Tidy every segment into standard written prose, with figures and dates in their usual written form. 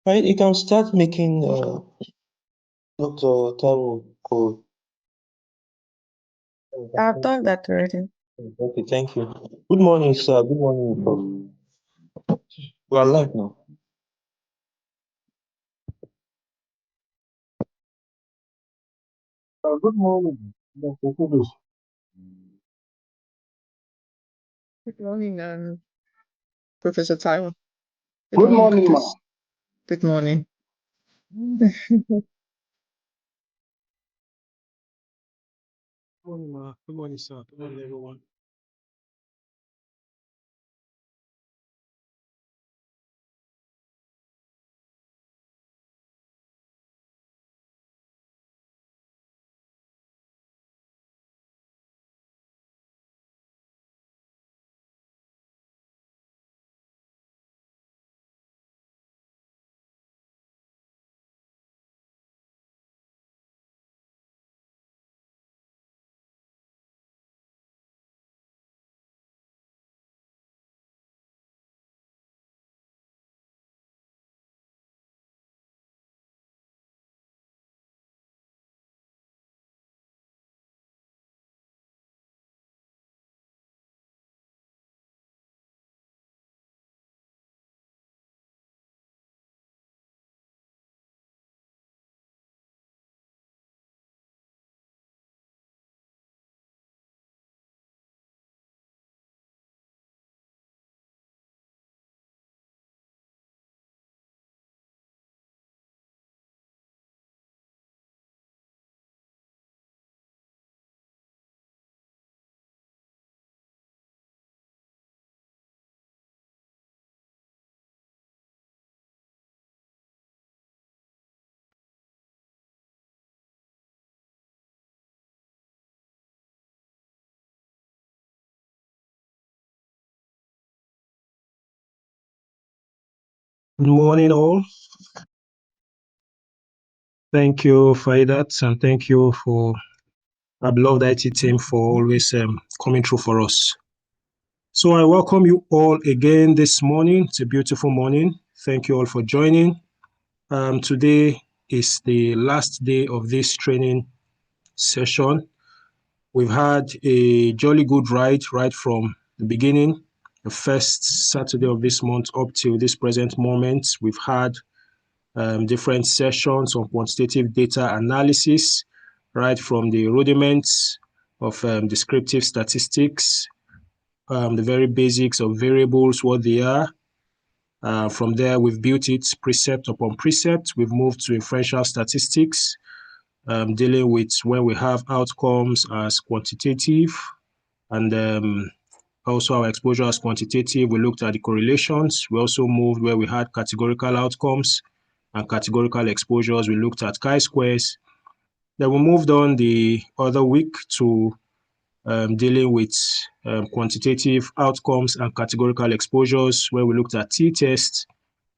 Right, you can start making Dr. Taro code. I've done that already. Okay, thank you. Good morning, sir. Good morning, Prof. We are live now. Good morning, Dr. Kudus. Good morning, Professor Taiwo. Good morning, ma. Professor. Good morning. Good morning, ma. Good morning, sir. Good morning, everyone. Good morning, all. Thank you, Faidat, and thank you for our beloved IT team for always coming through for us. So I welcome you all again this morning. It's a beautiful morning. Thank you all for joining. Today is the last day of this training session. We've had a jolly good ride right from the beginning, the first Saturday of this month up till this present moment. We've had different sessions on quantitative data analysis, right from the rudiments of descriptive statistics, the very basics of variables, what they are. From there, we've built it precept upon precept. We've moved to inferential statistics, dealing with when we have outcomes as quantitative, and also our exposure as quantitative. We looked at the correlations. We also moved where we had categorical outcomes and categorical exposures. We looked at chi-squares. Then we moved on the other week to dealing with quantitative outcomes and categorical exposures, where we looked at t-tests.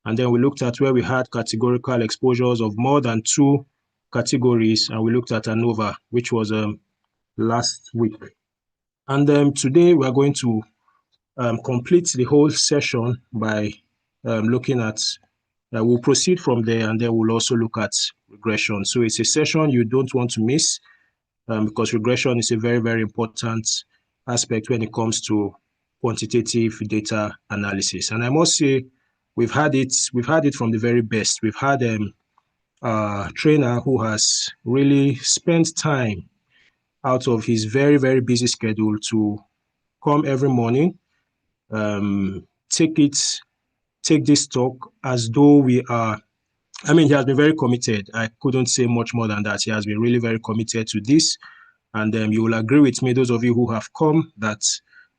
And then we looked at where we had categorical exposures of more than 2 categories, and we looked at ANOVA, which was last week. And today we are going to complete the whole session by looking at, we'll proceed from there, and then we'll also look at regression. So it's a session you don't want to miss, because regression is a very, very important aspect when it comes to quantitative data analysis. And I must say, we've had it from the very best. We've had a trainer who has really spent time out of his very, very busy schedule to come every morning, take this talk as though we are, I mean, he has been very committed. I couldn't say much more than that. He has been really very committed to this. And you will agree with me, those of you who have come, that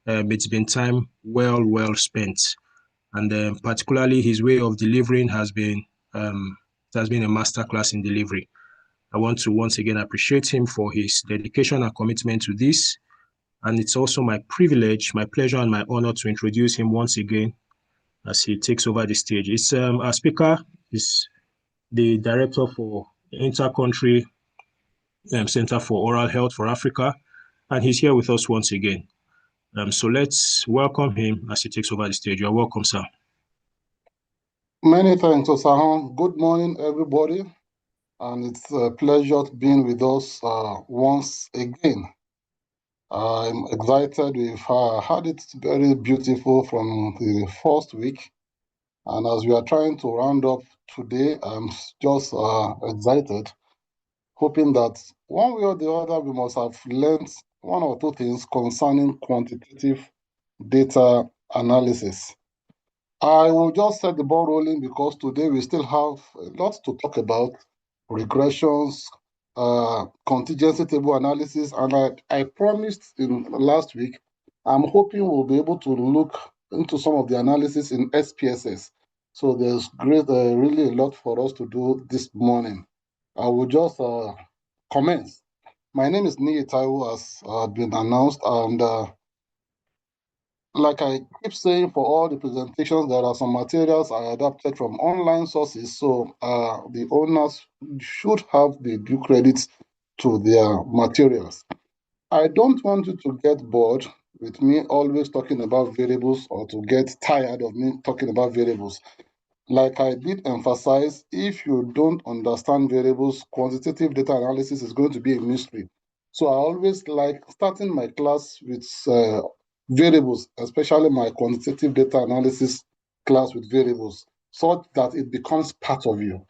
it's been time well spent. And particularly his way of delivering has been a masterclass in delivery. I want to once again appreciate him for his dedication and commitment to this. And it's also my privilege, my pleasure, and my honor to introduce him once again as he takes over the stage. It's our speaker is the director for Intercountry Center for Oral Health for Africa, and he's here with us once again. So let's welcome him as he takes over the stage. You're welcome, sir. Many thanks, Osahan. Good morning, everybody. And it's a pleasure being with us once again. I'm excited. We've had it very beautiful from the first week. And as we are trying to round up today, I'm just excited, hoping that one way or the other, we must have learned one or two things concerning quantitative data analysis. I will just set the ball rolling because today we still have a lot to talk about: regressions, contingency table analysis, and I promised in last week, I'm hoping we'll be able to look into some of the analysis in SPSS. So there's really a lot for us to do this morning. I will just commence. My name is Niyi Taiwo, as been announced, and like I keep saying for all the presentations, there are some materials I adapted from online sources, so the owners should have the due credit to their materials. I don't want you to get bored with me always talking about variables or to get tired of me talking about variables. Like I did emphasize, if you don't understand variables, quantitative data analysis is going to be a mystery. So I always like starting my class with variables, especially my quantitative data analysis class with variables, so that it becomes part of you.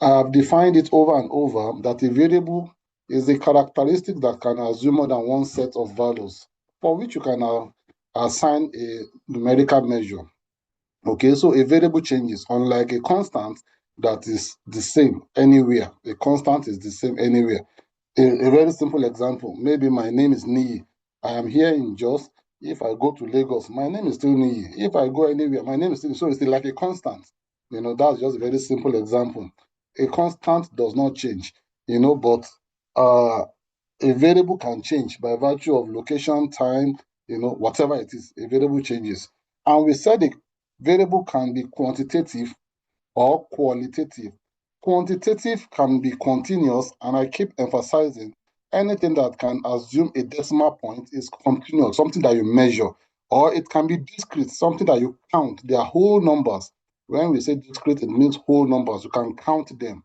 I've defined it over and over that a variable is a characteristic that can assume more than one set of values, for which you can assign a numerical measure. Okay, so a variable changes, unlike a constant that is the same anywhere. A constant is the same anywhere. A very simple example, maybe my name is Niyi. I am here in Jos. If I go to Lagos, my name is still Niyi. If I go anywhere, my name is still, so it's still like a constant. That's just a very simple example. A constant does not change, but a variable can change by virtue of location, time, whatever it is, a variable changes. And we said a variable can be quantitative or qualitative. Quantitative can be continuous, and I keep emphasizing anything that can assume a decimal point is continuous, something that you measure, or it can be discrete, something that you count. They are whole numbers. When we say discrete, it means whole numbers. You can count them.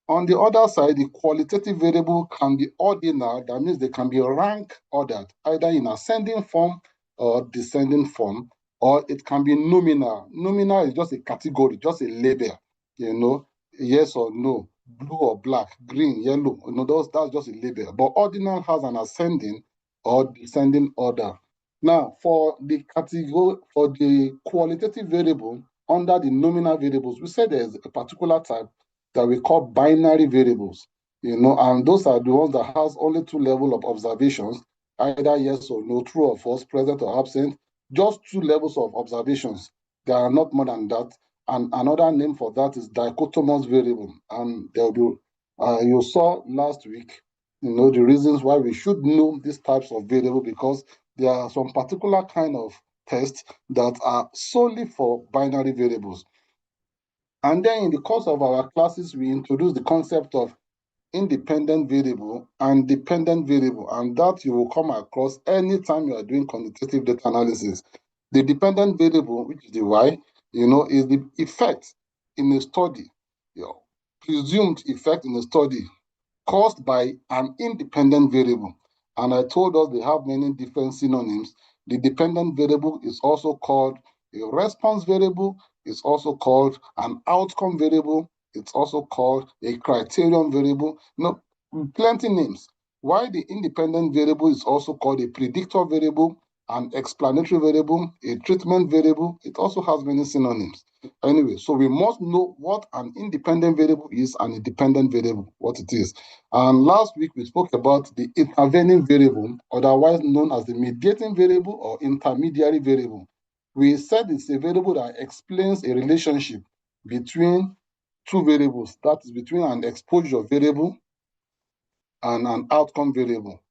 On the other side, the qualitative variable can be ordinal. That means they can be rank ordered, either in ascending form or descending form, or it can be nominal. Nominal is just a category, just a label, yes or no, blue or black, green, yellow, that's just a label. But ordinal has an ascending or descending order. Now, for the category, for the qualitative variable under the nominal variables, we said there's a particular type that we call binary variables, and those are the ones that has only two levels of observations, either yes or no, true or false, present or absent, just two levels of observations. There are not more than that. And another name for that is dichotomous variable. And there will be, you saw last week, the reasons why we should know these types of variable, because there are some particular kind of tests that are solely for binary variables. And then in the course of our classes, we introduce the concept of independent variable and dependent variable, and that you will come across anytime you are doing quantitative data analysis. The dependent variable, which is the Y, is the effect in a study, presumed effect in a study caused by an independent variable. And I told us they have many different synonyms. The dependent variable is also called a response variable, it's also called an outcome variable, it's also called a criterion variable. Plenty names. Why the independent variable is also called a predictor variable, an explanatory variable, a treatment variable. It also has many synonyms. Anyway, so we must know what an independent variable is and a dependent variable, what it is. And last week we spoke about the intervening variable, otherwise known as the mediating variable or intermediary variable. We said it's a variable that explains a relationship between two variables, that is between an exposure variable and an outcome variable.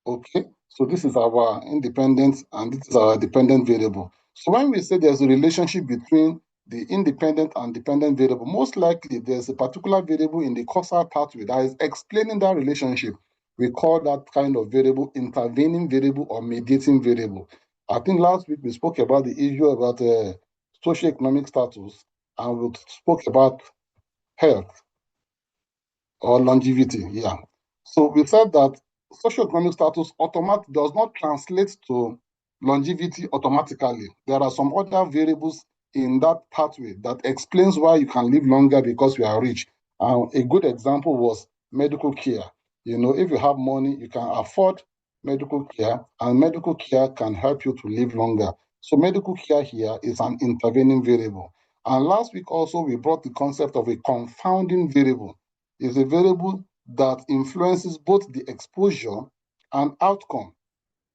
Okay, so this is our independent and this is our dependent variable. So when we say there's a relationship between the independent and dependent variable, most likely there's a particular variable in the causal pathway that is explaining that relationship. We call that kind of variable intervening variable or mediating variable. I think last week we spoke about the issue about socioeconomic status, and we spoke about health or longevity. Yeah. So we said that socioeconomic status does not translate to longevity automatically. There are some other variables in that pathway that explains why you can live longer because you are rich. A good example was medical care. If you have money, you can afford medical care, and medical care can help you to live longer. So medical care here is an intervening variable. And last week also, we brought the concept of a confounding variable. It's a variable that influences both the exposure and outcome,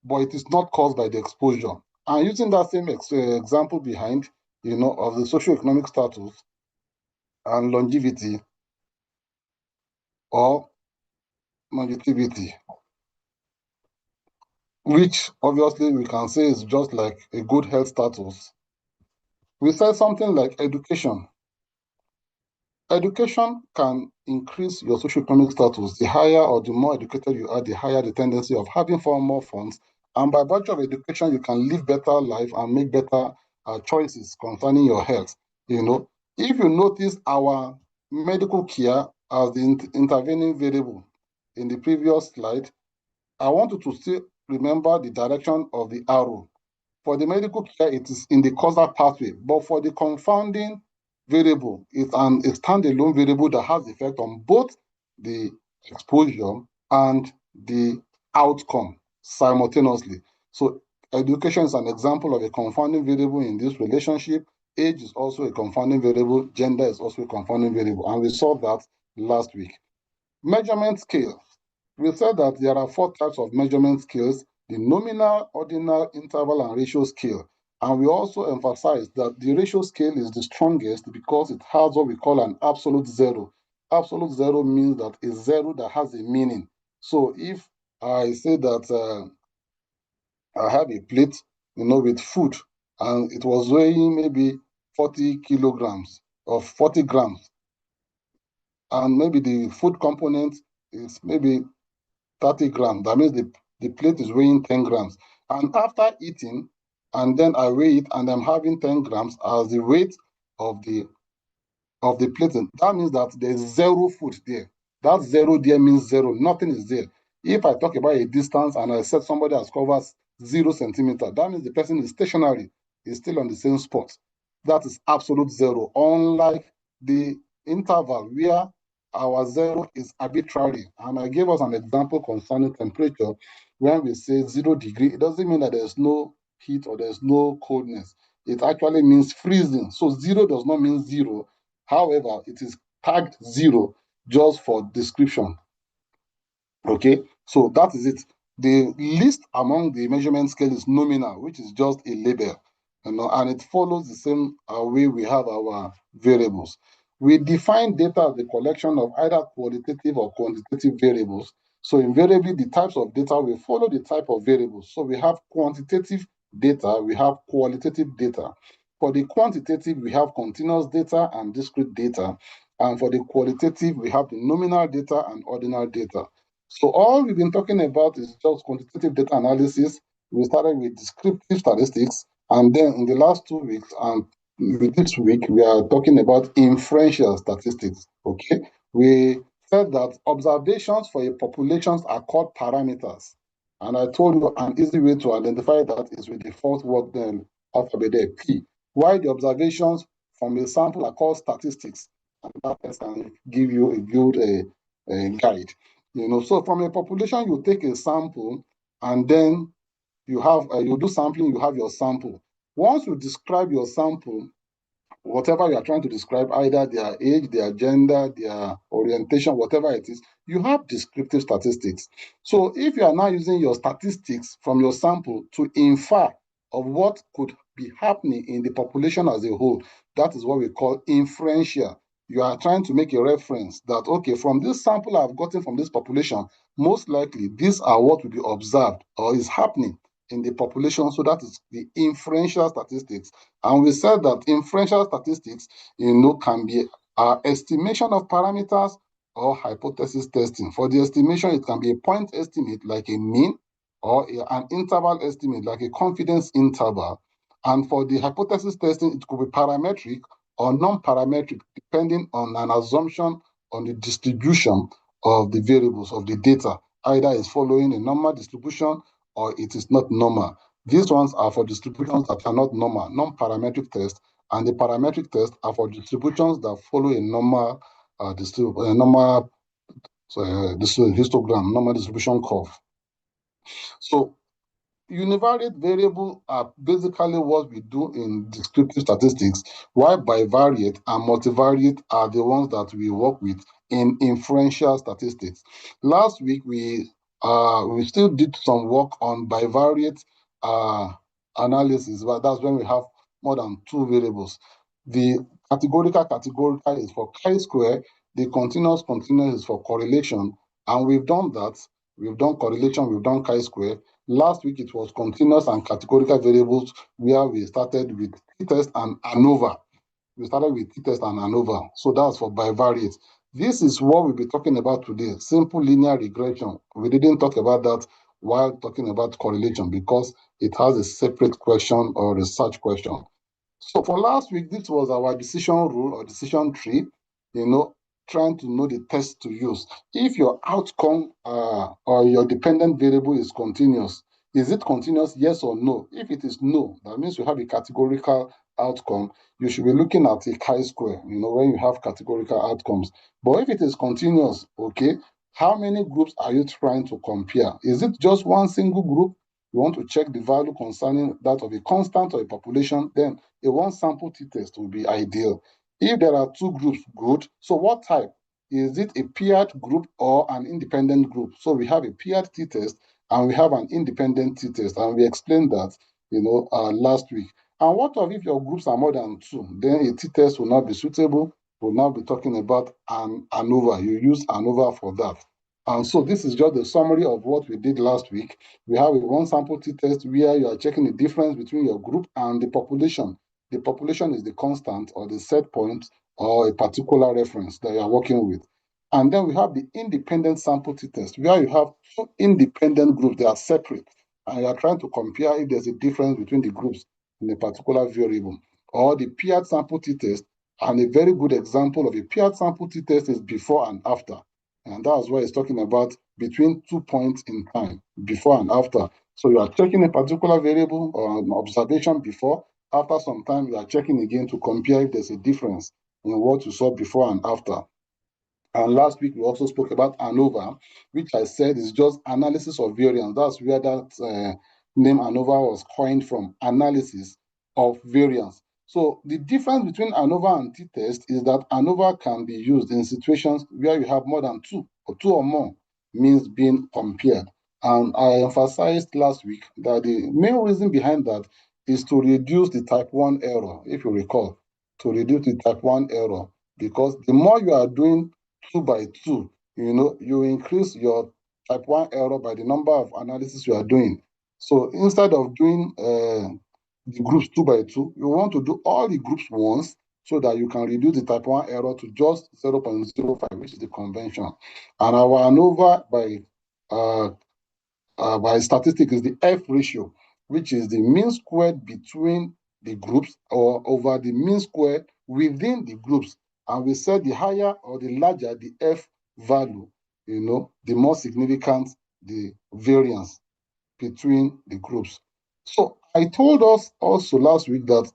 but it is not caused by the exposure. And using that same example behind, of the socioeconomic status and longevity or longevity, which obviously we can say is just like a good health status. We said something like education. Education can increase your socioeconomic status. The higher or the more educated you are, the higher the tendency of having far more funds. And by virtue of education, you can live better life and make better choices concerning your health. If you notice our medical care as the intervening variable in the previous slide, I want you to still remember the direction of the arrow. For the medical care, it is in the causal pathway, but for the confounding variable, it's a standalone variable that has effect on both the exposure and the outcome simultaneously. So education is an example of a confounding variable in this relationship. Age is also a confounding variable. Gender is also a confounding variable. And we saw that last week. Measurement scales. We said that there are 4 types of measurement scales: the nominal, ordinal, interval, and ratio scale. And we also emphasized that the ratio scale is the strongest because it has what we call an absolute zero. Absolute zero means that a zero that has a meaning. So if I say that I have a plate, with food, and it was weighing maybe 40 kilograms or 40 grams, and maybe the food component is maybe 30 grams. That means the plate is weighing 10 grams. And after eating, and then I weigh it, and I'm having 10 grams as the weight of the plate. That means that there's zero food there. That zero there means zero. Nothing is there. If I talk about a distance and I said somebody has covered 0 centimeter, that means the person is stationary, is still on the same spot. That is absolute zero. Unlike the interval where our zero is arbitrary. And I gave us an example concerning temperature. When we say 0 degree, it doesn't mean that there's no heat or there's no coldness. It actually means freezing. So 0 does not mean 0. However, it is tagged 0 just for description. Okay, so that is it. The least among the measurement scale is nominal, which is just a label, and it follows the same way we have our variables. We define data as the collection of either qualitative or quantitative variables. So invariably, the types of data will follow the type of variables. So we have quantitative data, we have qualitative data. For the quantitative, we have continuous data and discrete data. And for the qualitative, we have the nominal data and ordinal data. So all we've been talking about is just quantitative data analysis. We started with descriptive statistics, and then in the last 2 weeks, and with this week, we are talking about inferential statistics. Okay, we said that observations for a population are called parameters, and I told you an easy way to identify that is with the fourth word then alphabet there, P. Why the observations from a sample are called statistics, and that can give you a good guide. So from a population, you take a sample, and then you do sampling, you have your sample. Once you describe your sample, whatever you are trying to describe, either their age, their gender, their orientation, whatever it is, you have descriptive statistics. So if you are now using your statistics from your sample to infer of what could be happening in the population as a whole, that is what we call inferential. You are trying to make a reference that, okay, from this sample I've gotten from this population, most likely these are what will be observed or is happening in the population. So that is the inferential statistics. And we said that inferential statistics, can be estimation of parameters or hypothesis testing. For the estimation, it can be a point estimate like a mean, or an interval estimate like a confidence interval. And for the hypothesis testing, it could be parametric or non-parametric, depending on an assumption on the distribution of the variables of the data. Either it's following a normal distribution or it is not normal. These ones are for distributions that are not normal, non-parametric tests, and the parametric tests are for distributions that follow a normal histogram, normal distribution curve. So univariate variables are basically what we do in descriptive statistics, while bivariate and multivariate are the ones that we work with in inferential statistics. Last week, we still did some work on bivariate analysis, but that's when we have more than two variables. The categorical is for chi-square, the continuous is for correlation, and we've done that. We've done correlation, we've done chi-square. Last week, it was continuous and categorical variables where we started with t-test and ANOVA. We started with t-test and ANOVA. So that's for bivariate. This is what we'll be talking about today, simple linear regression. We didn't talk about that while talking about correlation because it has a separate question or research question. So for last week, this was our decision rule or decision tree, trying to know the test to use. If your outcome or your dependent variable is continuous, is it continuous, yes or no? If it is no, that means you have a categorical outcome. You should be looking at a chi-square, when you have categorical outcomes. But if it is continuous, okay, how many groups are you trying to compare? Is it just one single group? You want to check the value concerning that of a constant or a population, then a one sample t-test will be ideal. If there are two groups, good. So what type? Is it a paired group or an independent group? So we have a paired t-test and we have an independent t-test, and we explained that last week. And what if your groups are more than two? Then a t-test will not be suitable. We'll now be talking about an ANOVA. You use ANOVA for that. And so this is just a summary of what we did last week. We have a one sample t-test where you are checking the difference between your group and the population. The population is the constant or the set point or a particular reference that you are working with. And then we have the independent sample t-test where you have two independent groups. They are separate. And you are trying to compare if there's a difference between the groups in a particular variable. Or the paired sample t-test. And a very good example of a paired sample t-test is before and after. And that's why it's talking about between 2 points in time, before and after. So you are checking a particular variable or an observation before. After some time, you are checking again to compare if there's a difference in what you saw before and after. And last week, we also spoke about ANOVA, which I said is just analysis of variance. That's where that name ANOVA was coined from, analysis of variance. So the difference between ANOVA and t-test is that ANOVA can be used in situations where you have more than two or more means being compared. And I emphasized last week that the main reason behind that is to reduce the type 1 error, if you recall, to reduce the type 1 error, because the more you are doing 2 by 2, you increase your type 1 error by the number of analysis you are doing. So instead of doing the groups 2 by 2, you want to do all the groups once so that you can reduce the type 1 error to just 0.05, which is the convention. And our ANOVA by statistics is the F ratio, which is the mean squared between the groups or over the mean squared within the groups. And we said the higher or the larger the F value, the more significant the variance between the groups. So I told us also last week that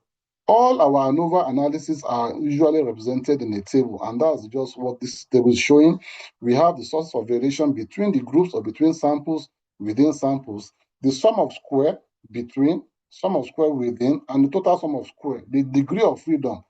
all our ANOVA analyses are usually represented in a table, and that's just what this table is showing. We have the source of variation between the groups or between samples, within samples, the sum of square between, sum of square within, and the total sum of square, the degree of freedom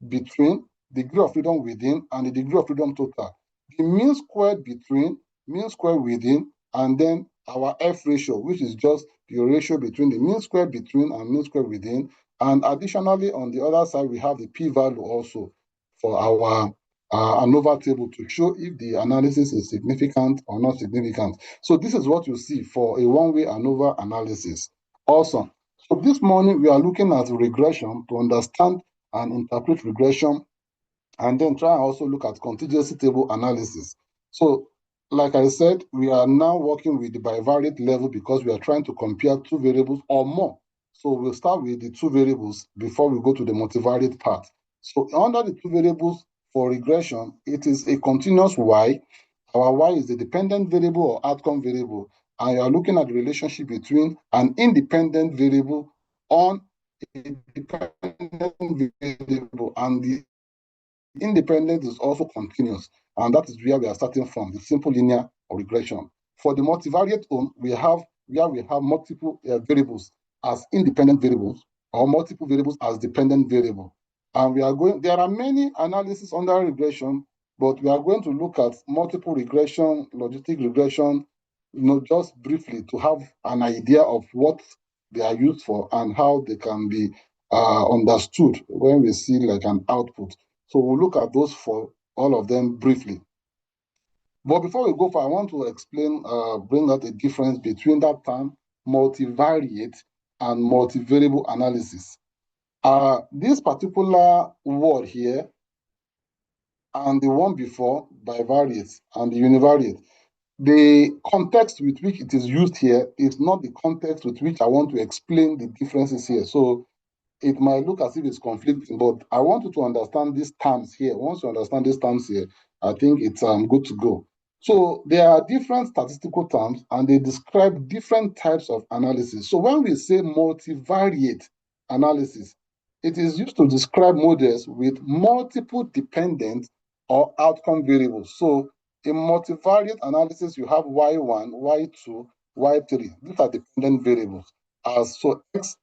between, degree of freedom within, and the degree of freedom total. The mean squared between, mean squared within, and then our F ratio, which is just the ratio between the mean squared between and mean squared within. And additionally, on the other side, we have the p-value also for our ANOVA table to show if the analysis is significant or not significant. So this is what you see for a one-way ANOVA analysis. Awesome. So this morning, we are looking at regression to understand and interpret regression, and then try and also look at contingency table analysis. So, like I said, we are now working with the bivariate level because we are trying to compare two variables or more. So we'll start with the two variables before we go to the multivariate part. So under the two variables for regression, it is a continuous y. Our y is the dependent variable or outcome variable. And you are looking at the relationship between an independent variable on a dependent variable, and the independent is also continuous, and that is where we are starting from, the simple linear regression. For the multivariate one, we have multiple variables as independent variables or multiple variables as dependent variable. And there are many analyses under regression, but we are going to look at multiple regression, logistic regression, just briefly to have an idea of what they are used for and how they can be understood when we see like an output. So we'll look at those for all of them briefly. But before we go far, I want to explain, bring out a difference between that term multivariate and multivariable analysis. This particular word here and the one before, bivariate and the univariate, the context with which it is used here is not the context with which I want to explain the differences here. So it might look as if it's conflicting, but I want you to understand these terms here. Once you understand these terms here, I think it's good to go. So there are different statistical terms, and they describe different types of analysis. So when we say multivariate analysis, it is used to describe models with multiple dependent or outcome variables. So in multivariate analysis, you have y1, y2, y3. These are dependent variables. So x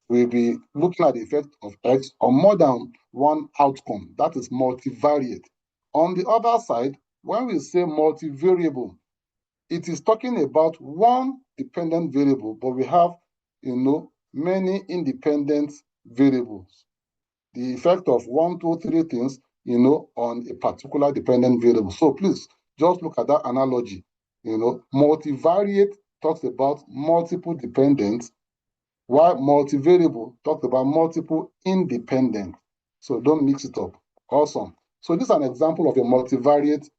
will be looking at the effect of x on more than one outcome. That is multivariate. On the other side, when we say multivariable, it is talking about one dependent variable, but we have, many independent variables. The effect of 1, 2, 3 things, on a particular dependent variable. So please just look at that analogy. Multivariate talks about multiple dependents, while multivariable talks about multiple independent. So don't mix it up. Awesome. So this is an example of a multivariate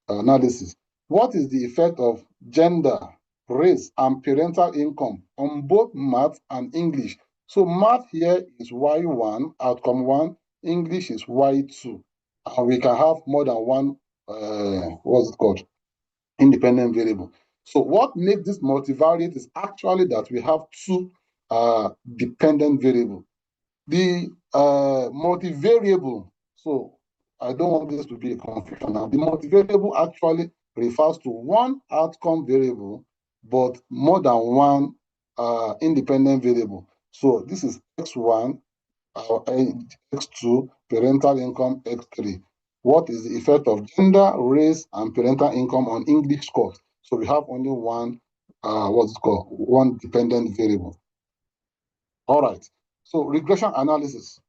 analysis. What is the effect of gender, race, and parental income on both math and English? So math here is Y1, outcome 1, English is Y2. And we can have more than one, independent variable. So what makes this multivariate is actually that we have two dependent variables. The multivariable, so I don't want this to be a confusion now. The multivariable actually refers to one outcome variable, but more than one independent variable. So this is x1, x2, parental income, x3. What is the effect of gender, race, and parental income on English scores? So we have only one, one dependent variable. All right. So regression analysis.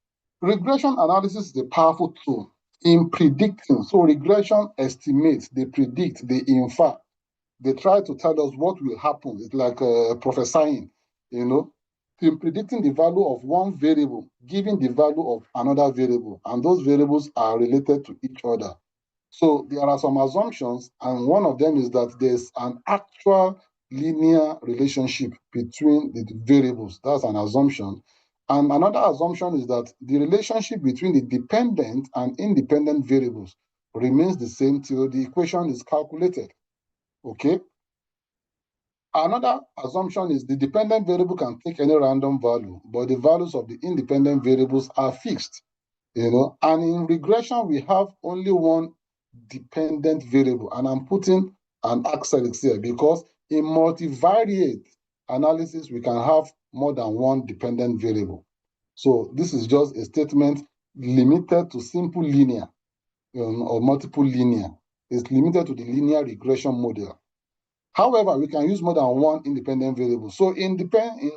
Regression analysis is a powerful tool in predicting. So regression estimates, they predict, they infer. They try to tell us what will happen. It's like prophesying, in predicting the value of one variable, given the value of another variable, and those variables are related to each other. So there are some assumptions, and one of them is that there's an actual linear relationship between the variables. That's an assumption. And another assumption is that the relationship between the dependent and independent variables remains the same till the equation is calculated. Okay? Another assumption is the dependent variable can take any random value, but the values of the independent variables are fixed. And in regression, we have only one dependent variable, and I'm putting an asterisk here because in multivariate analysis, we can have more than one dependent variable. So this is just a statement limited to simple linear or multiple linear. It's limited to the linear regression model. However, we can use more than one independent variable. So in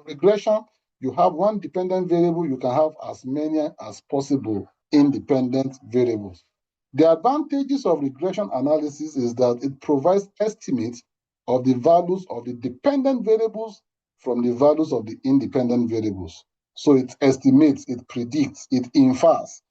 regression, you have one dependent variable, you can have as many as possible independent variables. The advantages of regression analysis is that it provides estimates of the values of the dependent variables from the values of the independent variables. So it estimates, it predicts, it infers.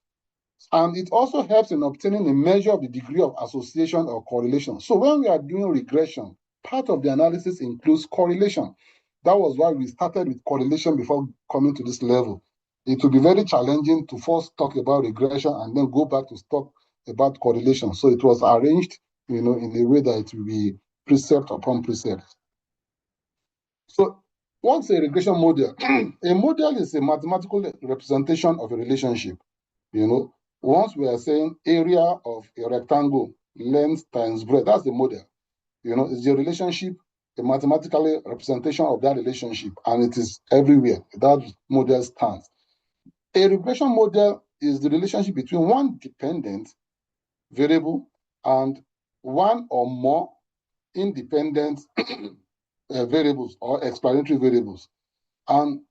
And it also helps in obtaining a measure of the degree of association or correlation. So when we are doing regression, part of the analysis includes correlation. That was why we started with correlation before coming to this level. It will be very challenging to first talk about regression and then go back to talk about correlation. So it was arranged, in a way that it will be precept upon precept. So what's a regression model? A model is a mathematical representation of a relationship. Once we are saying area of a rectangle, length times breadth, that's the model. It's the relationship, a mathematical representation of that relationship, and it is everywhere. That model stands. A regression model is the relationship between one dependent variable and one or more independent variables or explanatory variables. And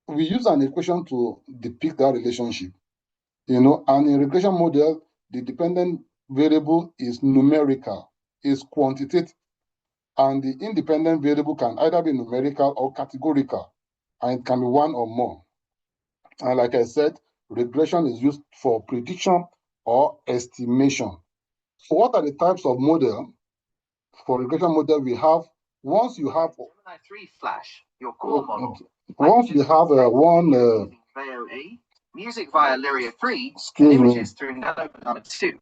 we use an equation to depict that relationship. And in regression model, the dependent variable is numerical, is quantitative, and the independent variable can either be numerical or categorical, and it can be one or more. And like I said, regression is used for prediction or estimation. So what are the types of model? For regression model, we have, once you have Gemini 3 Flash, your core model. Once you have Music via Lyria 3, excuse me, images through Nano 2.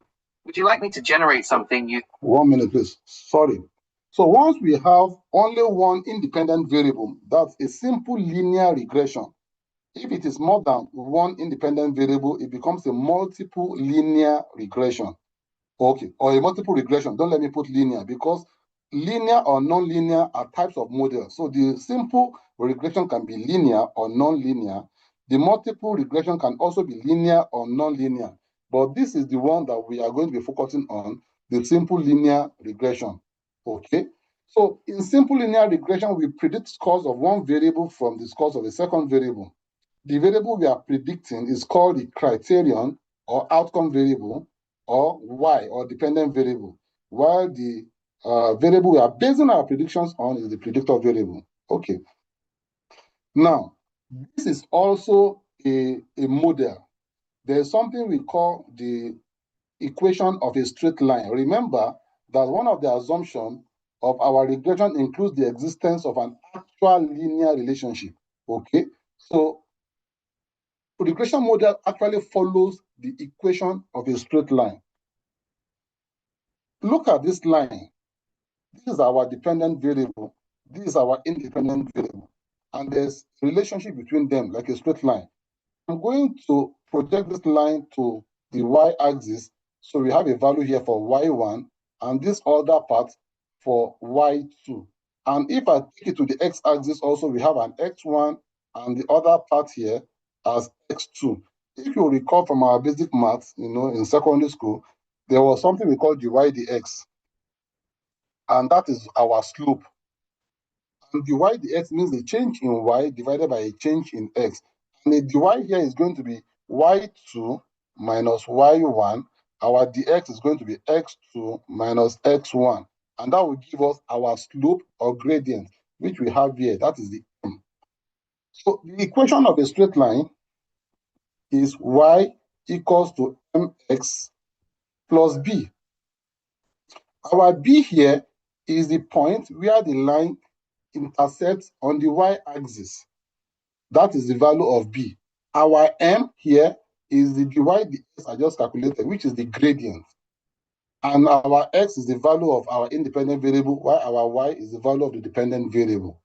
Would you like me to generate something you... 1 minute, please. Sorry. So once we have only one independent variable, that's a simple linear regression. If it is more than one independent variable, it becomes a multiple linear regression. Okay, or a multiple regression. Don't let me put linear, because linear or non-linear are types of models. So the simple regression can be linear or non-linear. The multiple regression can also be linear or non-linear. But this is the one that we are going to be focusing on, the simple linear regression. Okay, so in simple linear regression, we predict scores of one variable from the scores of a second variable. The variable we are predicting is called the criterion or outcome variable, or Y, or dependent variable, while the variable we are basing our predictions on is the predictor variable. Okay. Now, this is also a model. There's something we call the equation of a straight line. Remember that one of the assumptions of our regression includes the existence of an actual linear relationship. Okay. So regression model actually follows the equation of a straight line. Look at this line. This is our dependent variable. This is our independent variable. And there's a relationship between them, like a straight line. I'm going to project this line to the y-axis. So we have a value here for y1, and this other part for y2. And if I take it to the x-axis also, we have an x1 and the other part here as x2. If you recall from our basic maths, in secondary school, there was something we called dy dx. And that is our slope. And dy dx means the change in y divided by a change in x. And the dy here is going to be y2 minus y1. Our dx is going to be x2 minus x1. And that will give us our slope or gradient, which we have here. That is the m. So the equation of a straight line is y equals to mx plus b. Our b here is the point where the line intersects on the y-axis. That is the value of b. Our m here is the dy dx I just calculated, which is the gradient. And our x is the value of our independent variable, while our y is the value of the dependent variable.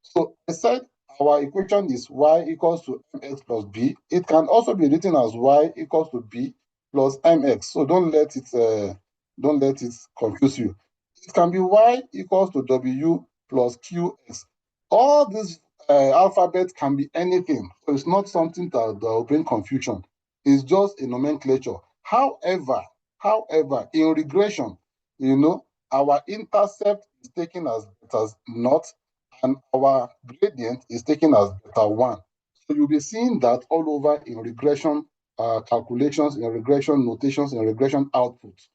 So I said our equation is y equals to mx plus b. It can also be written as y equals to b plus mx. So don't let it confuse you. It can be y equals to w plus qx. All these alphabets can be anything. So it's not something that will bring confusion. It's just a nomenclature. However, in regression, our intercept is taken as beta naught, and our gradient is taken as beta 1. So you'll be seeing that all over in regression calculations, in regression notations, in regression outputs.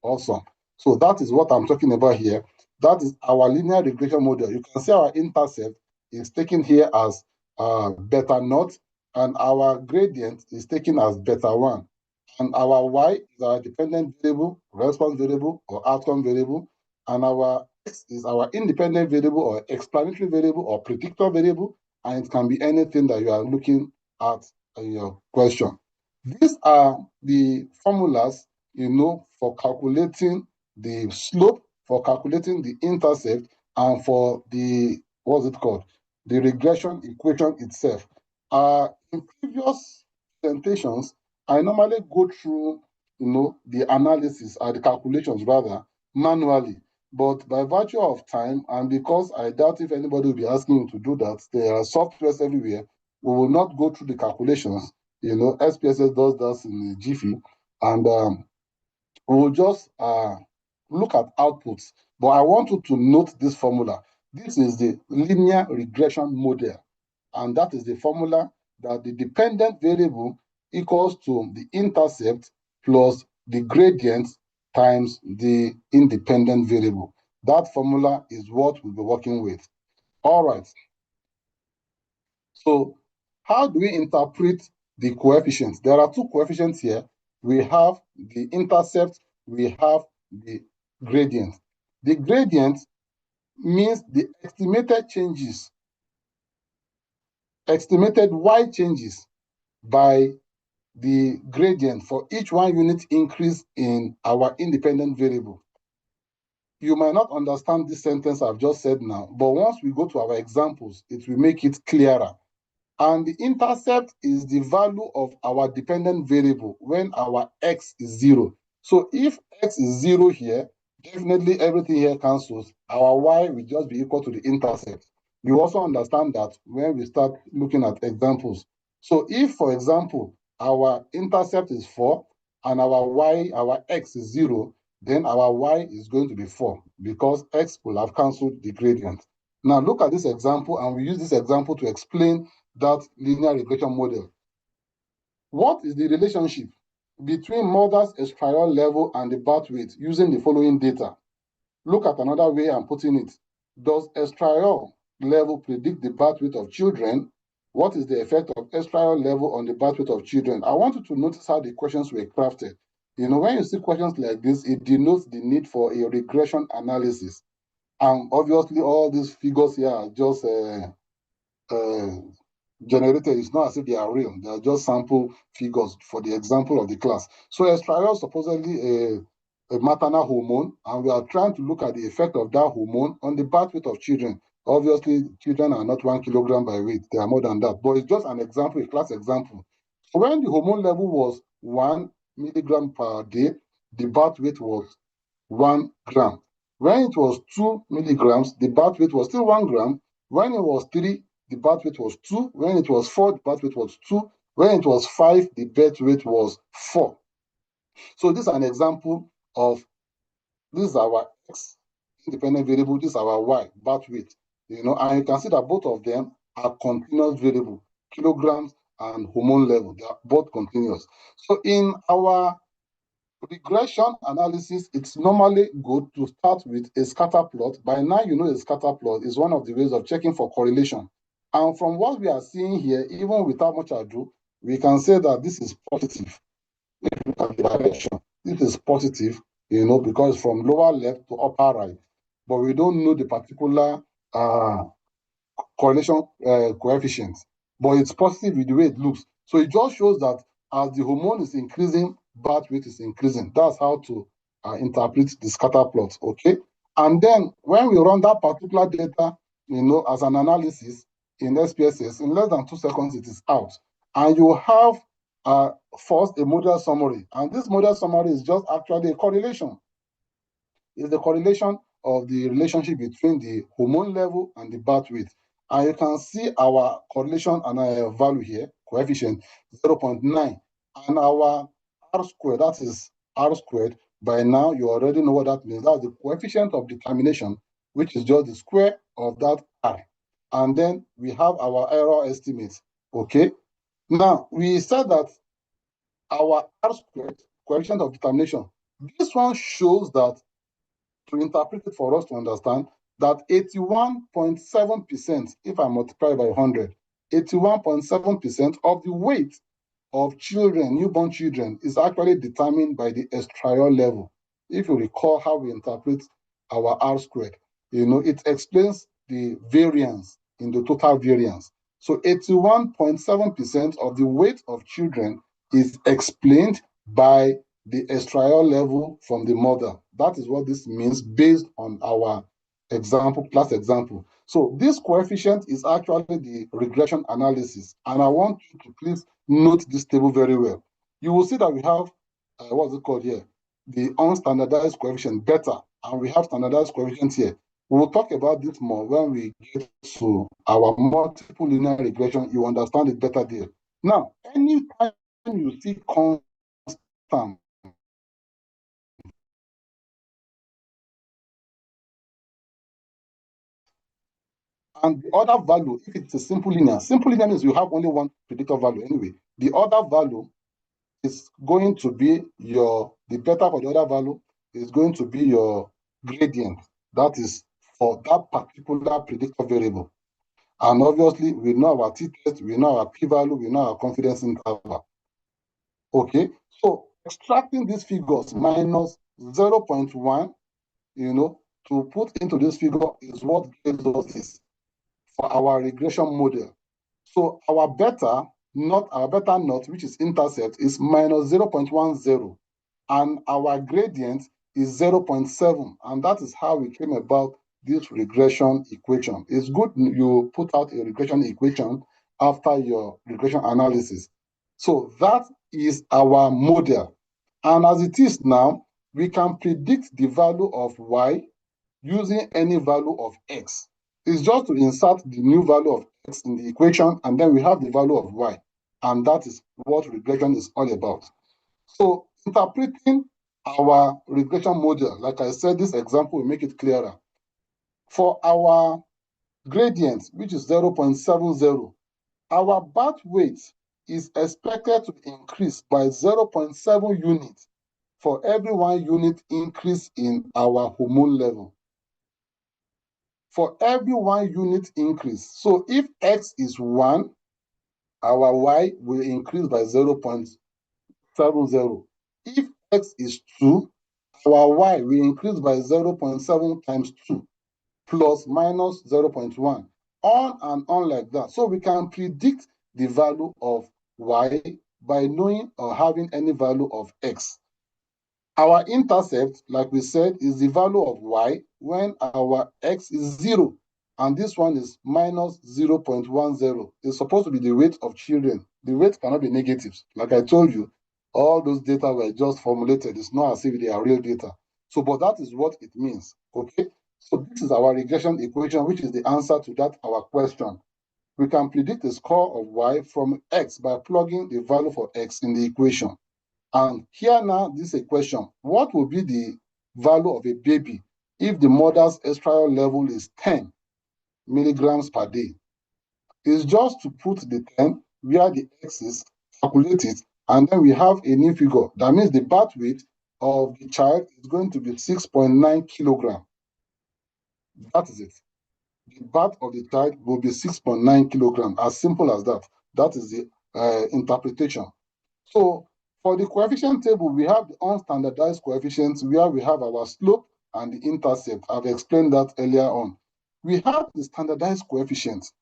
Awesome. So that is what I'm talking about here. That is our linear regression model. You can see our intercept is taken here as beta naught, and our gradient is taken as beta 1. And our y is our dependent variable, response variable, or outcome variable, and our X is our independent variable or explanatory variable or predictor variable, and it can be anything that you are looking at in your question. These are the formulas, for calculating the slope, for calculating the intercept, and for the, the regression equation itself. In previous presentations, I normally go through, the analysis or the calculations rather manually. But by virtue of time, and because I doubt if anybody will be asking you to do that, there are softwares everywhere. We will not go through the calculations. SPSS does that in the Jiffy, and we will just look at outputs. But I want you to note this formula. This is the linear regression model, and that is the formula that the dependent variable equals to the intercept plus the gradient times the independent variable. That formula is what we'll be working with. All right. So how do we interpret the coefficients? There are two coefficients here. We have the intercept, we have the gradient. The gradient means the estimated changes, estimated y changes by the gradient for each 1 unit increase in our independent variable. You might not understand this sentence I've just said now, but once we go to our examples, it will make it clearer. And the intercept is the value of our dependent variable when our x is 0. So if x is 0 here, definitely everything here cancels. Our y will just be equal to the intercept. You also understand that when we start looking at examples. So if, for example, our intercept is 4 and our x is 0, then our y is going to be 4 because x will have cancelled the gradient. Now look at this example, and we use this example to explain that linear regression model. What is the relationship between mother's estriol level and the birth weight using the following data? Look at another way I'm putting it. Does estriol level predict the birth weight of children? What is the effect of estriol level on the birth weight of children? I want you to notice how the questions were crafted. When you see questions like this, it denotes the need for a regression analysis. And obviously, all these figures here are just generated. It's not as if they are real. They are just sample figures for the example of the class. So estriol is supposedly a maternal hormone, and we are trying to look at the effect of that hormone on the birth weight of children. Obviously, children are not 1 kilogram by weight. They are more than that. But it's just an example, a class example. So when the hormone level was 1 milligram per day, the birth weight was 1 gram. When it was 2 milligrams, the birth weight was still 1 gram. When it was 3, the birth weight was 2. When it was 4, the birth weight was 2. When it was 5, the birth weight was 4. So this is an example of, this is our x independent variable, this is our y birth weight. And you can see that both of them are continuous variable, kilograms and hormone level. They are both continuous. So in our regression analysis, it's normally good to start with a scatter plot. By now, a scatter plot is one of the ways of checking for correlation. And from what we are seeing here, even without much ado, we can say that this is positive. If you look at the direction, this is positive, because from lower left to upper right. But we don't know the particular correlation coefficient. But it's positive with the way it looks. So it just shows that as the hormone is increasing, birth weight is increasing. That's how to interpret the scatter plot, okay? And then when we run that particular data, as an analysis in SPSS, in less than 2 seconds, it is out. And you have first a model summary. And this model summary is just actually a correlation. It's the correlation of the relationship between the hormone level and the birth weight. And you can see our correlation and our value here, coefficient 0.9. And our R squared, that is R squared. By now, you already know what that means. That's the coefficient of determination, which is just the square of that R. And then we have our error estimate, okay? Now, we said that our R squared, coefficient of determination, this one shows that, to interpret it for us to understand, that 81.7%, if I multiply by 100, 81.7% of the weight of children, newborn children, is actually determined by the estriol level. If you recall how we interpret our R squared. it explains the variance in the total variance. So 81.7% of the weight of children is explained by the estriol level from the mother. That is what this means based on our class example. So this coefficient is actually the regression analysis. And I want you to please note this table very well. You will see that we have, what's it called here? The unstandardized coefficient beta, and we have standardized coefficient here. We'll talk about this more when we get to our multiple linear regression. You understand it better there. Now, anytime you see constant, and the other value, if it's a simple linear means you have only one predictor value anyway. The other value is going to be the beta for the other value is going to be your gradient. That is for that particular predictor variable. And obviously, we know our t-test, we know our p-value, we know our confidence interval. Okay, so extracting these figures minus 0.1, to put into this figure is what gives us this for our regression model. So our beta not, which is intercept, is minus 0.10, and our gradient is 0.7, and that is how we came about this regression equation. It's good you put out a regression equation after your regression analysis. So that is our model. And as it is now, we can predict the value of y using any value of x. It's just to insert the new value of x in the equation, and then we have the value of y. And that is what regression is all about. So interpreting our regression model, like I said, this example will make it clearer. For our gradient, which is 0.70, our birth weight is expected to increase by 0.7 units for every 1 unit increase in our hormone level. For every 1 unit increase. So if x is 1, our y will increase by 0.70. If x is 2, our y will increase by 0.7 times 2 plus minus 0.1, on and on like that. So we can predict the value of y by knowing or having any value of x. Our intercept, like we said, is the value of y when our x is 0. And this one is minus 0.10. It's supposed to be the weight of children. The weight cannot be negatives. Like I told you, all those data were just formulated. It's not as if they are real data. So, but that is what it means, okay? So this is our regression equation, which is the answer to that, our question. We can predict the score of y from x by plugging the value for x in the equation. And here now, this is a question. What will be the value of a baby if the mother's estriol level is 10 milligrams per day? It's just to put the 10 where the x is, calculate it, and then we have a new figure. That means the birth weight of the child is going to be 6.9 kilograms. That is it. The birth of the child will be 6.9 kilograms, as simple as that. That is the interpretation. So for the coefficient table, we have the unstandardized coefficients where we have our slope and the intercept. I've explained that earlier on. We have the standardized coefficients,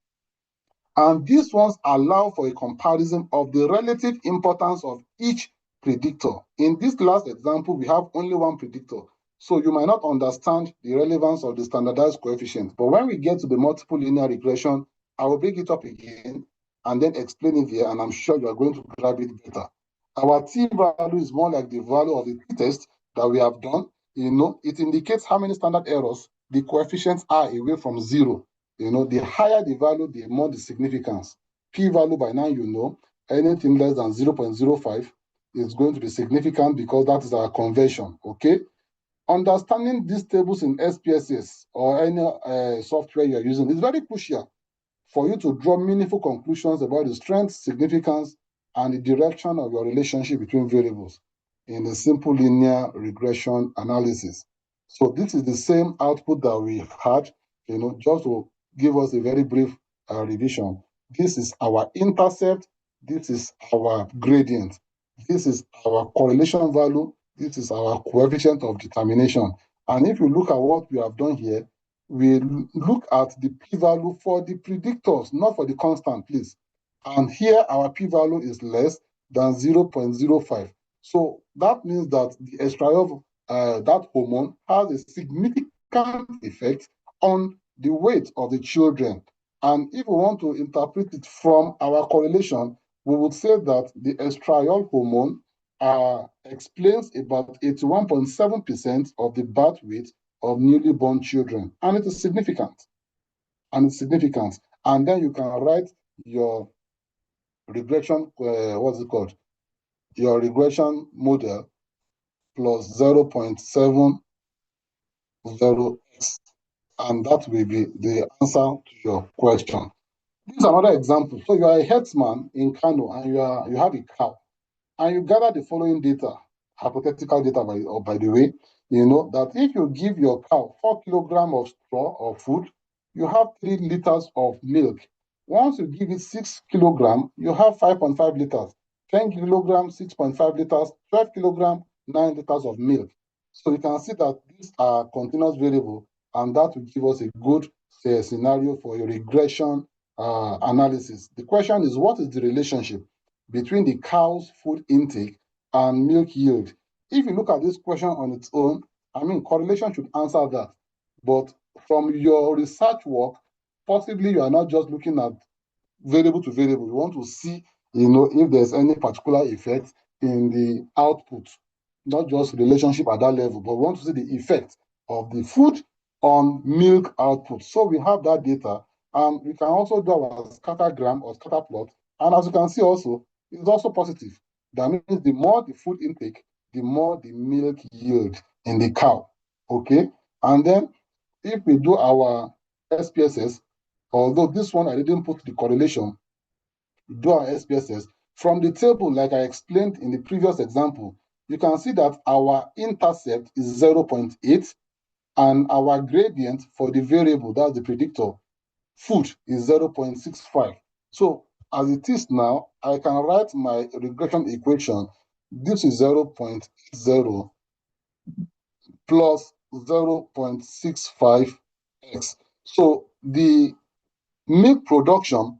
and these ones allow for a comparison of the relative importance of each predictor. In this last example, we have only one predictor, so you might not understand the relevance of the standardized coefficient. But when we get to the multiple linear regression, I will bring it up again and then explain it here, and I'm sure you are going to grab it better. Our t-value is more like the value of the t-test that we have done. It indicates how many standard errors the coefficients are away from 0. The higher the value, the more the significance. P-value by now, anything less than 0.05 is going to be significant because that is our convention, okay? Understanding these tables in SPSS or any software you're using is very crucial for you to draw meaningful conclusions about the strength, significance, and the direction of your relationship between variables in a simple linear regression analysis. So this is the same output that we've had, just to give us a very brief revision. This is our intercept, this is our gradient, this is our correlation value, this is our coefficient of determination. And if you look at what we have done here, we look at the p-value for the predictors, not for the constant, please. And here our p-value is less than 0.05. So that means that the estriol, that hormone, has a significant effect on the weight of the children. And if we want to interpret it from our correlation, we would say that the estriol hormone explains about 81.7% of the birth weight of newly born children. And it is significant. And it's significant. And then you can write your regression, what's it called? Your regression model plus 0.70x. And that will be the answer to your question. This is another example. So you are a herdsman in Kano and you have a cow, and you gather the following data, hypothetical data by the way, that if you give your cow 4 kilograms of straw or food, you have 3 liters of milk. Once you give it 6 kilograms, you have 5.5 liters. 10 kilograms, 6.5 liters. 12 kilograms, 9 liters of milk. So you can see that these are continuous variables, and that will give us a good scenario for your regression analysis. The question is, what is the relationship between the cow's food intake and milk yield? If you look at this question on its own, correlation should answer that. But from your research work, possibly you are not just looking at variable to variable. You want to see, if there's any particular effect in the output, not just relationship at that level, but we want to see the effect of the food on milk output. So we have that data, and we can also do our scattergram or scatter plot. And as you can see also, it's also positive. That means the more the food intake, the more the milk yield in the cow. Okay? And then if we do our SPSS, although this one I didn't put the correlation, do our SPSS. From the table, like I explained in the previous example, you can see that our intercept is 0.8, and our gradient for the variable, that's the predictor, food, is 0.65. So as it is now, I can write my regression equation. This is 0.80 plus 0.65x. So the milk production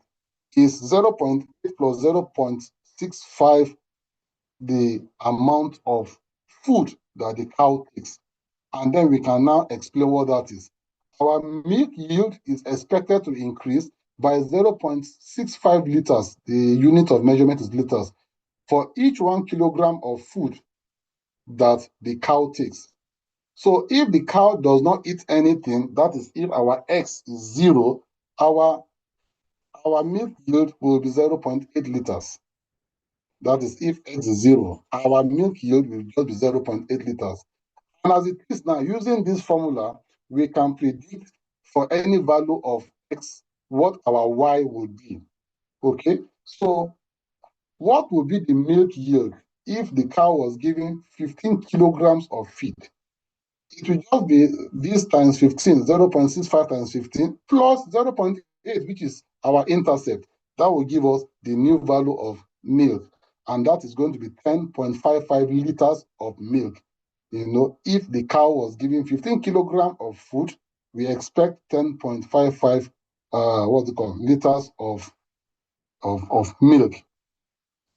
is 0.8 plus 0.65 the amount of food that the cow takes. And then we can now explain what that is. Our milk yield is expected to increase by 0.65 liters. The unit of measurement is liters for each 1 kilogram of food that the cow takes. So if the cow does not eat anything, that is if our X is 0, our milk yield will be 0.8 liters. That is if X is 0. Our milk yield will just be 0.8 liters. And as it is now, using this formula, we can predict for any value of X what our Y would be. Okay? So what would be the milk yield if the cow was given 15 kilograms of feed? It will just be this times 15, 0.65 times 15, plus 0.8, which is our intercept. That will give us the new value of milk. And that is going to be 10.55 liters of milk. If the cow was given 15 kilograms of food, we expect 10.55 liters of milk.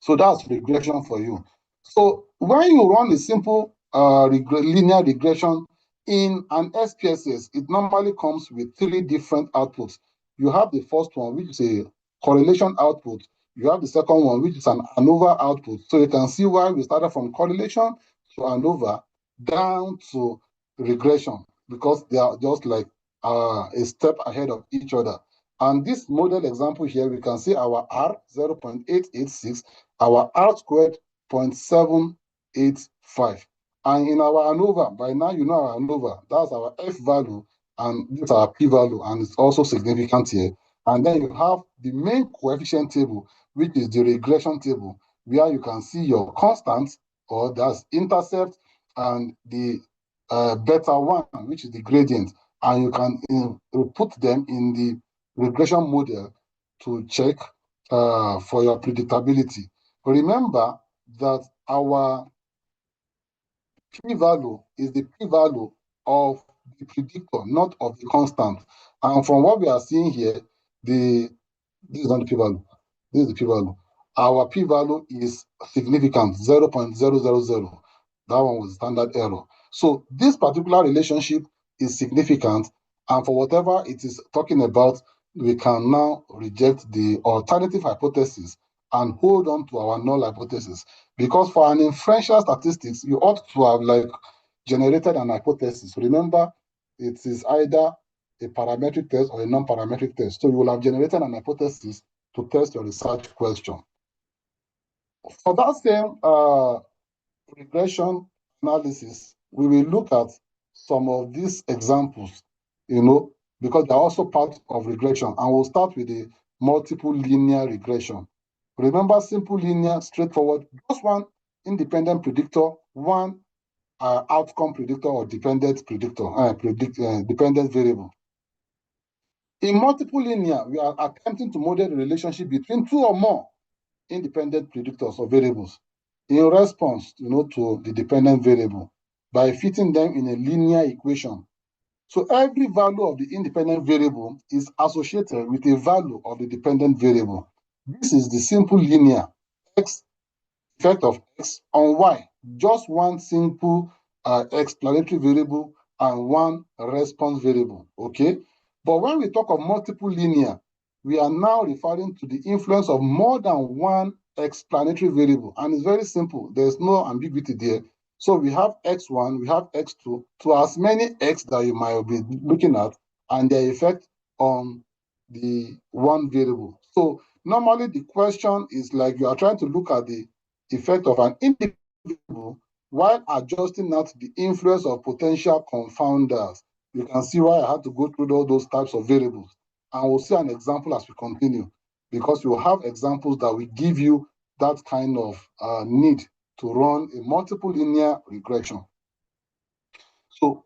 So that's regression for you. So when you run a simple linear regression in an SPSS, it normally comes with 3 different outputs. You have the first one, which is a correlation output. You have the second one, which is an ANOVA output. So you can see why we started from correlation to ANOVA down to regression, because they are just like a step ahead of each other. And this model example here, we can see our R 0.886, our R squared 0.785. And in our ANOVA, by now you know our ANOVA, that's our F value, and this is our P value, and it's also significant here. And then you have the main coefficient table, which is the regression table, where you can see your constants, or that's intercept, and the beta 1, which is the gradient. And you can put them in the regression model to check for your predictability. Remember that our p-value is the p-value of the predictor, not of the constant. And from what we are seeing here, this is not the p-value. This is the p-value. Our p-value is significant, 0.000. That one was standard error. So this particular relationship is significant, and for whatever it is talking about, we can now reject the alternative hypothesis and hold on to our null hypothesis. Because for an inferential statistics, you ought to have generated an hypothesis. Remember, it is either a parametric test or a non-parametric test. So you will have generated an hypothesis to test your research question. For that same regression analysis, we will look at some of these examples, because they're also part of regression. And we'll start with the multiple linear regression. Remember, simple linear, straightforward, just one independent predictor, one outcome predictor or dependent predictor, dependent variable. In multiple linear, we are attempting to model the relationship between two or more independent predictors or variables in response to the dependent variable by fitting them in a linear equation. So every value of the independent variable is associated with a value of the dependent variable. This is the simple linear x effect of x on y, just one simple explanatory variable and one response variable, okay? But when we talk of multiple linear, we are now referring to the influence of more than one explanatory variable, and it's very simple. There's no ambiguity there. So we have x1, we have x2, to as many x that you might be looking at, and their effect on the one variable. So normally the question is like you are trying to look at the effect of an individual while adjusting out the influence of potential confounders. You can see why I had to go through all those types of variables. And we'll see an example as we continue, because we will have examples that will give you that kind of need to run a multiple linear regression. So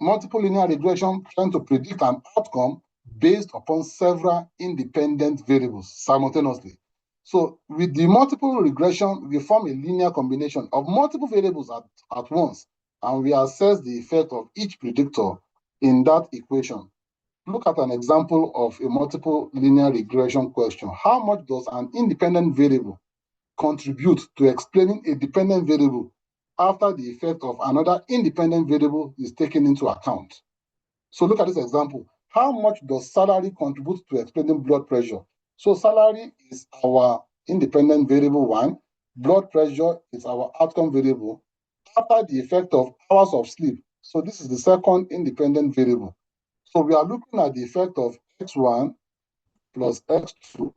multiple linear regression trying to predict an outcome based upon several independent variables simultaneously. So with the multiple regression, we form a linear combination of multiple variables at once, and we assess the effect of each predictor in that equation. Look at an example of a multiple linear regression question. How much does an independent variable contribute to explaining a dependent variable after the effect of another independent variable is taken into account? So look at this example. How much does salary contribute to explaining blood pressure? So salary is our independent variable one. Blood pressure is our outcome variable after the effect of hours of sleep. So this is the second independent variable. So we are looking at the effect of x1 plus x2.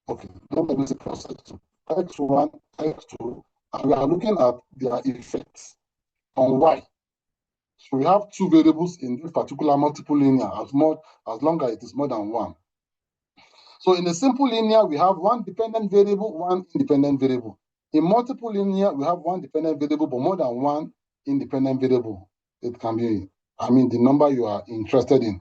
Okay, don't let me say plus x2. x1, x2, and we are looking at their effects on y. So we have two variables in this particular multiple linear as long as it is more than one. So in a simple linear, we have one dependent variable, one independent variable. In multiple linear, we have one dependent variable, but more than one independent variable. It can be, the number you are interested in.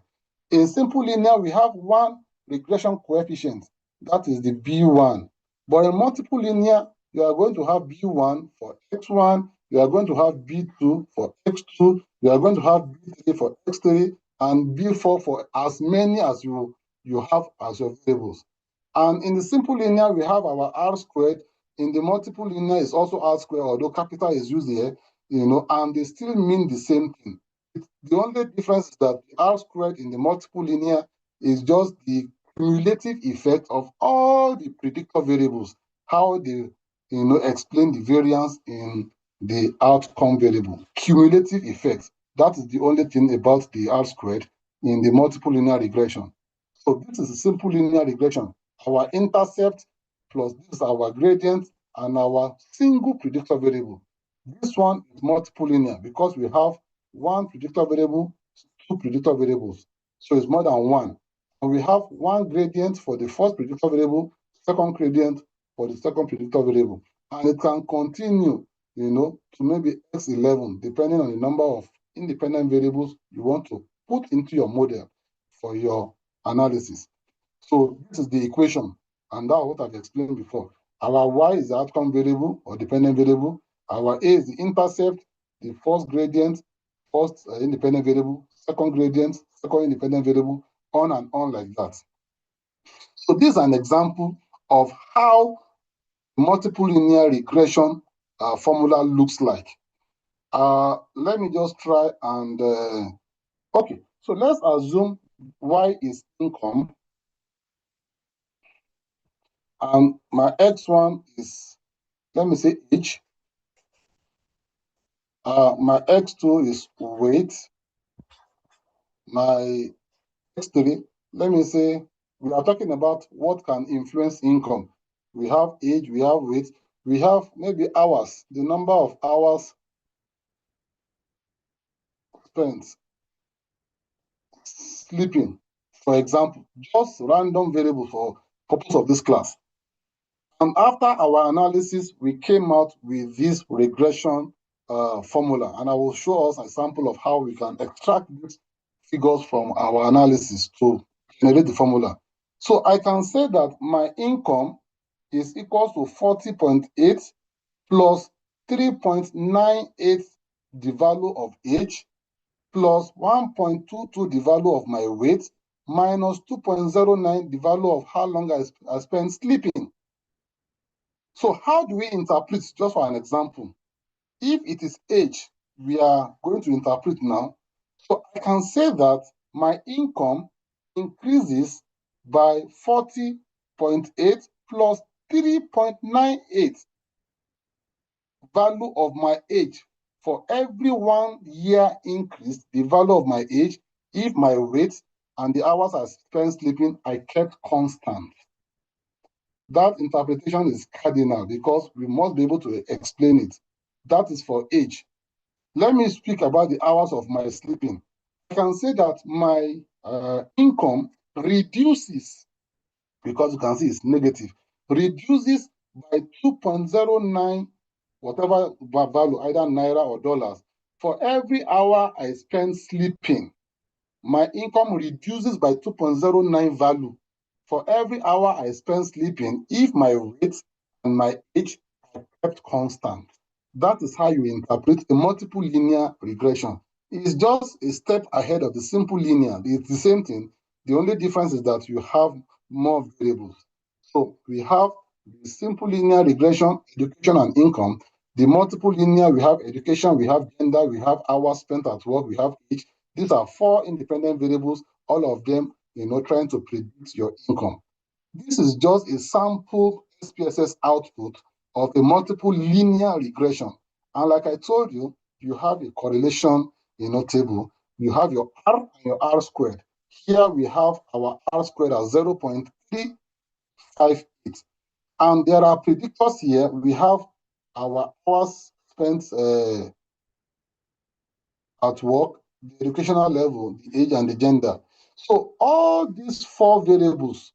In simple linear, we have one regression coefficient, that is the B1. But in multiple linear, you are going to have B1 for x1, you are going to have B2 for x2, you are going to have B3 for x3, and B4 for as many as you have as your variables. And in the simple linear, we have our R squared. In the multiple linear, it's also R squared, although capital is used here, and they still mean the same thing. The only difference is that the R squared in the multiple linear is just the cumulative effect of all the predictor variables, how they explain the variance in the outcome variable. Cumulative effect. That is the only thing about the R squared in the multiple linear regression. So this is a simple linear regression. Our intercept plus this is our gradient and our single predictor variable. This one is multiple linear because we have one predictor variable, two predictor variables. So it's more than one. And we have one gradient for the first predictor variable, second gradient for the second predictor variable. And it can continue, to maybe x11, depending on the number of independent variables you want to put into your model for your analysis. So this is the equation, and that's what I've explained before. Our y is the outcome variable or dependent variable. Our a is the intercept, the first gradient first independent variable, second gradient, second independent variable, on and on like that. So this is an example of how multiple linear regression formula looks like. Let me just try and, okay, so let's assume Y is income, and my X1 is, let me say H, my X2 is weight, my X3, let me say, we are talking about what can influence income. We have age, we have weight, we have maybe hours, the number of hours spent sleeping, for example, just random variable for purpose of this class. And after our analysis, we came out with this regression formula, and I will show us a sample of how we can extract these figures from our analysis to generate the formula. So I can say that my income is equal to 40.8 plus 3.98 the value of age plus 1.22 the value of my weight minus 2.09 the value of how long I spent sleeping. So how do we interpret, just for an example, if it is age we are going to interpret now, so I can say that my income increases by 40.8 plus 3.98 value of my age. For every 1 year increase, the value of my age, if my weight and the hours I spent sleeping, I kept constant. That interpretation is cardinal because we must be able to explain it. That is for age. Let me speak about the hours of my sleeping. I can say that my income reduces, because you can see it's negative, reduces by 2.09 whatever value, either naira or dollars. For every hour I spend sleeping, my income reduces by 2.09 value. For every hour I spend sleeping, if my weight and my age are kept constant. That is how you interpret a multiple linear regression. It's just a step ahead of the simple linear. It's the same thing. The only difference is that you have more variables. So we have the simple linear regression, education and income. The multiple linear, we have education, we have gender, we have hours spent at work, we have age. These are 4 independent variables, all of them, trying to predict your income. This is just a sample SPSS output of a multiple linear regression. And like I told you, you have a correlation, table. You have your R and your R squared. Here we have our R squared as 0.358. And there are predictors here. We have our hours spent at work, the educational level, the age, and the gender. So all these 4 variables,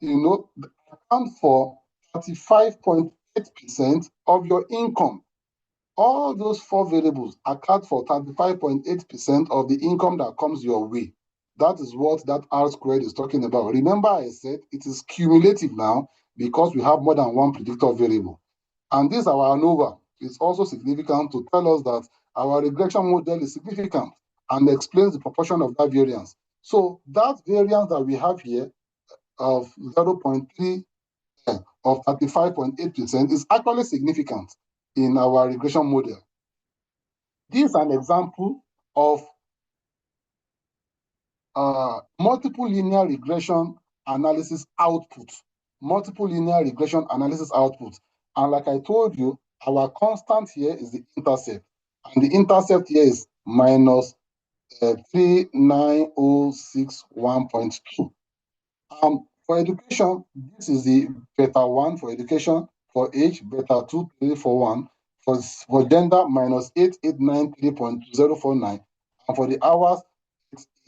account for 35.8% of your income. All those 4 variables account for 35.8% of the income that comes your way. That is what that R squared is talking about. Remember I said it is cumulative now because we have more than 1 predictor variable. And this, our ANOVA, is also significant to tell us that our regression model is significant and explains the proportion of that variance. So that variance that we have here of 0.3 of 35.8% is actually significant in our regression model. This is an example of multiple linear regression analysis output. Multiple linear regression analysis output. And like I told you, our constant here is the intercept. And the intercept here is minus 39061.2. For education, this is the beta 1 for education. For age, beta 2, 341. For gender, minus 8893.049. And for the hours,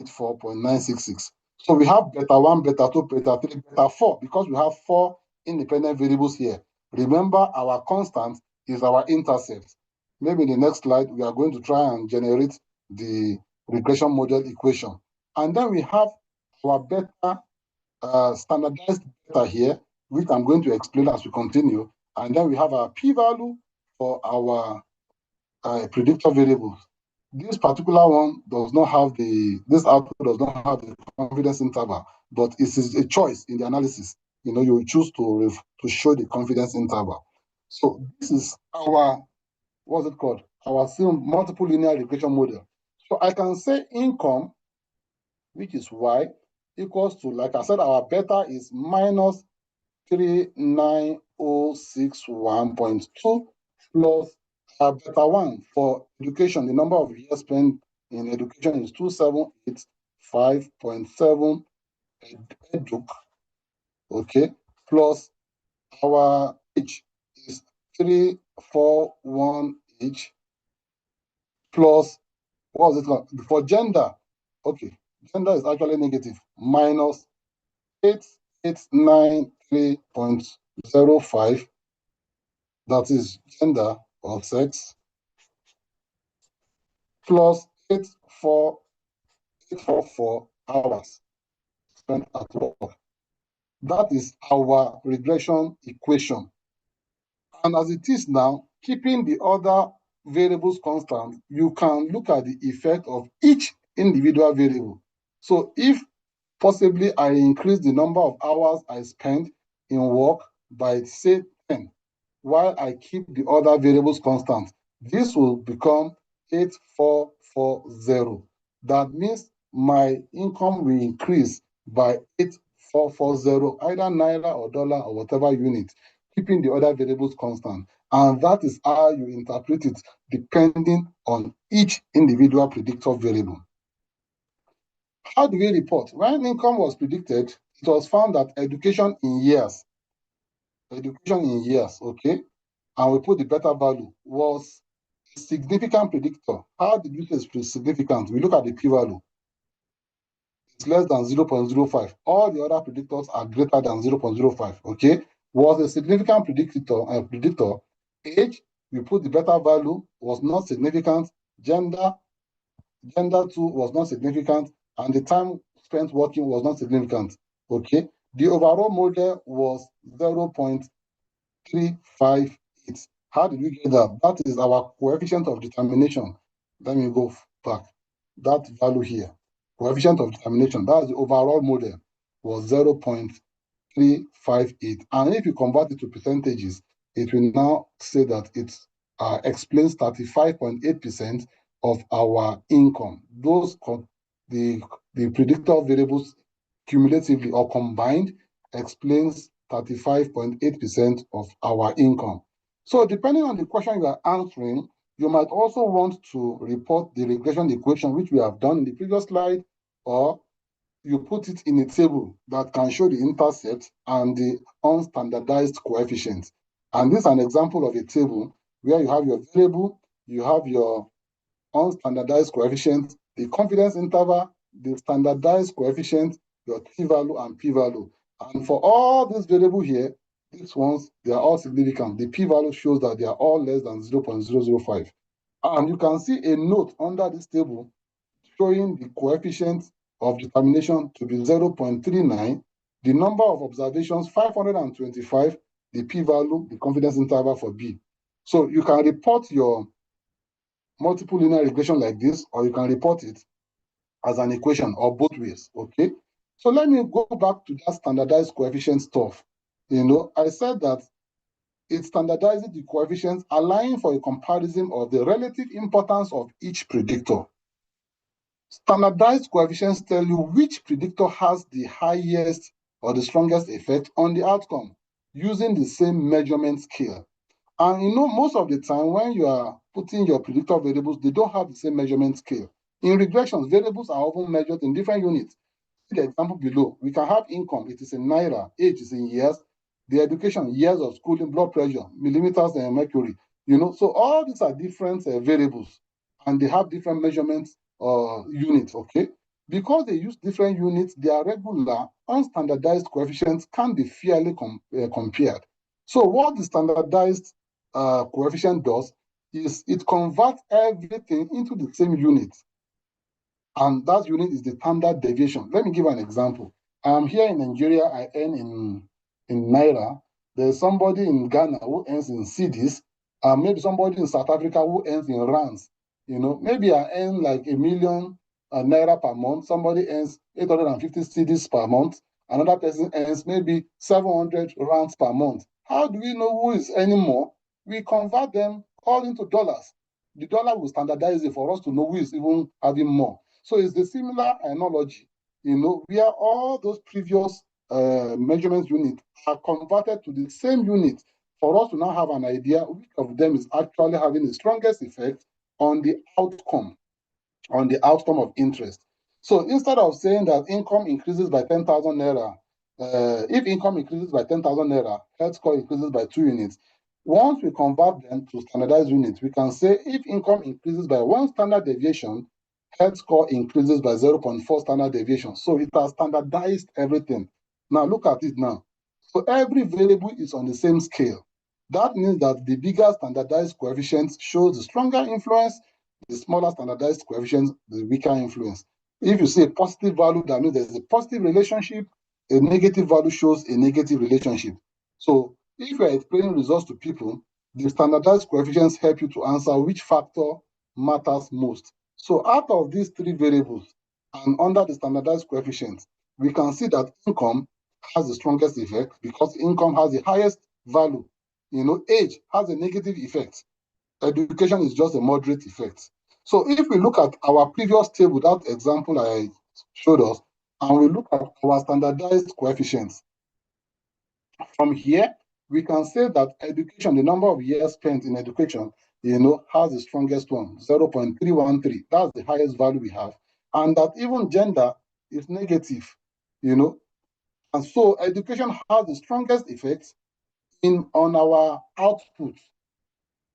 684.966. So we have beta 1, beta 2, beta 3, beta 4, because we have 4 independent variables here. Remember, our constant is our intercept. Maybe in the next slide, we are going to try and generate the regression model equation. And then we have our beta, standardized beta here, which I'm going to explain as we continue. And then we have our p-value for our predictor variables. This particular one does not have this output does not have the confidence interval, but it is a choice in the analysis. You know, you choose to show the confidence interval. So this is our, what's it called? Our multiple linear regression model. So I can say income, which is y, equals to, like I said, our beta is minus 39061.2 plus beta 1 for education. The number of years spent in education is 2785.7 eduk, okay, plus our age is 341 age, plus what was it called? For gender, okay, gender is actually negative, minus 8893.05, that is gender or sex, plus 844 hours spent at work. That is our regression equation. And as it is now, keeping the other variables constant, you can look at the effect of each individual variable. So if possibly I increase the number of hours I spend in work by, say, 10, while I keep the other variables constant, this will become 8440. That means my income will increase by 8440, either naira or dollar or whatever unit, keeping the other variables constant. And that is how you interpret it, depending on each individual predictor variable. How do we report? When income was predicted, it was found that education in years, okay, and we put the beta value, was a significant predictor. How did we say it's significant? We look at the p-value. It's less than 0.05. All the other predictors are greater than 0.05, okay? Was a significant predictor. Age, we put the beta value, was not significant. Gender too was not significant, and the time spent working was not significant, okay? The overall model was 0.358. How did we get that? That is our coefficient of determination. Let me go back. That value here, coefficient of determination, that's the overall model, was 0.358. And if you convert it to percentages, it will now say that it explains 35.8% of our income. Those the predictor variables cumulatively or combined explains 35.8% of our income. So depending on the question you are answering, you might also want to report the regression equation, which we have done in the previous slide, or you put it in a table that can show the intercept and the unstandardized coefficients. And this is an example of a table where you have your variable, you have your unstandardized coefficient, the confidence interval, the standardized coefficient, your t-value and p-value. And for all these variables here, these ones, they are all significant. The p-value shows that they are all less than 0.005. And you can see a note under this table showing the coefficient of determination to be 0.39, the number of observations 525, the p-value, the confidence interval for B. So you can report your multiple linear regression like this, or you can report it as an equation, or both ways, okay? So let me go back to that standardized coefficient stuff. You know, I said that it standardizes the coefficients, allowing for a comparison of the relative importance of each predictor. Standardized coefficients tell you which predictor has the highest or the strongest effect on the outcome using the same measurement scale. And you know, most of the time when you are putting your predictor variables, they don't have the same measurement scale. In regressions, variables are often measured in different units. See the example below. We can have income, it is in naira, age is in years, the education, years of schooling, blood pressure, millimeters and mercury. You know, so all these are different variables, and they have different measurements units, okay? Because they use different units, their regular, unstandardized coefficients can be fairly compared. So what the standardized coefficient does is it converts everything into the same unit. And that unit is the standard deviation. Let me give an example. I'm here in Nigeria, I earn in naira. There's somebody in Ghana who earns in cedis, maybe somebody in South Africa who earns in rands. Maybe I earn like 1 million naira per month. Somebody earns 850 cedis per month. Another person earns maybe 700 rands per month. How do we know who is earning more? We convert them all into dollars. The dollar will standardize it for us to know who is even having more. So it's the similar analogy, where all those previous measurement units are converted to the same unit for us to now have an idea which of them is actually having the strongest effect on the outcome of interest. So instead of saying that income increases by 10,000 naira, if income increases by 10,000 naira, health score increases by 2 units. Once we convert them to standardized units, we can say if income increases by 1 standard deviation, health score increases by 0.4 standard deviation. So it has standardized everything. Now look at it now. So every variable is on the same scale. That means that the bigger standardized coefficient shows the stronger influence, the smaller standardized coefficient, the weaker influence. If you see a positive value, that means there's a positive relationship. A negative value shows a negative relationship. So if you are explaining results to people, the standardized coefficients help you to answer which factor matters most. So out of these 3 variables and under the standardized coefficients, we can see that income has the strongest effect because income has the highest value. Age has a negative effect. Education is just a moderate effect. So if we look at our previous table, that example I showed us, and we look at our standardized coefficients, from here, we can say that education, the number of years spent in education, has the strongest one, 0.313. That's the highest value we have. And that even gender is negative, And so education has the strongest effect on our output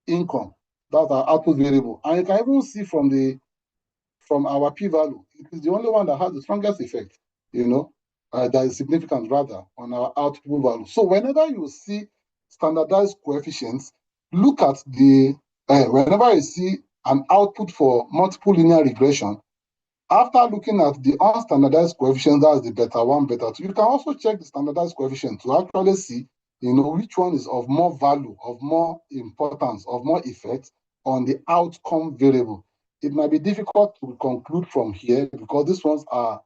income. That's our output variable. And you can even see from our p-value, it is the only one that has the strongest effect, that is significant rather on our output value. So whenever you see standardized coefficients, look at whenever you see an output for multiple linear regression, after looking at the unstandardized coefficients, that's the beta 1, beta 2, you can also check the standardized coefficient to actually see, which one is of more value, of more importance, of more effect on the outcome variable. It might be difficult to conclude from here because these ones are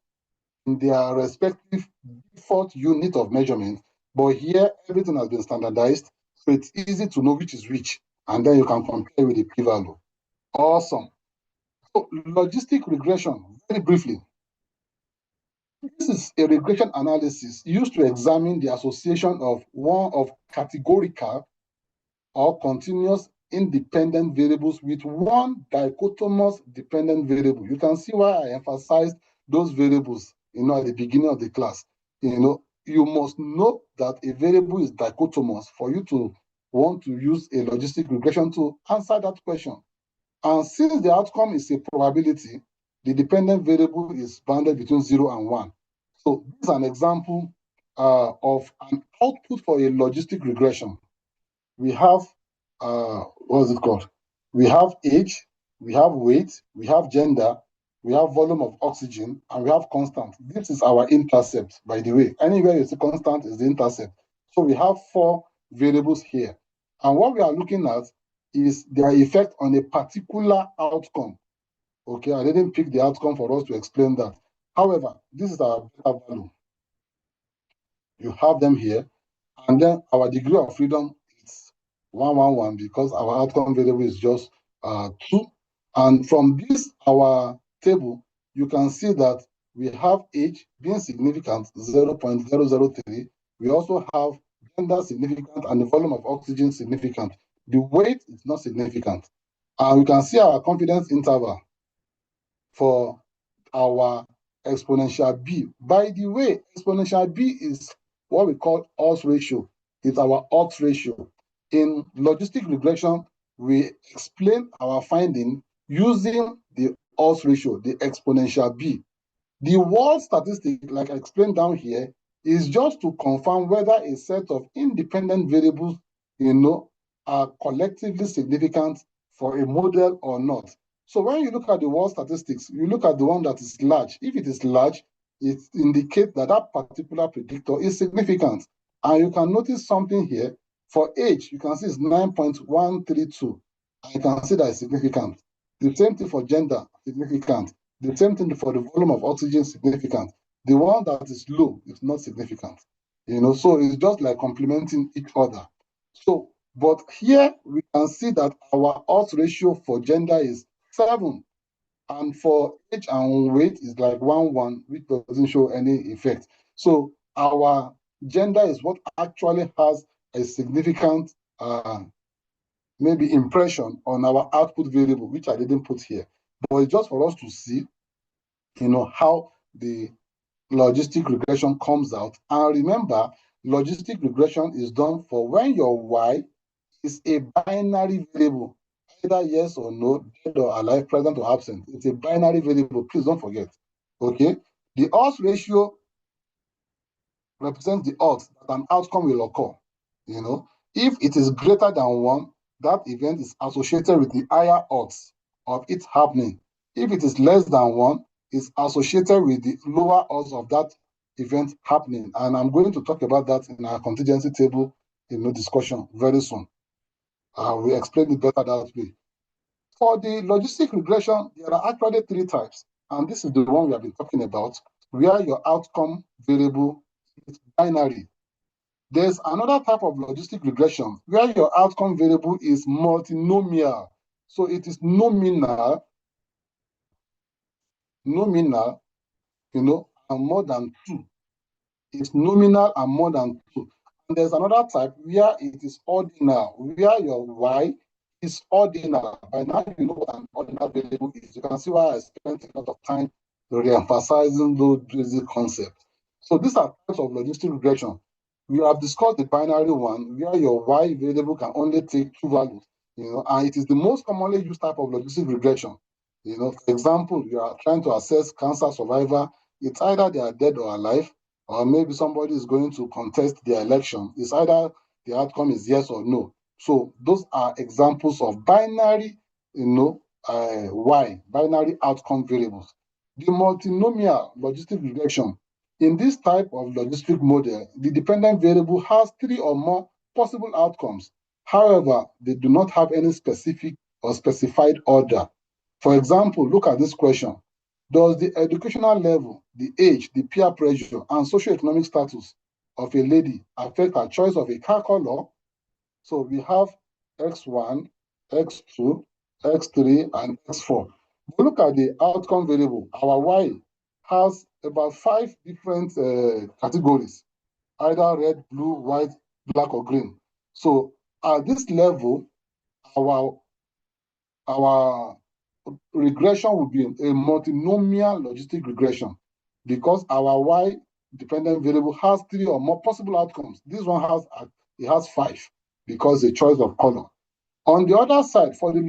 in their respective default unit of measurement, but here everything has been standardized, so it's easy to know which is which, and then you can compare with the p-value. Awesome. So logistic regression, very briefly. This is a regression analysis used to examine the association of one of categorical or continuous independent variables with one dichotomous dependent variable. You can see why I emphasized those variables, at the beginning of the class. You must know that a variable is dichotomous for you to want to use a logistic regression to answer that question. And since the outcome is a probability, the dependent variable is bounded between 0 and 1. So this is an example of an output for a logistic regression. We have, what is it called? We have age, we have weight, we have gender, we have volume of oxygen, and we have constant. This is our intercept, by the way. Anywhere you see constant is the intercept. So we have 4 variables here. And what we are looking at is their effect on a particular outcome. Okay, I didn't pick the outcome for us to explain that. However, this is our beta value. You have them here. And then our degree of freedom is 111 because our outcome variable is just 2. And from this, our table, you can see that we have age being significant, 0.003. We also have gender significant and the volume of oxygen significant. The weight is not significant. And we can see our confidence interval for our exponential B. By the way, exponential B is what we call odds ratio. It's our odds ratio. In logistic regression, we explain our finding using the odds ratio, the exponential B. The word statistic, like I explained down here, is just to confirm whether a set of independent variables, are collectively significant for a model or not. So when you look at the word statistics, you look at the one that is large. If it is large, it indicates that that particular predictor is significant. And you can notice something here. For age, you can see it's 9.132. And you can see that it's significant. The same thing for gender, significant. The same thing for the volume of oxygen, significant. The one that is low is not significant. So it's just like complementing each other. So, but here we can see that our odds ratio for gender is 7. And for age and weight is like 1:1, which doesn't show any effect. So our gender is what actually has a significant maybe impression on our output variable, which I didn't put here. But it's just for us to see, how the logistic regression comes out. And remember, logistic regression is done for when your y is a binary variable, either yes or no, dead or alive, present or absent. It's a binary variable. Please don't forget. Okay? The odds ratio represents the odds that an outcome will occur. If it is greater than 1, that event is associated with the higher odds of it happening. If it is less than 1, it's associated with the lower odds of that event happening. And I'm going to talk about that in our contingency table discussion very soon. We explain it better that way. For the logistic regression, there are actually 3 types. And this is the one we have been talking about, where your outcome variable is binary. There's another type of logistic regression where your outcome variable is multinomial. So it is nominal, and more than 2. It's nominal and more than 2. And there's another type where it is ordinal, where your y is ordinal. By now, you know what an ordinal variable is. You can see why I spent a lot of time re-emphasizing those basic concepts. So these are types of logistic regression. We have discussed the binary one, where your y variable can only take 2 values, and it is the most commonly used type of logistic regression. For example, you are trying to assess cancer survivor. It's either they are dead or alive, or maybe somebody is going to contest their election. It's either the outcome is yes or no. So those are examples of binary, binary outcome variables. The multinomial logistic regression. In this type of logistic model, the dependent variable has 3 or more possible outcomes. However, they do not have any specific or specified order. For example, look at this question. Does the educational level, the age, the peer pressure, and socioeconomic status of a lady affect her choice of a car color? So we have X1, X2, X3, and X4. But look at the outcome variable. Our Y has about 5 different categories, either red, blue, white, black, or green. So at this level, our regression would be a multinomial logistic regression because our Y dependent variable has 3 or more possible outcomes. This one has 5 because the choice of color. On the other side, for the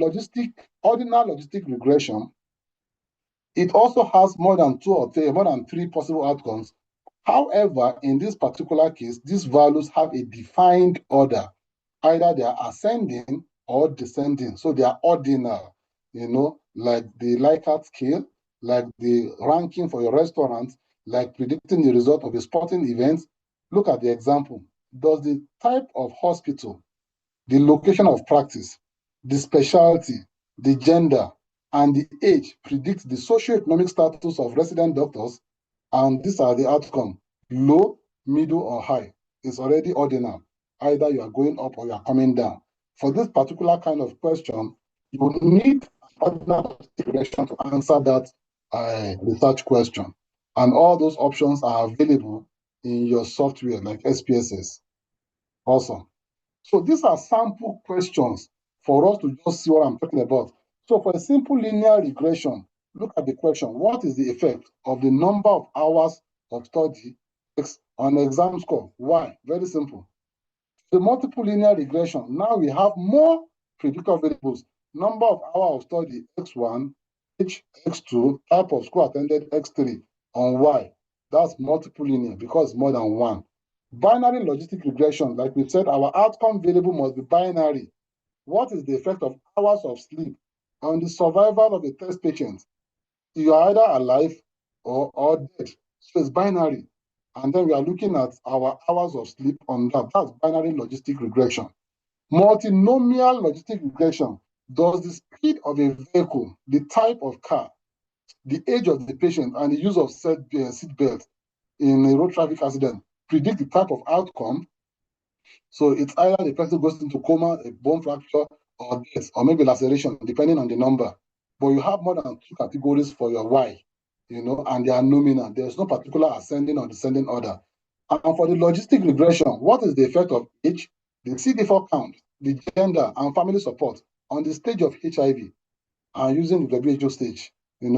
ordinal logistic regression, it also has more than 3 possible outcomes. However, in this particular case, these values have a defined order. Either they are ascending or descending. So they are ordinal, like the Likert scale, like the ranking for your restaurant, like predicting the result of a sporting event. Look at the example. Does the type of hospital, the location of practice, the specialty, the gender, and the age predict the socioeconomic status of resident doctors? And these are the outcomes: low, middle, or high. It's already ordinal. Either you are going up or you are coming down. For this particular kind of question, you will need ordinal regression to answer that research question. And all those options are available in your software like SPSS. Awesome. So these are sample questions for us to just see what I'm talking about. So for a simple linear regression, look at the question: what is the effect of the number of hours of study X on the exam score? Why? Very simple. The multiple linear regression, now we have more predictor variables. Number of hours of study X1, X2, type of school attended X3, on Y. That's multiple linear because more than 1. Binary logistic regression, like we said, our outcome variable must be binary. What is the effect of hours of sleep on the survival of a test patient? You are either alive or dead. So it's binary. And then we are looking at our hours of sleep on that. That's binary logistic regression. Multinomial logistic regression. Does the speed of a vehicle, the type of car, the age of the patient, and the use of seat belt in a road traffic accident predict the type of outcome? So it's either the person goes into coma, a bone fracture, or death, or maybe laceration, depending on the number. But you have more than 2 categories for your why, and they are nominal. There's no particular ascending or descending order. And for the logistic regression, what is the effect of age, the CD4 count, the gender, and family support on the stage of HIV, and using the WHO stage,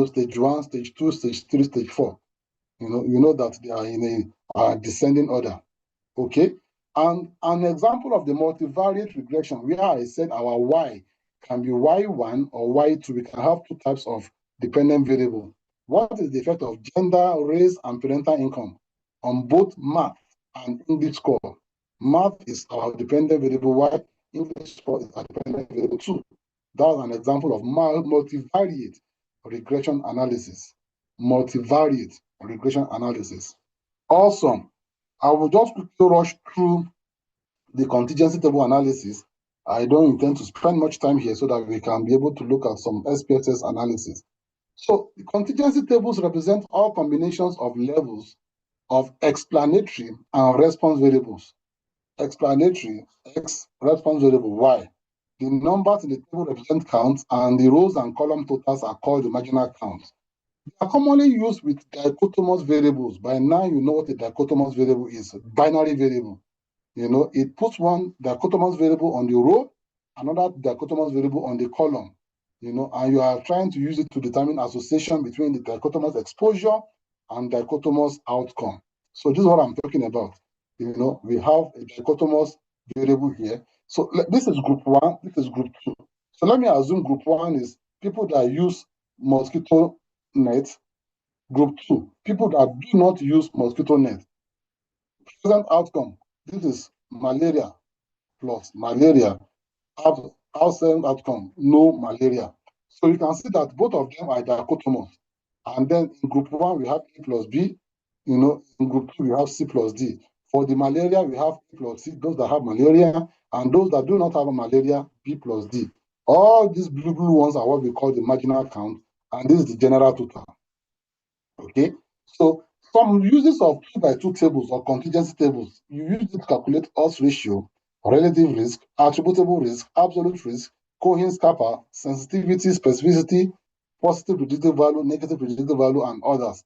stage 1, stage 2, stage 3, stage 4. You know that they are in a descending order. Okay? And an example of the multivariate regression, where I said our y can be y1 or y2. We can have 2 types of dependent variable. What is the effect of gender, race, and parental income on both math and English score? Math is our dependent variable, while English score is our dependent variable too. That's an example of multivariate regression analysis. Multivariate regression analysis. Awesome. I will just quickly rush through the contingency table analysis. I don't intend to spend much time here so that we can be able to look at some SPSS analysis. So the contingency tables represent all combinations of levels of explanatory and response variables. Explanatory, X, response variable, Y. The numbers in the table represent counts, and the rows and column totals are called the marginal counts. They are commonly used with dichotomous variables. By now, you know what a dichotomous variable is, a binary variable. It puts one dichotomous variable on the row, another dichotomous variable on the column, and you are trying to use it to determine association between the dichotomous exposure and dichotomous outcome. So this is what I'm talking about. We have a dichotomous variable here. So this is group 1, this is group 2. So let me assume group 1 is people that use mosquito net. Group 2, people that do not use mosquito net. Present outcome, this is malaria plus malaria. Outside outcome, no malaria. So you can see that both of them are dichotomous. And then in group 1, we have A plus B. In group 2, we have C plus D. For the malaria, we have A plus C, those that have malaria, and those that do not have a malaria, B plus D. All these blue ones are what we call the marginal count, and this is the general total. Okay, so some uses of 2 by 2 tables or contingency tables, you use it to calculate odds ratio, relative risk, attributable risk, absolute risk, Cohen's kappa, sensitivity, specificity, positive predictive value, negative predictive value, and others.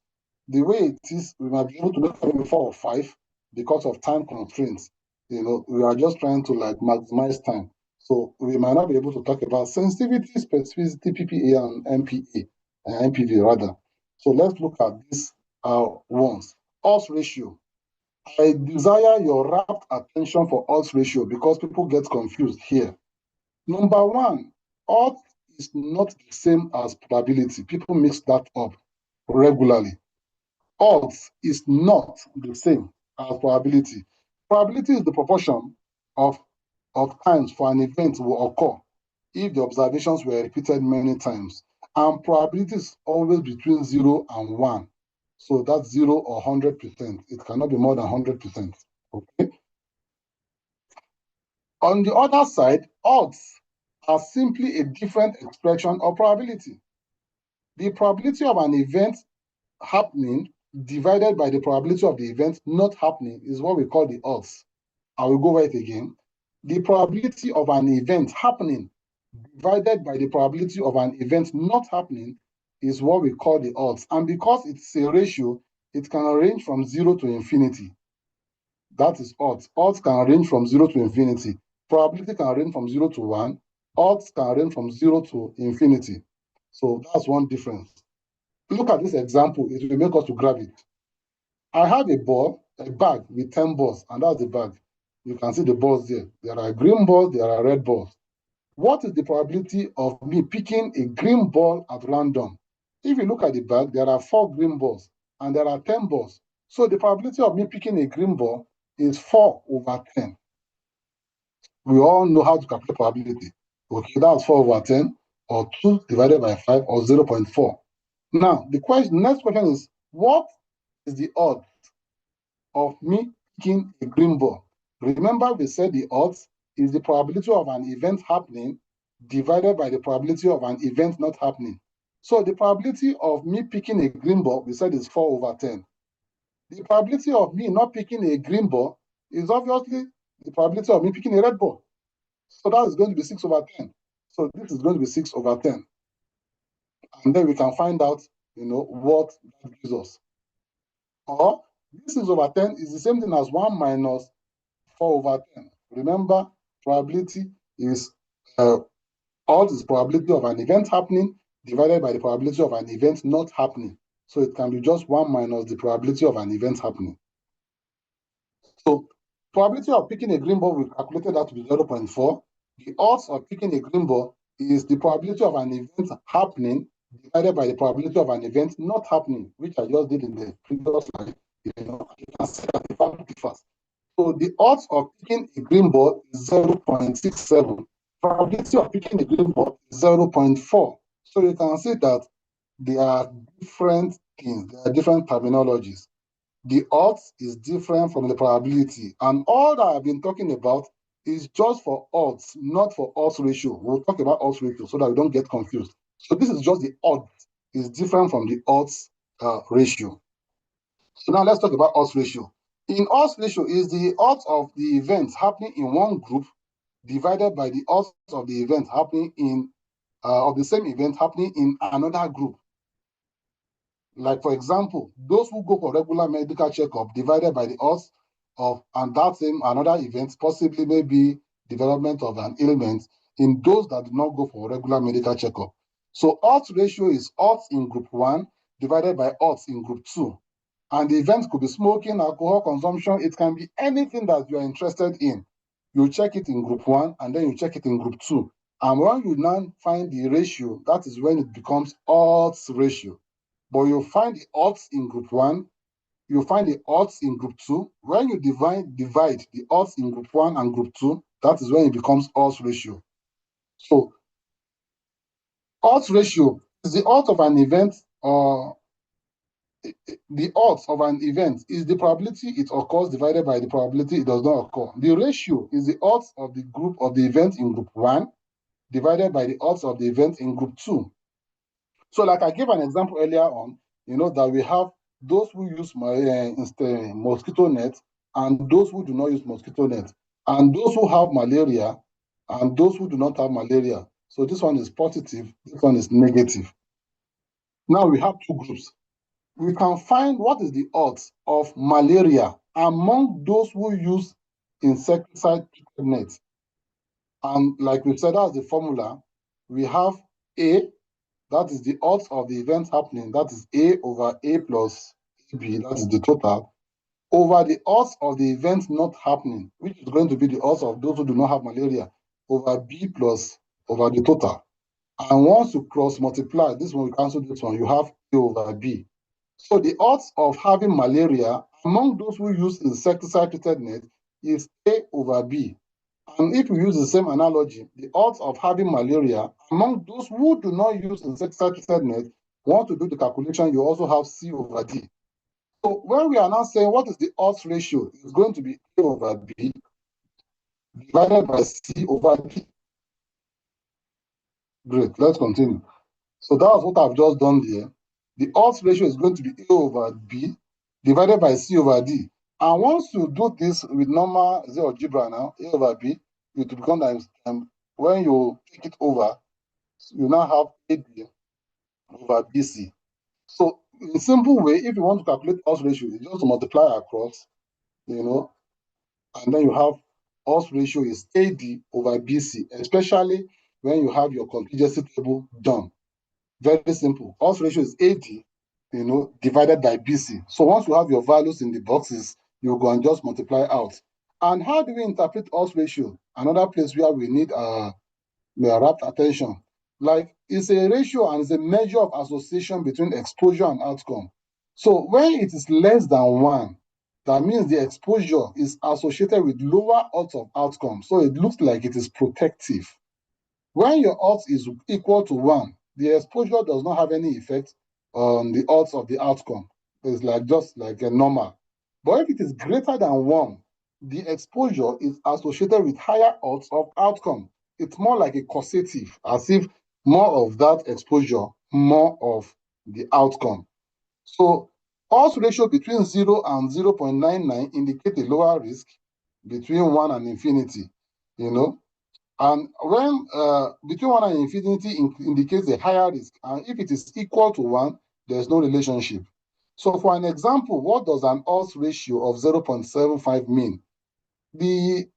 The way it is, we might be able to make maybe 4 or 5 because of time constraints. We are just trying to maximize time. So we might not be able to talk about sensitivity, specificity, PPA, and MPA, and MPV rather. So let's look at this ones. Odds ratio. I desire your rapt attention for odds ratio because people get confused here. Number 1, odds is not the same as probability. People mix that up regularly. Odds is not the same as probability. Probability is the proportion of times for an event will occur if the observations were repeated many times. And probability is always between 0 and 1. So that's 0 or 100%. It cannot be more than 100%. Okay. On the other side, odds are simply a different expression of probability. The probability of an event happening divided by the probability of the event not happening is what we call the odds. I will go over it again. The probability of an event happening divided by the probability of an event not happening is what we call the odds. And because it's a ratio, it can range from 0 to infinity. That is odds. Odds can range from 0 to infinity. Probability can range from 0 to 1. Odds can range from 0 to infinity. So that's one difference. Look at this example. It will make us to grab it. I have a bag with 10 balls, and that's the bag. You can see the balls there. There are green balls, there are red balls. What is the probability of me picking a green ball at random? If you look at the bag, there are 4 green balls, and there are 10 balls. So the probability of me picking a green ball is 4 over 10. We all know how to calculate probability. Okay, that's 4 over 10, or 2 divided by 5, or 0.4. Now, the next question is, what is the odds of me picking a green ball? Remember, we said the odds is the probability of an event happening divided by the probability of an event not happening. So the probability of me picking a green ball, we said, is 4 over 10. The probability of me not picking a green ball is obviously the probability of me picking a red ball. So that is going to be 6 over 10. So this is going to be 6 over 10. And then we can find out, what that gives us. Or this 6 over 10 is the same thing as 1 minus 4 over 10. Remember, probability is odds is probability of an event happening divided by the probability of an event not happening. So it can be just 1 minus the probability of an event happening. So probability of picking a green ball, we calculated that to be 0.4. The odds of picking a green ball is the probability of an event happening divided by the probability of an event not happening, which I just did in the previous slide. You can see that the value differs. So the odds of picking a green ball is 0.67. Probability of picking a green ball is 0.4. So you can see that there are different things, there are different terminologies. The odds is different from the probability. And all that I've been talking about is just for odds, not for odds ratio. We'll talk about odds ratio so that we don't get confused. So this is just the odds. It's different from the odds ratio. So now let's talk about odds ratio. In odds ratio is the odds of the events happening in one group divided by the odds of the event happening in of the same event happening in another group. Like, for example, those who go for regular medical checkup divided by the odds of and that same another event, possibly maybe development of an ailment, in those that do not go for regular medical checkup. So odds ratio is odds in group 1 divided by odds in group 2. And the event could be smoking, alcohol consumption. It can be anything that you are interested in. You check it in group 1 and then you check it in group 2. And when you now find the ratio, that is when it becomes odds ratio. But you find the odds in group 1, you find the odds in group 2. When you divide the odds in group 1 and group 2, that is when it becomes odds ratio. So odds ratio is the odds of an event, or the odds of an event is the probability it occurs divided by the probability it does not occur. The ratio is the odds of the group of the event in group 1 divided by the odds of the event in group 2. So like I gave an example earlier on, that we have those who use mosquito net and those who do not use mosquito net, and those who have malaria and those who do not have malaria. So this one is positive, this one is negative. Now we have two groups. We can find what is the odds of malaria among those who use insecticide net. And like we said, that's the formula. We have A, that is the odds of the event happening, that is A over A plus AB, that is the total, over the odds of the event not happening, which is going to be the odds of those who do not have malaria, over B plus over the total. And once you cross multiply, this one, we cancel this one, you have A over B. So the odds of having malaria among those who use insecticide-treated net is A over B. And if we use the same analogy, the odds of having malaria among those who do not use insecticide-treated net, want to do the calculation, you also have C over D. So when we are now saying what is the odds ratio, it's going to be A over B divided by C over D. Great, let's continue. So that's what I've just done there. The odds ratio is going to be A over B divided by C over D. And once you do this with normal algebra now, A over B, it will become that when you take it over, you now have AB over BC. So in a simple way, if you want to calculate odds ratio, you just multiply across, and then you have odds ratio is AD over BC, especially when you have your contingency table done. Very simple. Odds ratio is AD, divided by BC. So once you have your values in the boxes, you go and just multiply out. And how do we interpret odds ratio? Another place where we need rapt attention. Like, it's a ratio and it's a measure of association between exposure and outcome. So when it is less than 1, that means the exposure is associated with lower odds of outcome. So it looks like it is protective. When your odds is equal to 1, the exposure does not have any effect on the odds of the outcome. It's just like a normal. But if it is greater than 1, the exposure is associated with higher odds of outcome. it's more like a causative, as if more of that exposure, more of the outcome. So odds ratio between 0 and 0.99 indicate a lower risk between 1 and infinity, you know. And when between 1 and infinity indicates a higher risk, and if it is equal to 1, there's no relationship. So for an example, what does an odds ratio of 0.75 mean? The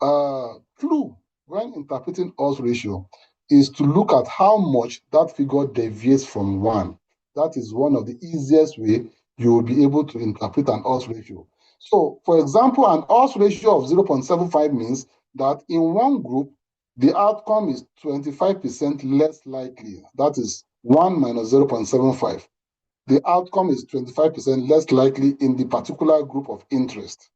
clue when interpreting odds ratio is to look at how much that figure deviates from 1. That is one of the easiest way you will be able to interpret an odds ratio. So, for example, an odds ratio of 0.75 means that in one group, the outcome is 25% less likely. That is 1 minus 0.75. The outcome is 25% less likely in the particular group of interest.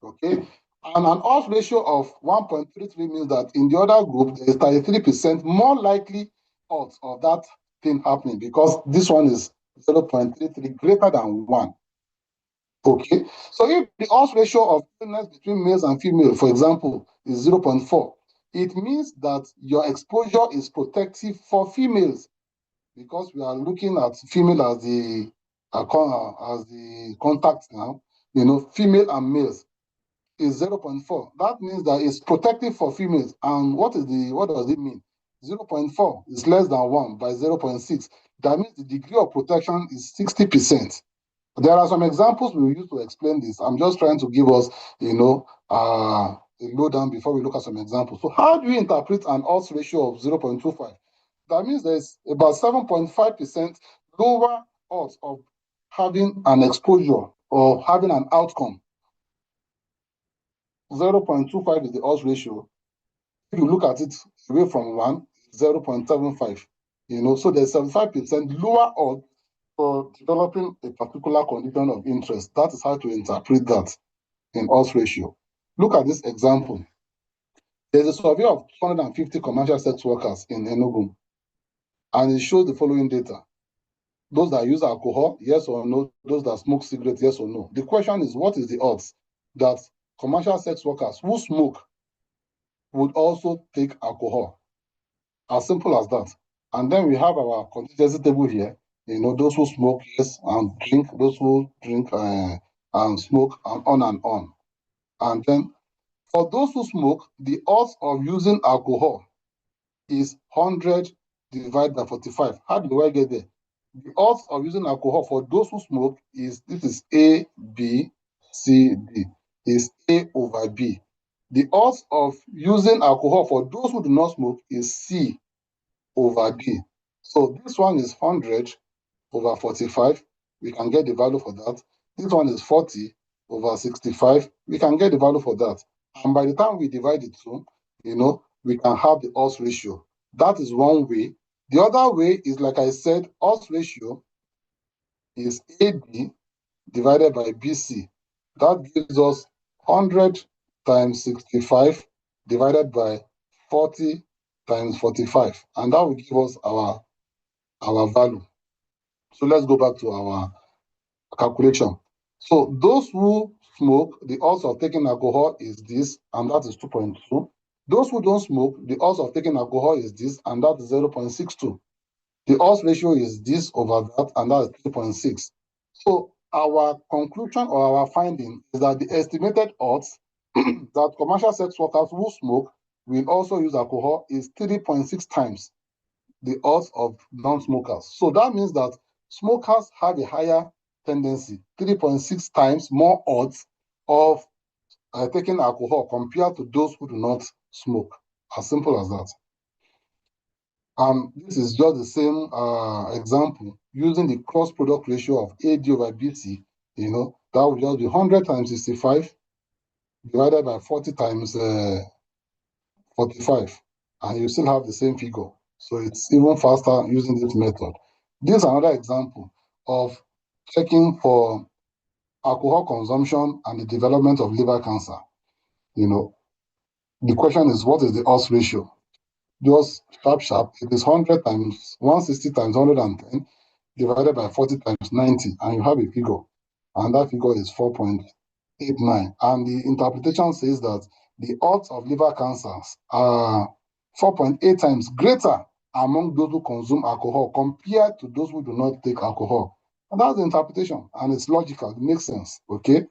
Okay? And an odds ratio of 1.33 means that in the other group, there is 33% more likely odds of that thing happening, because this one is 0.33 greater than 1. Okay, so if the odds ratio of illness between males and females, for example, is 0.4, it means that your exposure is protective for females, because we are looking at female as the contact now. You know, female and males is 0.4. That means that it's protective for females. And what does it mean? 0.4 is less than 1 by 0.6. That means the degree of protection is 60%. There are some examples we use to explain this. I'm just trying to give us, a lowdown before we look at some examples. So how do you interpret an odds ratio of 0.25? That means there's about 7.5% lower odds of having an exposure or having an outcome. 0.25 is the odds ratio. If you look at it away from 1, 0.75. So there's 75% lower odds for developing a particular condition of interest. That is how to interpret that in odds ratio. Look at this example. There's a survey of 250 commercial sex workers in Enugu, and it shows the following data. Those that use alcohol, yes or no. Those that smoke cigarettes, yes or no. The question is, what is the odds that commercial sex workers who smoke would also take alcohol? As simple as that. And then we have our contingency table here. Those who smoke, yes, and drink, those who drink and smoke, and on and on. And then for those who smoke, the odds of using alcohol is 100 divided by 45. How do I get there? The odds of using alcohol for those who smoke is, this is A, B, C, D, is A over B. The odds of using alcohol for those who do not smoke is C over D. So this one is 100 over 45. We can get the value for that. This one is 40 over 65. We can get the value for that. And by the time we divide the two, we can have the odds ratio. That is one way. The other way is, like I said, odds ratio is AB divided by BC. That gives us 100 times 65 divided by 40 times 45. And that will give us our value. So let's go back to our calculation. So those who smoke, the odds of taking alcohol is this, and that is 2.2. Those who don't smoke, the odds of taking alcohol is this, and that is 0.62. The odds ratio is this over that, and that is 3.6. So our conclusion or our finding is that the estimated odds that commercial sex workers who smoke will also use alcohol is 3.6 times the odds of non-smokers. So that means that smokers have a higher tendency, 3.6 times more odds of taking alcohol compared to those who do not smoke. As simple as that. This is just the same example using the cross product ratio of AD over BC. That would just be 100 times 65 divided by 40 times 45, and you still have the same figure. So it's even faster using this method. This is another example of checking for alcohol consumption and the development of liver cancer. The question is, what is the odds ratio? Just sharp. It is 100 times 160 times 110 divided by 40 times 90, and you have a figure. And that figure is 4.89. And the interpretation says that the odds of liver cancers are 4.8 times greater among those who consume alcohol compared to those who do not take alcohol. And that's the interpretation, and it's logical, it makes sense, okay?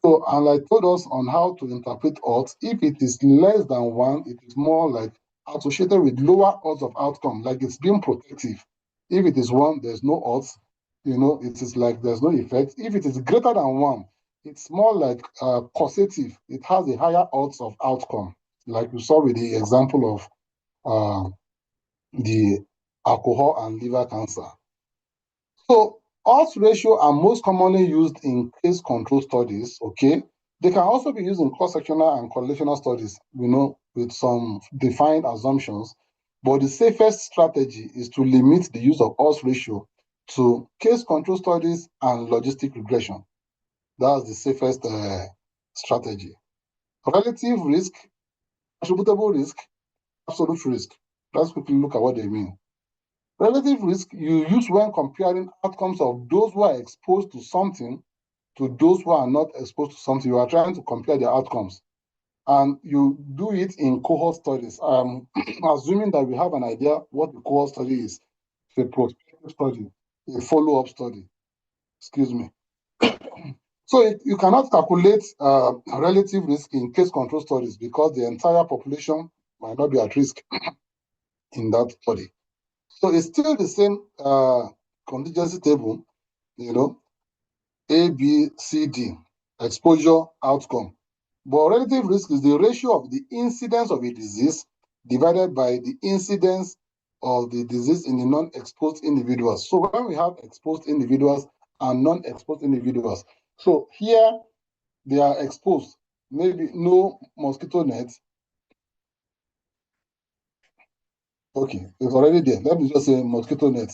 So, and I told us on how to interpret odds. If it is less than 1, it is more like associated with lower odds of outcome, like it's being protective. If it is 1, there's no odds, it is like there's no effect. If it is greater than 1, it's more like causative. It has a higher odds of outcome, like we saw with the example of the alcohol and liver cancer. So odds ratio are most commonly used in case control studies, okay? They can also be used in cross-sectional and correlational studies, with some defined assumptions. But the safest strategy is to limit the use of odds ratio to case control studies and logistic regression. That's the safest strategy. Relative risk, attributable risk, absolute risk. Let's quickly look at what they mean. Relative risk you use when comparing outcomes of those who are exposed to something to those who are not exposed to something. You are trying to compare the outcomes. And you do it in cohort studies. Assuming that we have an idea what the cohort study is. It's a prospective study, a follow-up study. Excuse me. So you cannot calculate relative risk in case control studies because the entire population might not be at risk in that study. So it's still the same contingency table, A, B, C, D, exposure, outcome. But relative risk is the ratio of the incidence of a disease divided by the incidence of the disease in the non-exposed individuals. So when we have exposed individuals and non-exposed individuals, so here they are exposed, maybe no mosquito net. Okay, it's already there. Let me just say mosquito net.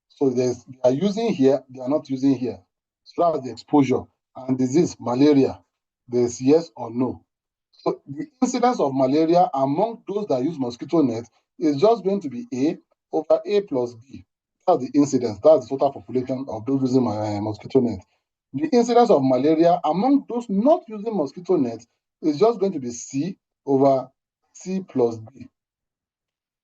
So they are using here, they are not using here. So that's the exposure. And disease, malaria, there's yes or no. So the incidence of malaria among those that use mosquito net is just going to be A over A plus B. That's the incidence. That's the total population of those using mosquito net. The incidence of malaria among those not using mosquito net is just going to be C over C plus B.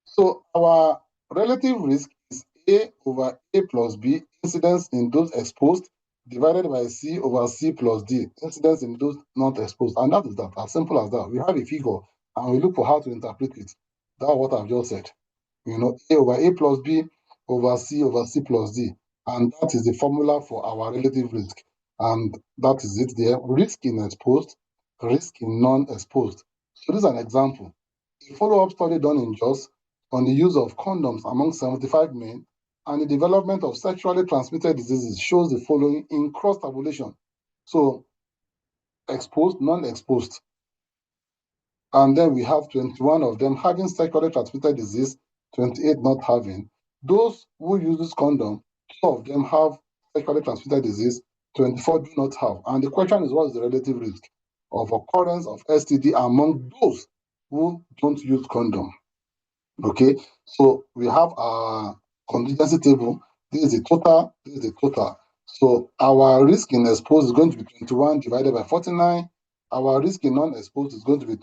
So our relative risk is A over A plus B, incidence in those exposed, divided by C over C plus D, incidence in those not exposed. And that is that, as simple as that. We have a figure and we look for how to interpret it. That's what I've just said. A over A plus B over C plus D. And that is the formula for our relative risk. And that is it there. Risk in exposed, risk in non-exposed. So this is an example. A follow-up study done in JOS on the use of condoms among 75 men and the development of sexually transmitted diseases shows the following in cross-tabulation. So, exposed, non-exposed. And then we have 21 of them having sexually transmitted disease, 28 not having. Those who use this condom, 2 of them have sexually transmitted disease, 24 do not have. And the question is, what is the relative risk of occurrence of STD among those who don't use condom? Okay, so we have our contingency table. This is the total, this is the total. So our risk in exposed is going to be 21 divided by 49. Our risk in non-exposed is going to be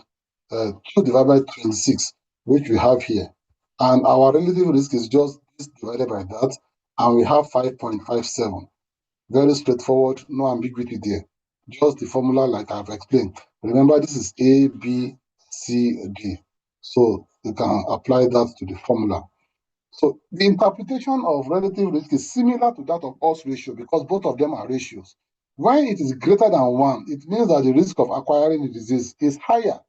2 divided by 26, which we have here. And our relative risk is just this divided by that, and we have 5.57. Very straightforward, no ambiguity there. Just the formula like I've explained. Remember, this is A, B, C, D. So you can apply that to the formula. So the interpretation of relative risk is similar to that of odds ratio because both of them are ratios. When it is greater than 1, it means that the risk of acquiring the disease is higher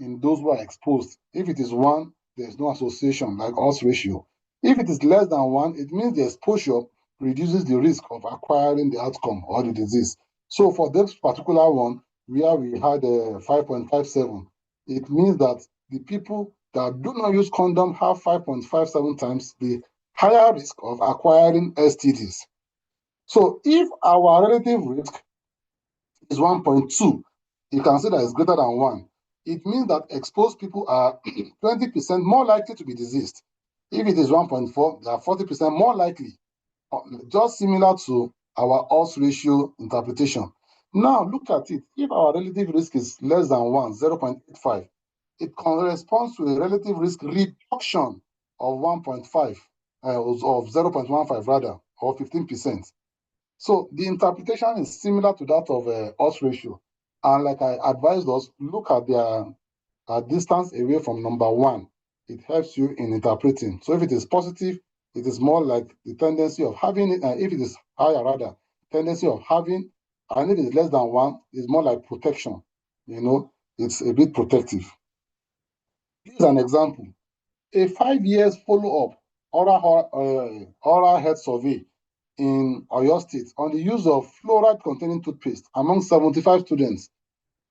in those who are exposed. If it is 1, there is no association like odds ratio. If it is less than 1, it means the exposure reduces the risk of acquiring the outcome or the disease. So for this particular one, where we had 5.57, it means that the people that do not use condom have 5.57 times the higher risk of acquiring STDs. So if our relative risk is 1.2, you can see that it's greater than 1. It means that exposed people are 20% more likely to be diseased. If it is 1.4, they are 40% more likely, just similar to our odds ratio interpretation. Now look at it. If our relative risk is less than 1, 0.85, it corresponds to a relative risk reduction of 1.5, of 0.15 rather, or 15%. So the interpretation is similar to that of odds ratio. And like I advised us, look at their distance away from number 1. It helps you in interpreting. So if it is positive, it is more like the tendency of having it, if it is higher rather, tendency of having, and if it is less than 1, it's more like protection. It's a bit protective. Here's an example. A 5 years follow-up oral health survey in Oyo State on the use of fluoride-containing toothpaste among 75 students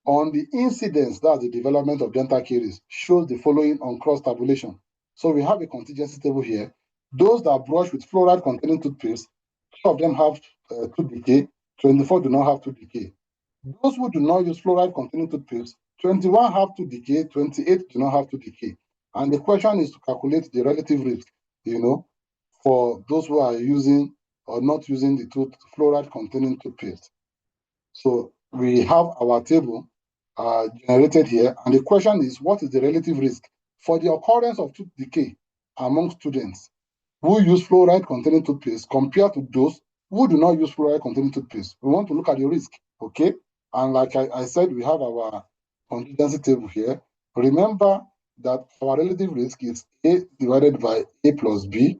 on the incidence, that's the development of dental caries, shows the following on cross-tabulation. So we have a contingency table here. Those that brush with fluoride-containing toothpaste, 2 of them have tooth decay, 24 do not have tooth decay. Those who do not use fluoride-containing toothpaste, 21 have tooth decay, 28 do not have tooth decay. And the question is to calculate the relative risk, for those who are using or not using the fluoride-containing toothpaste. So we have our table generated here, and the question is, what is the relative risk for the occurrence of tooth decay among students who use fluoride-containing toothpaste compared to those who do not use fluoride-containing toothpaste? We want to look at the risk, okay? And like I said, we have our contingency table here. Remember that our relative risk is A divided by A plus B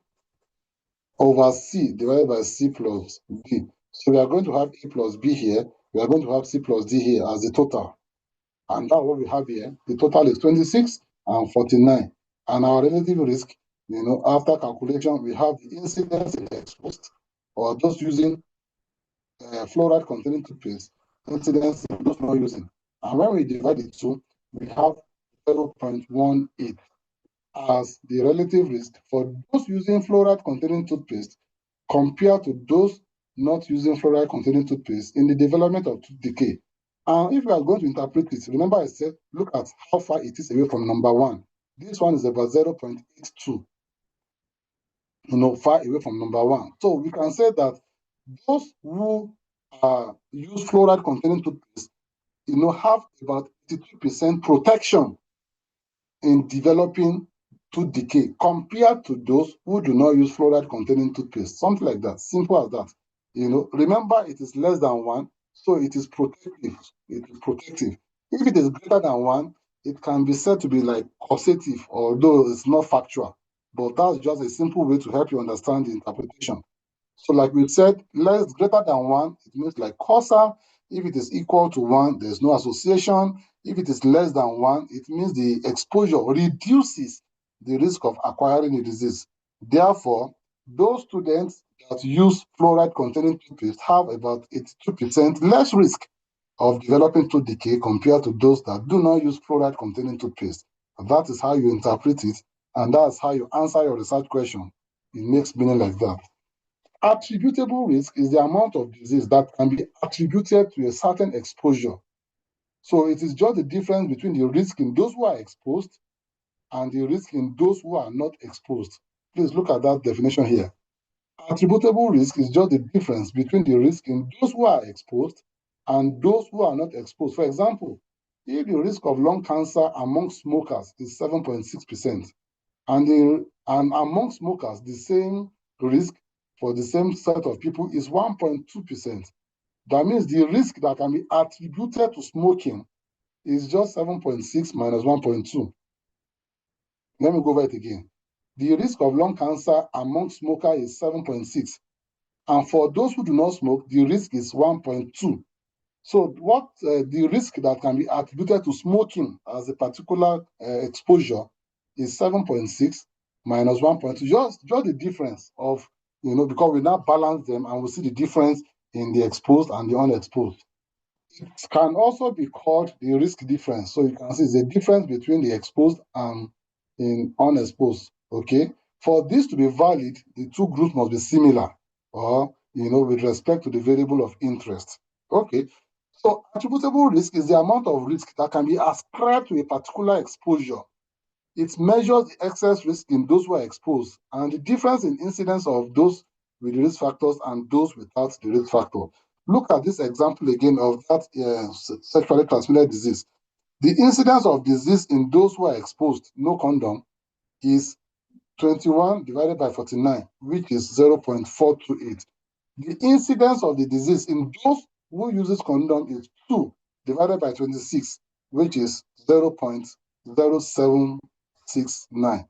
over C divided by C plus D. So we are going to have A plus B here. We are going to have C plus D here as the total. And that's what we have here. The total is 26 and 49. And our relative risk, after calculation, we have the incidence in the exposed, or those using fluoride-containing toothpaste, incidence in those not using. And when we divide it two, we have 0.18 as the relative risk for those using fluoride-containing toothpaste compared to those not using fluoride-containing toothpaste in the development of tooth decay. And if we are going to interpret it, remember I said, look at how far it is away from number 1. This one is about 0.82, far away from number 1. So we can say that those who use fluoride-containing toothpaste, have about 82% protection in developing tooth decay compared to those who do not use fluoride-containing toothpaste. Something like that, simple as that. Remember it is less than 1, so it is protective. It is protective. If it is greater than 1, it can be said to be like causative, although it's not factual. But that's just a simple way to help you understand the interpretation. So like we said, greater than 1, it means like causal. If it is equal to 1, there's no association. If it is less than 1, it means the exposure reduces the risk of acquiring a disease. Therefore, those students that use fluoride-containing toothpaste have about 82% less risk of developing tooth decay compared to those that do not use fluoride-containing toothpaste. That is how you interpret it, and that's how you answer your research question. It makes meaning like that. Attributable risk is the amount of disease that can be attributed to a certain exposure. So it is just the difference between the risk in those who are exposed and the risk in those who are not exposed. Please look at that definition here. Attributable risk is just the difference between the risk in those who are exposed and those who are not exposed. For example, if the risk of lung cancer among smokers is 7.6%, and among smokers, the same risk for the same set of people is 1.2%. That means the risk that can be attributed to smoking is just 7.6 minus 1.2. Let me go over it again. The risk of lung cancer among smokers is 7.6. And for those who do not smoke, the risk is 1.2. So what the risk that can be attributed to smoking as a particular exposure is 7.6 minus 1.2. Just the difference of, because we now balance them and we see the difference in the exposed and the unexposed. It can also be called the risk difference. So you can see the difference between the exposed and in unexposed. Okay. For this to be valid, the two groups must be similar, or with respect to the variable of interest. Okay. So attributable risk is the amount of risk that can be ascribed to a particular exposure. It measures the excess risk in those who are exposed and the difference in incidence of those with the risk factors and those without the risk factor. Look at this example again of that sexually transmitted disease. The incidence of disease in those who are exposed, no condom, is 21 divided by 49, which is 0.428. The incidence of the disease in those who uses condom is 2 divided by 26, which is 0.0769.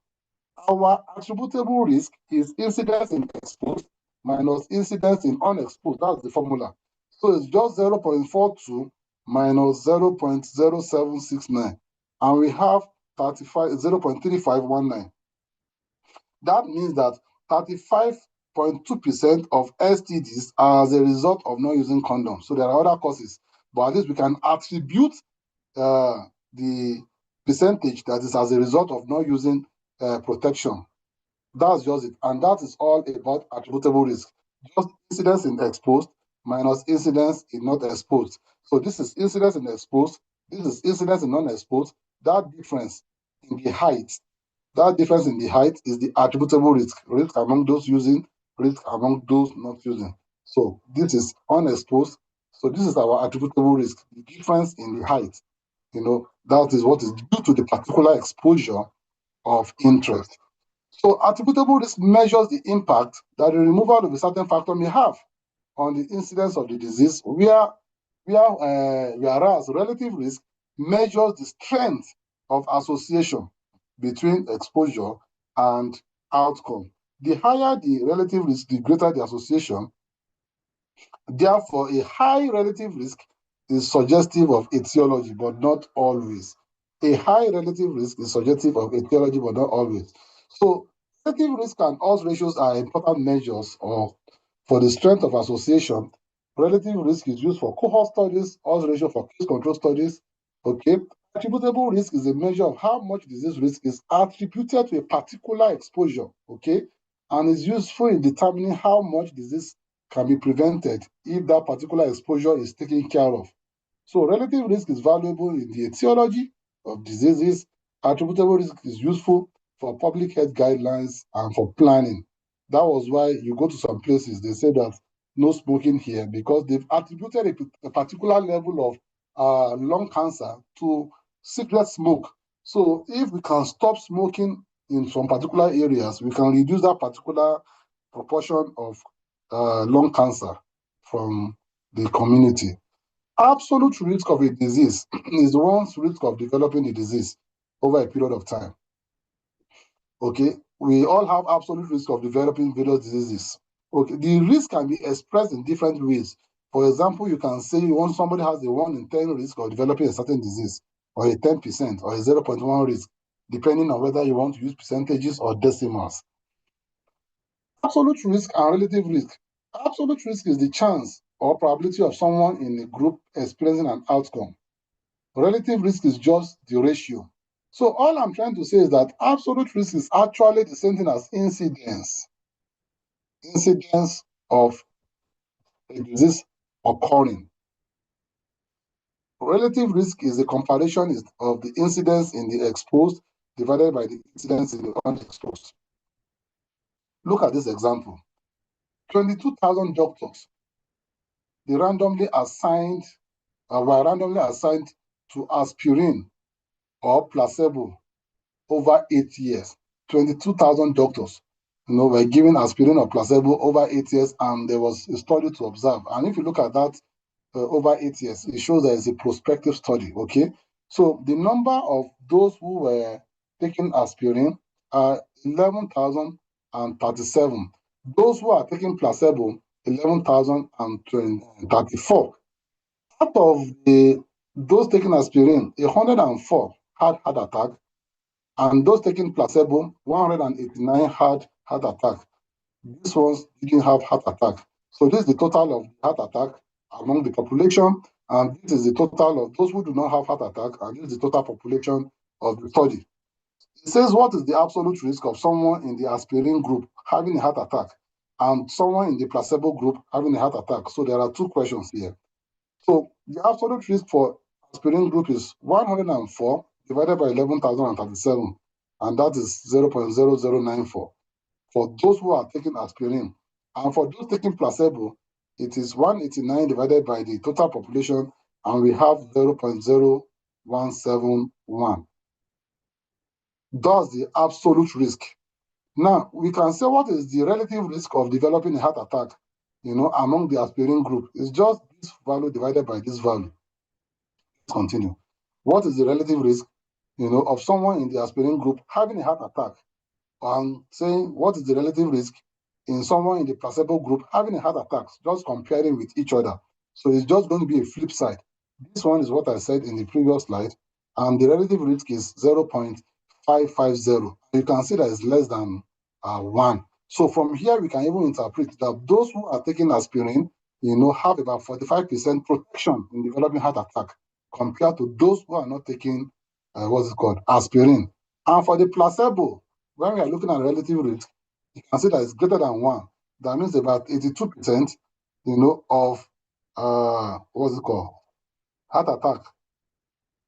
Our attributable risk is incidence in exposed minus incidence in unexposed. That's the formula. So it's just 0.42 minus 0.0769. And we have 0.3519. That means that 35.2% of STDs are as a result of not using condoms. So there are other causes, but at least we can attribute the percentage that is as a result of not using protection. That's just it. And that is all about attributable risk. Just incidence in exposed minus incidence in not exposed. So this is incidence in exposed, this is incidence in non-exposed. That difference in the height is the attributable risk among those using, risk among those not using. So this is unexposed. So this is our attributable risk, the difference in the height. That is what is due to the particular exposure of interest. So attributable risk measures the impact that the removal of a certain factor may have on the incidence of the disease, whereas relative risk measures the strength of association between exposure and outcome. The higher the relative risk, the greater the association. Therefore, a high relative risk is suggestive of etiology, but not always. A high relative risk is suggestive of etiology, but not always. So, relative risk and odds ratios are important measures for the strength of association. Relative risk is used for cohort studies, odds ratio for case control studies. Okay. Attributable risk is a measure of how much disease risk is attributed to a particular exposure. Okay. And is useful in determining how much disease can be prevented if that particular exposure is taken care of. So relative risk is valuable in the etiology of diseases. Attributable risk is useful for public health guidelines and for planning. That was why you go to some places, they say that no smoking here, because they've attributed a particular level of lung cancer to cigarette smoke. So if we can stop smoking in some particular areas, we can reduce that particular proportion of lung cancer from the community. Absolute risk of a disease is one's risk of developing the disease over a period of time. Okay, we all have absolute risk of developing various diseases. Okay, the risk can be expressed in different ways. For example, you can say when somebody has a 1 in 10 risk of developing a certain disease, or a 10%, or a 0.1 risk, depending on whether you want to use percentages or decimals. Absolute risk and relative risk. Absolute risk is the chance or probability of someone in a group experiencing an outcome. Relative risk is just the ratio. So all I'm trying to say is that absolute risk is actually the same thing as incidence. Incidence of a disease occurring. Relative risk is a comparison of the incidence in the exposed divided by the incidence in the unexposed. Look at this example. 22,000 doctors, were randomly assigned to aspirin or placebo over 8 years. 22,000 doctors, were given aspirin or placebo over 8 years, and there was a study to observe. And if you look at that over 8 years, it shows that it's a prospective study. Okay, so the number of those who were taking aspirin are 11,037. Those who are taking placebo, 11,034. Out of those taking aspirin, 104 had heart attack, and those taking placebo, 189 had heart attack. These ones didn't have heart attack. So this is the total of heart attack among the population, and this is the total of those who do not have heart attack, and this is the total population of the study. It says what is the absolute risk of someone in the aspirin group having a heart attack and someone in the placebo group having a heart attack. So there are two questions here. So the absolute risk for aspirin group is 104 divided by 11,037, and that is 0.0094 for those who are taking aspirin. And for those taking placebo, it is 189 divided by the total population, and we have 0.0171. That's the absolute risk. Now, we can say what is the relative risk of developing a heart attack, among the aspirin group. It's just this value divided by this value. Let's continue. What is the relative risk, of someone in the aspirin group having a heart attack? And saying what is the relative risk in someone in the placebo group having a heart attack, just comparing with each other. So it's just going to be a flip side. This one is what I said in the previous slide, and the relative risk is 0.550. You can see that it's less than 1. So from here, we can even interpret that those who are taking aspirin, have about 45% protection in developing heart attack compared to those who are not taking, aspirin. And for the placebo, when we are looking at relative risk, you can see that it's greater than 1. That means about 82%, of heart attack.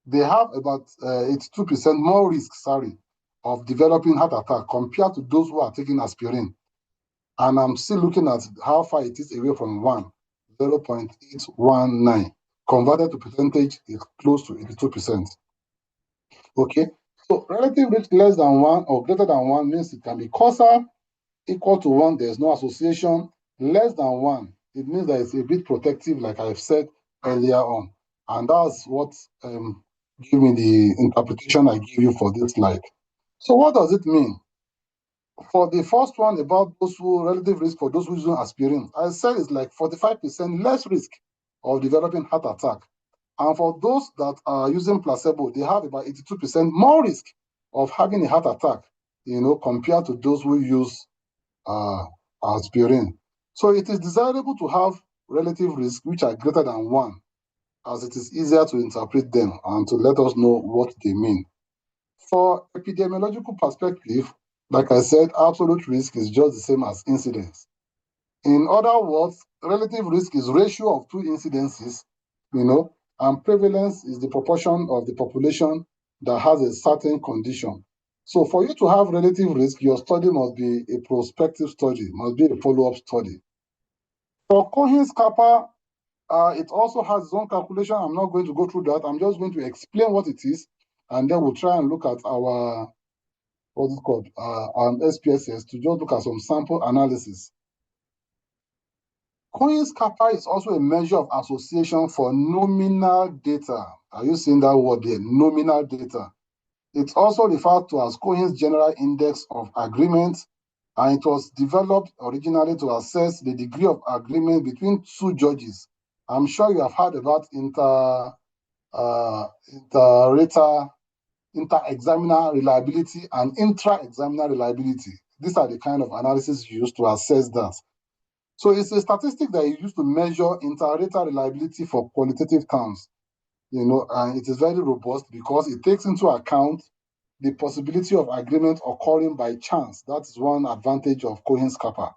They have about 82% more risk, of developing heart attack compared to those who are taking aspirin. And I'm still looking at how far it is away from 1, 0.819. Converted to percentage is close to 82%. Okay, so relative risk less than 1 or greater than 1 means it can be causal. Equal to 1, there's no association. Less than 1, it means that it's a bit protective, like I've said earlier on. And that's what give me the interpretation I give you for this slide. So what does it mean? For the first one about those who relative risk for those who use aspirin, I said it's like 45% less risk of developing heart attack. And for those that are using placebo, they have about 82% more risk of having a heart attack, compared to those who use aspirin. So it is desirable to have relative risk which are greater than 1, as it is easier to interpret them and to let us know what they mean. For epidemiological perspective, like I said, absolute risk is just the same as incidence. In other words, relative risk is ratio of 2 incidences, and prevalence is the proportion of the population that has a certain condition. So for you to have relative risk, your study must be a prospective study, must be a follow-up study. For Cohen's-Kappa, it also has its own calculation. I'm not going to go through that. I'm just going to explain what it is, and then we'll try and look at our, SPSS to just look at some sample analysis. Cohen's-Kappa is also a measure of association for nominal data. Are you seeing that word there? Nominal data. It's also referred to as Cohen's General Index of Agreement, and it was developed originally to assess the degree of agreement between 2 judges. I'm sure you have heard about inter-examiner reliability and intra-examiner reliability. These are the kind of analysis used to assess that. So it's a statistic that is used to measure inter-rater reliability for qualitative terms, and it is very robust because it takes into account the possibility of agreement occurring by chance. That is one advantage of Cohen's-Kappa.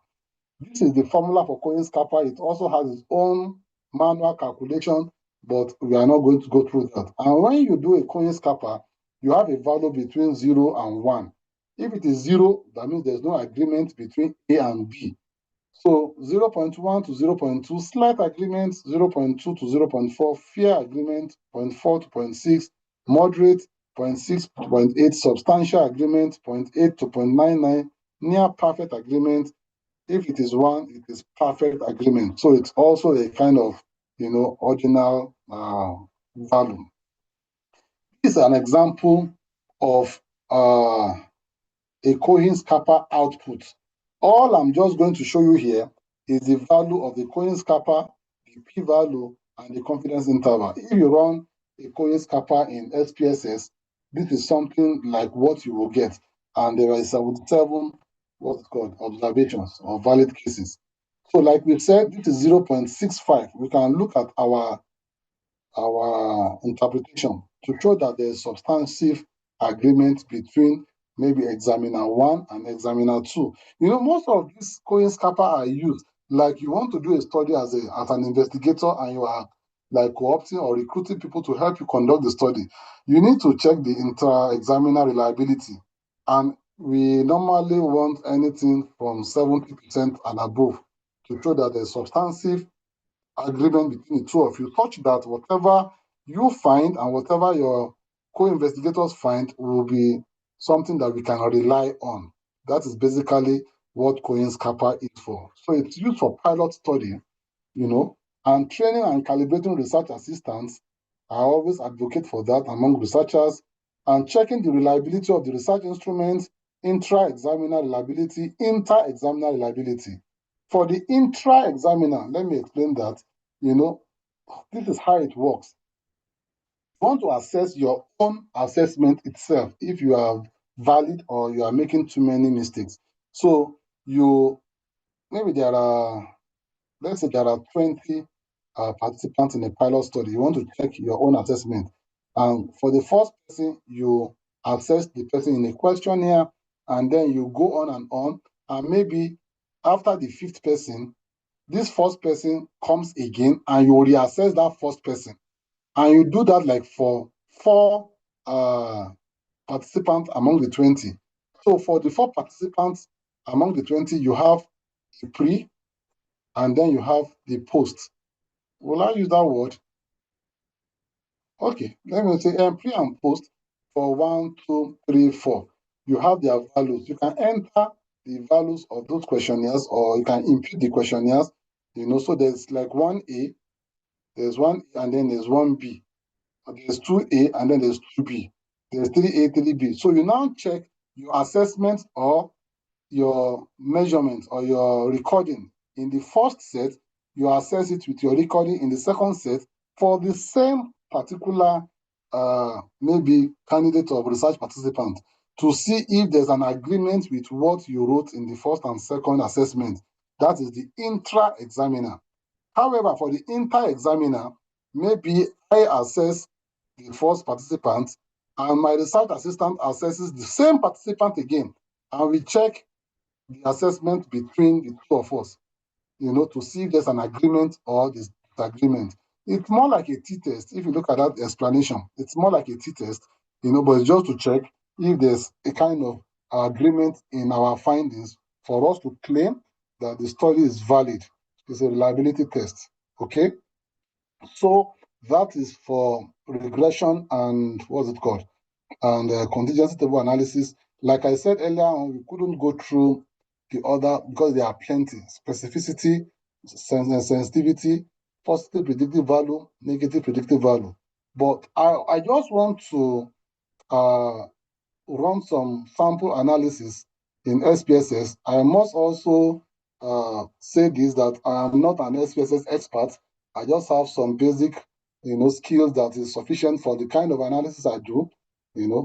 This is the formula for Cohen's-Kappa. It also has its own manual calculation, but we are not going to go through that. And when you do a Cohen's-Kappa, you have a value between 0 and 1. If it is 0, that means there's no agreement between A and B. So 0.1 to 0.2, slight agreement, 0.2 to 0.4, fair agreement, 0.4 to 0.6, moderate, 0.6 to 0.8, substantial agreement, 0.8 to 0.99, near perfect agreement. If it is 1, it is perfect agreement. So it's also a kind of, ordinal value. This is an example of a Cohen's-Kappa output. All I'm just going to show you here is the value of the Cohen's-Kappa, the p-value, and the confidence interval. If you run a Cohen's-Kappa in SPSS, this is something like what you will get. And there are 77 observations or valid cases. So like we said, this is 0.65. We can look at our interpretation to show that there is substantive agreement between maybe examiner 1 and examiner 2. Most of these Cohen's-Kappa are used, like you want to do a study as an investigator and you are like co-opting or recruiting people to help you conduct the study. You need to check the inter-examiner reliability. And we normally want anything from 70% and above to show that there's substantive agreement between the two of you, such that whatever you find and whatever your co-investigators find will be something that we can rely on. That is basically what Cohen's kappa is for. So it's used for pilot study, and training and calibrating research assistants. I always advocate for that among researchers, and checking the reliability of the research instruments, intra-examiner reliability, inter-examiner reliability. For the intra-examiner, let me explain that, this is how it works. You want to assess your own assessment itself, if you are valid or you are making too many mistakes. So maybe let's say there are 20 participants in a pilot study. You want to check your own assessment. And for the first person, you assess the person in a questionnaire, and then you go on, and maybe after the fifth person, this first person comes again, and you reassess that first person. And you do that like for 4 participants among the 20. So for the 4 participants among the 20, you have the pre, and then you have the post. Will I use that word? Okay, let me say pre and post for 1, 2, 3, 4. You have their values. You can enter the values of those questionnaires, or you can input the questionnaires. So there's like 1A, there's 1, and then there's 1B. There's 2A, and then there's 2B. There's 3A, 3B. So you now check your assessment or your measurement or your recording. In the first set, you assess it with your recording in the second set for the same particular maybe candidate or research participant, to see if there's an agreement with what you wrote in the first and second assessment. That is the intra-examiner. However, for the inter-examiner, maybe I assess the first participant and my research assistant assesses the same participant again, and we check the assessment between the two of us, to see if there's an agreement or disagreement. It's more like a t-test. If you look at that explanation, it's more like a t-test, but it's just to check if there's a kind of agreement in our findings for us to claim that the study is valid. It's a reliability test, okay? So that is for regression and what's it called? And contingency table analysis. Like I said earlier on, we couldn't go through the other because there are plenty. Specificity, sensitivity, positive predictive value, negative predictive value. But I just want to run some sample analysis in SPSS. I must also say this, that I am not an SPSS expert. I just have some basic, skills that is sufficient for the kind of analysis I do.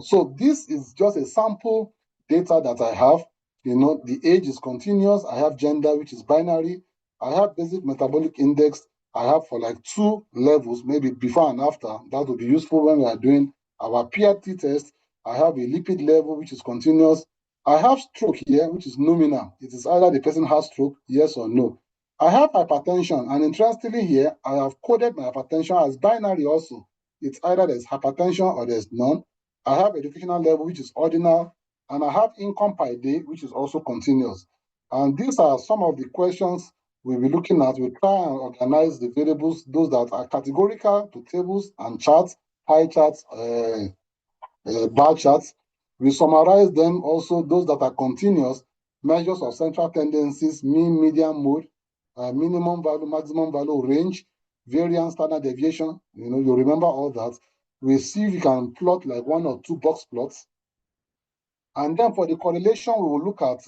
So this is just a sample data that I have. The age is continuous. I have gender, which is binary. I have basic metabolic index. I have for like 2 levels, maybe before and after. That will be useful when we are doing our PRT test. I have a lipid level, which is continuous. I have stroke here, which is nominal. It is either the person has stroke, yes or no. I have hypertension, and interestingly here, I have coded my hypertension as binary also. It's either there's hypertension or there's none. I have educational level, which is ordinal, and I have income per day, which is also continuous. And these are some of the questions we'll be looking at. We'll try and organize the variables, those that are categorical to tables and charts, pie charts, bar charts. We summarize them also, those that are continuous, measures of central tendencies, mean, median, mode, minimum value, maximum value, range, variance, standard deviation. You remember all that. We see if we can plot like 1 or 2 box plots. And then for the correlation, we will look at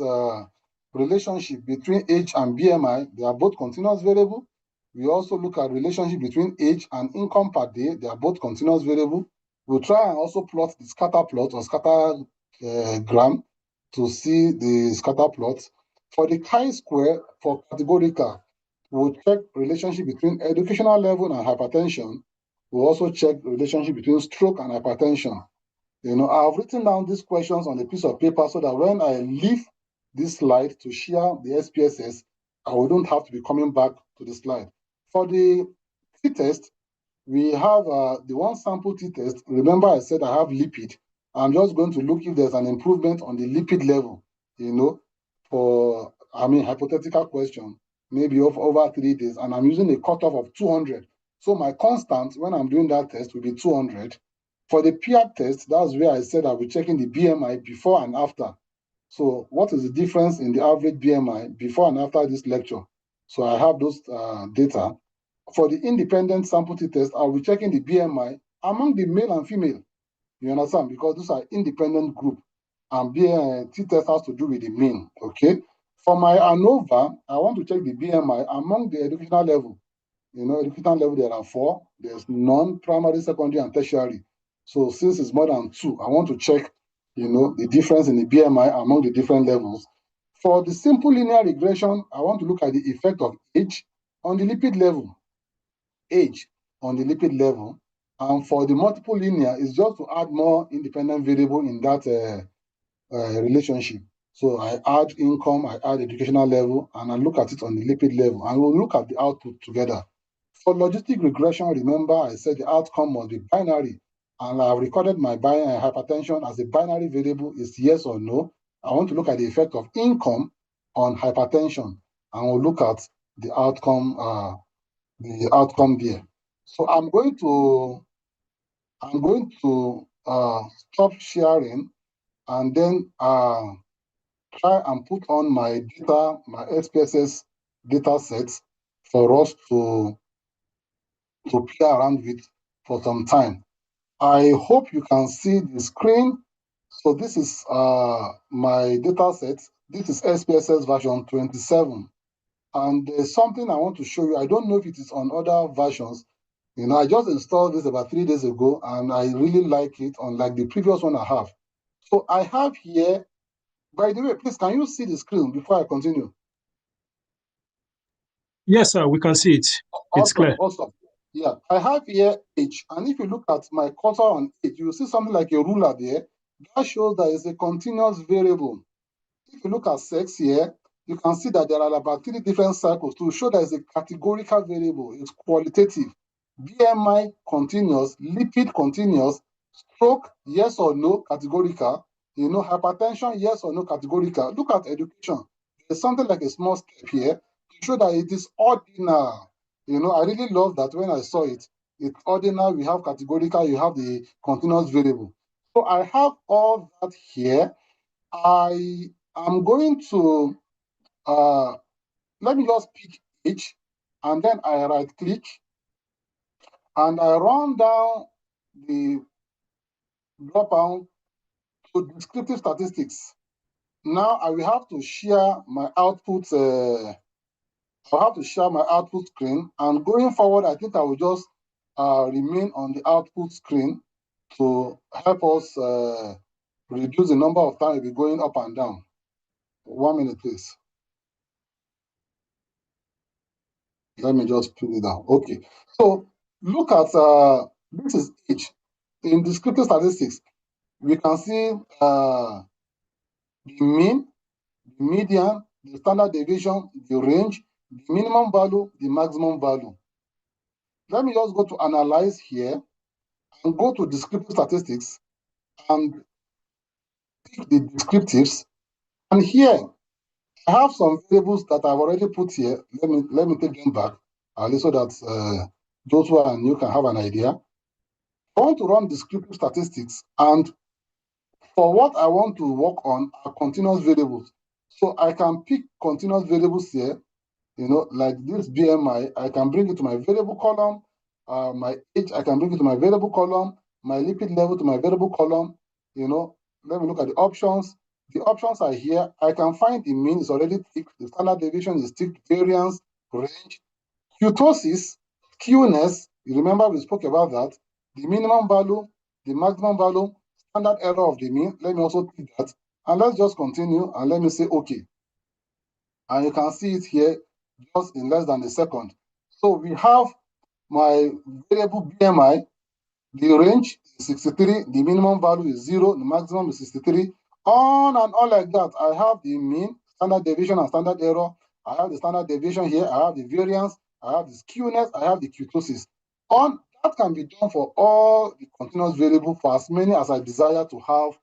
relationship between age and BMI. They are both continuous variable. We also look at relationship between age and income per day. They are both continuous variable. We'll try and also plot the scatter plot or scatter gram to see the scatter plot. For the chi-square, for categorical, we'll check relationship between educational level and hypertension. We'll also check relationship between stroke and hypertension. I've written down these questions on a piece of paper so that when I leave this slide to share the SPSS, I wouldn't have to be coming back to the slide. For the t-test, we have the one sample t-test. Remember I said I have lipid. I'm just going to look if there's an improvement on the lipid level, for, hypothetical question. maybe over 3 days, and I'm using a cutoff of 200. So my constant when I'm doing that test will be 200. For the peer test, that's where I said I'll be checking the BMI before and after. So what is the difference in the average BMI before and after this lecture? So I have those data. For the independent sample t-test, I'll be checking the BMI among the male and female. You understand? Because those are independent group. And t-test has to do with the mean, okay? For my ANOVA, I want to check the BMI among the educational level. You know, educational level, there are 4. There's non-primary, secondary, and tertiary. So since it's more than 2, I want to check, you know, the difference in the BMI among the different levels. For the simple linear regression, I want to look at the effect of age on the lipid level. Age on the lipid level. And for the multiple linear, it's just to add more independent variable in that relationship. So I add income, I add educational level, and I look at it on the lipid level, and we'll look at the output together. For logistic regression, remember I said the outcome must be binary, and I've recorded my hypertension as a binary variable is yes or no. I want to look at the effect of income on hypertension, and we'll look at the outcome there. So I'm going to stop sharing and then try and put on my data, my SPSS data sets for us to play around with for some time. I hope you can see the screen. So this is my data set. This is SPSS version 27. And there's something I want to show you. I don't know if it is on other versions. You know, I just installed this about 3 days ago, and I really like it, unlike the previous one I have. So I have here, by the way, please, can you see the screen before I continue? Yes, sir, we can see it. It's clear. Awesome. Yeah, I have here age, and if you look at my cursor on age, you will see something like a ruler there. That shows that it's a continuous variable. If you look at sex here, you can see that there are about 3 different cycles to show that it's a categorical variable. It's qualitative. BMI continuous, lipid continuous, stroke yes or no categorical, you know, hypertension yes or no categorical. Look at education. There's something like a small step here to show that it is ordinal. You know, I really love that when I saw it. It's ordinal, we have categorical, you have the continuous variable. So I have all that here. I am going to, let me just pick each, and then I right click, and I run down the drop down to descriptive statistics. Now I will have to share my output. I'll have to share my output screen, and going forward, I think I will just remain on the output screen to help us reduce the number of times we'll be going up and down. 1 minute, please. Let me just put it down. Okay. So look at this is age. In descriptive statistics, we can see the mean, the median, the standard deviation, the range, the minimum value, the maximum value. Let me just go to analyze here and go to descriptive statistics and pick the descriptives. And here I have some variables that I've already put here. Let me take them back, so that those who are new can have an idea. I want to run descriptive statistics, and for what I want to work on are continuous variables. So I can pick continuous variables here, you know, like this BMI, I can bring it to my variable column, my age, I can bring it to my variable column, my lipid level to my variable column, you know. Let me look at the options. The options are here. I can find the mean is already ticked, the standard deviation is ticked, variance, range, kurtosis, skewness, you remember we spoke about that, the minimum value, the maximum value, standard error of the mean. Let me also tick that. And let's just continue and let me say okay. And you can see it here just in less than a second. So we have my variable BMI, the range is 63, the minimum value is 0, the maximum is 63, on and on like that. I have the mean, standard deviation, and standard error. I have the standard deviation here, I have the variance, I have the skewness, I have the kurtosis. That can be done for all the continuous variables for as many as I desire to have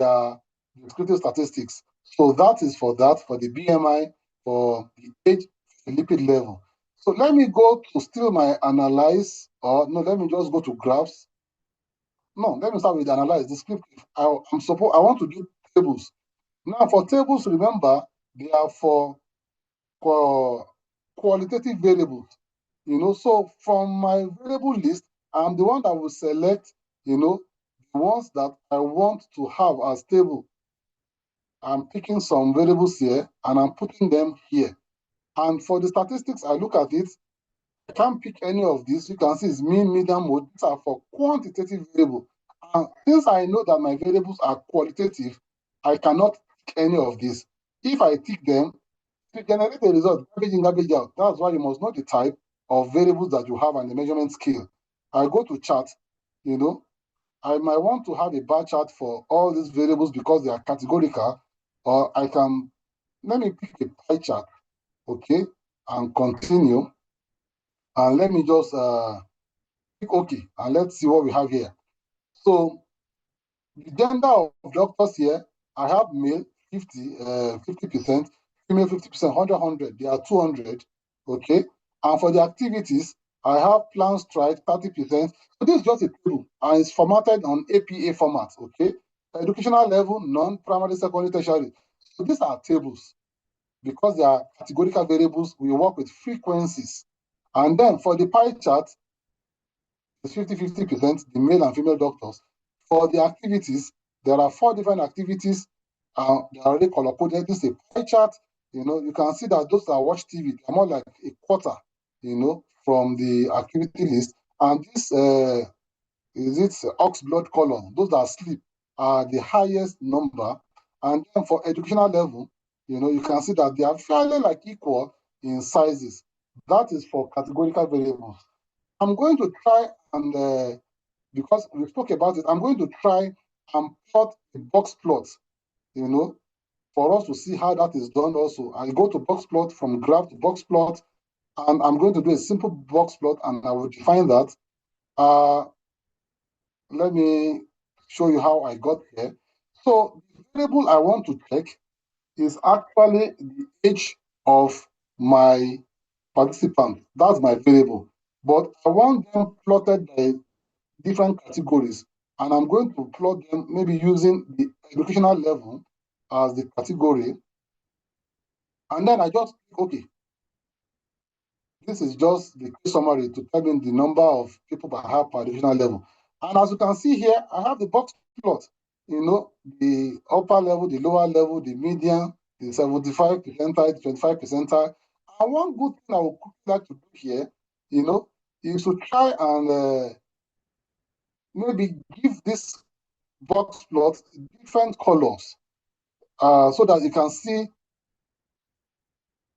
the descriptive statistics. So that is for that, for the BMI, for the age, the lipid level. So let me go to still my analyze, or no, let me just go to graphs. No, let me start with analyze. Descriptive. I want to do tables. Now for tables, remember, they are for qualitative variables. So from my variable list, I'm the one that will select, the ones that I want to have as table. I'm picking some variables here and I'm putting them here. And for the statistics, I look at it, I can't pick any of these. You can see it's mean, median, mode. These are for quantitative variable. And since I know that my variables are qualitative, I cannot pick any of these. If I tick them, to generate a result, garbage in, garbage out. That's why you must know the type of variables that you have and the measurement scale. I go to chart, I might want to have a bar chart for all these variables because they are categorical, or I can, let me pick a pie chart, okay, and continue. And let me just click OK, and let's see what we have here. So the gender of doctors here, I have male 50%, female 50%, 100, they are 200, okay? And for the activities, I have plan strike 30%. So this is just a table, and it's formatted on APA format, okay? Educational level, non-primary, secondary, tertiary. So these are tables. Because they are categorical variables, we work with frequencies. And then for the pie chart, it's 50-50%, the male and female doctors. For the activities, there are 4 different activities. They are already color coded. This is a pie chart. You can see that those that watch TV are more like a quarter, from the activity list. And this is ox blood color. Those that sleep are the highest number. And then for educational level, you can see that they are fairly equal in sizes. That is for categorical variables. I'm going to try and, because we spoke about it, I'm going to try and plot a box plot, for us to see how that is done also. I go to box plot, from graph to box plot, and I'm going to do a simple box plot, and I will define that. Let me show you how I got here. So the variable I want to check is actually the age of my participant. That's my variable. But I want them plotted by different categories. And I'm going to plot them maybe using the educational level as the category. And then I just click OK. This is just the case summary to tell me the number of people that have per educational level. And as you can see here, I have the box plot. The upper level, the lower level, the median, the 75 percentile, the 25 percentile. And one good thing I would like to do here, is to try and maybe give this box plot different colors, so that you can see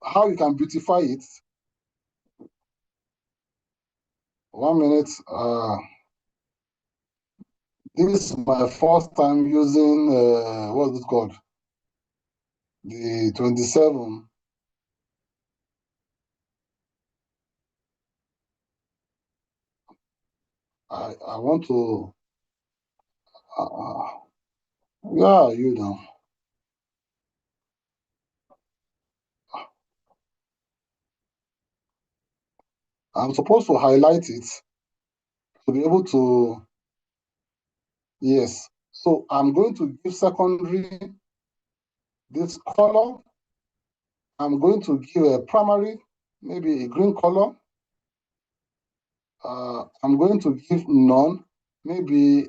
how you can beautify it. 1 minute. This is my first time using what's it called? The 27. I want to yeah, you know. I'm supposed to highlight it to be able to, yes. So I'm going to give secondary this color. I'm going to give a primary, maybe a green color. I'm going to give none, maybe,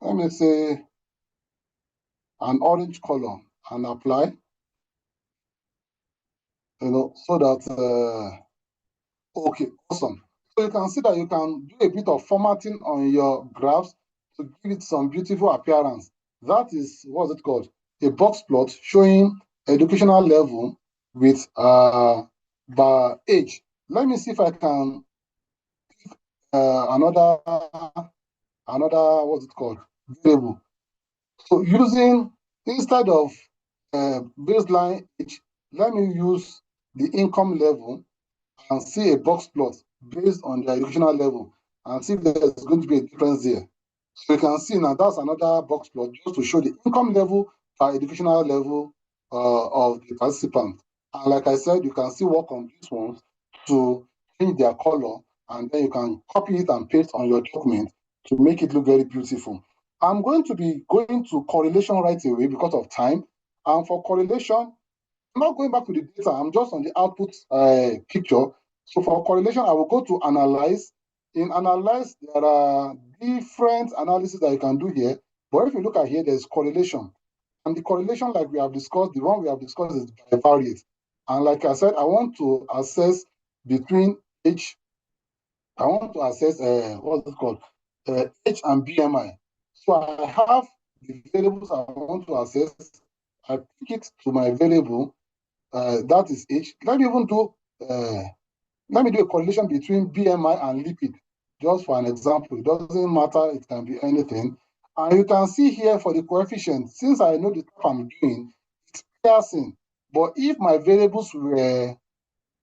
let me say, an orange color, and apply, so that, okay, awesome. So you can see that you can do a bit of formatting on your graphs to give it some beautiful appearance. That is, what's it called? A box plot showing educational level with by age. Let me see if I can another, what's it called? Variable. So using, instead of baseline age, let me use the income level and see a box plot based on the educational level and see if there's going to be a difference there. So you can see now that's another box plot just to show the income level by educational level of the participant. And like I said, you can still work on these ones to change their color, and then you can copy it and paste on your document to make it look very beautiful. I'm going to be going to correlation right away because of time. And for correlation, I'm not going back to the data, I'm just on the output picture. So for correlation, I will go to analyze. In analyze, there are different analysis that you can do here. But if you look at here, there's correlation. And the correlation, like we have discussed, the one we have discussed is bivariate. And like I said, I want to assess between H, I want to assess, what's it called? H and BMI. So I have the variables I want to assess. I pick it to my variable, that is H. Let me do a correlation between BMI and lipid, just for an example. It doesn't matter, it can be anything. And you can see here for the coefficient, since I know the type I'm doing, it's Pearson. But if my variables were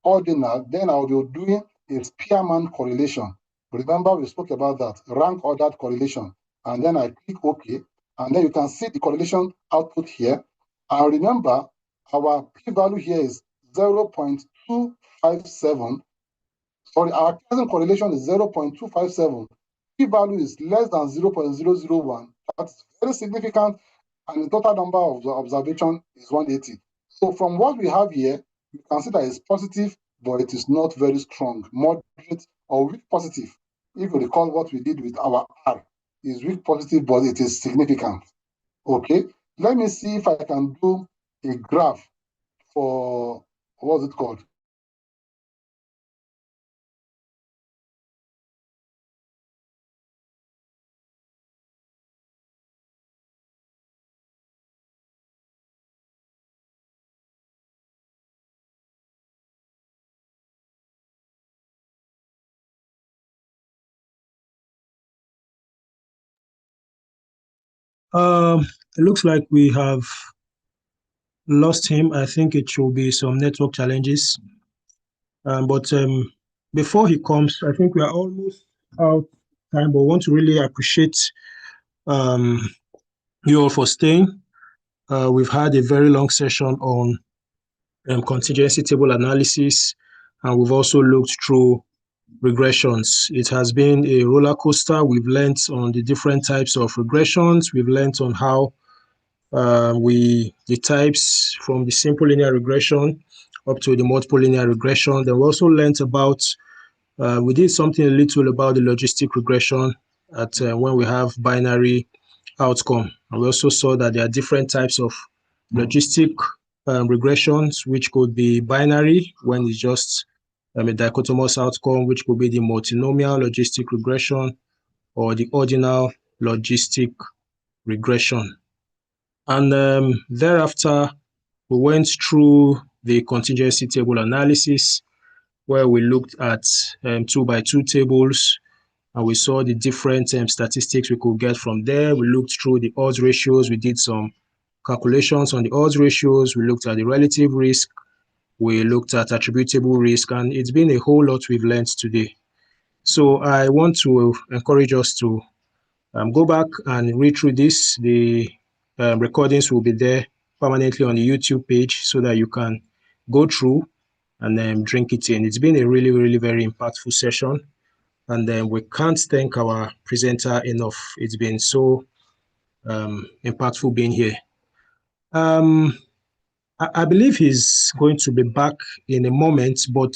ordinal, then I will be doing a Spearman correlation. Remember, we spoke about that, rank ordered correlation. And then I click OK. And then you can see the correlation output here. And remember, our p-value here is 0.257. Sorry, our present correlation is 0.257. P-value is less than 0.001. That's very significant. And the total number of the observation is 180. So from what we have here, you can see that it's positive, but it is not very strong, moderate or weak positive. If you recall what we did with our R, is weak positive, but it is significant. Okay, let me see if I can do a graph for, what's it called? It looks like we have lost him. I think it should be some network challenges. But before he comes, I think we are almost out time, but want to really appreciate um, you all for staying. We've had a very long session on contingency table analysis, and we've also looked through regressions. It has been a roller coaster. We've learned on the different types of regressions. We've learned on how the types from the simple linear regression up to the multiple linear regression. Then we also learned about, we did something a little about the logistic regression at when we have binary outcome. And we also saw that there are different types of logistic regressions, which could be binary when it's just a dichotomous outcome, which could be the multinomial logistic regression or the ordinal logistic regression. And thereafter, we went through the contingency table analysis, where we looked at 2x2 tables, and we saw the different statistics we could get from there. We looked through the odds ratios. We did some calculations on the odds ratios. We looked at the relative risk. We looked at attributable risk, and it's been a whole lot we've learned today. So I want to encourage us to go back and read through this. The recordings will be there permanently on the YouTube page so that you can go through and then drink it in. It's been a really, really very impactful session. And then we can't thank our presenter enough. It's been so impactful being here. I believe he's going to be back in a moment, but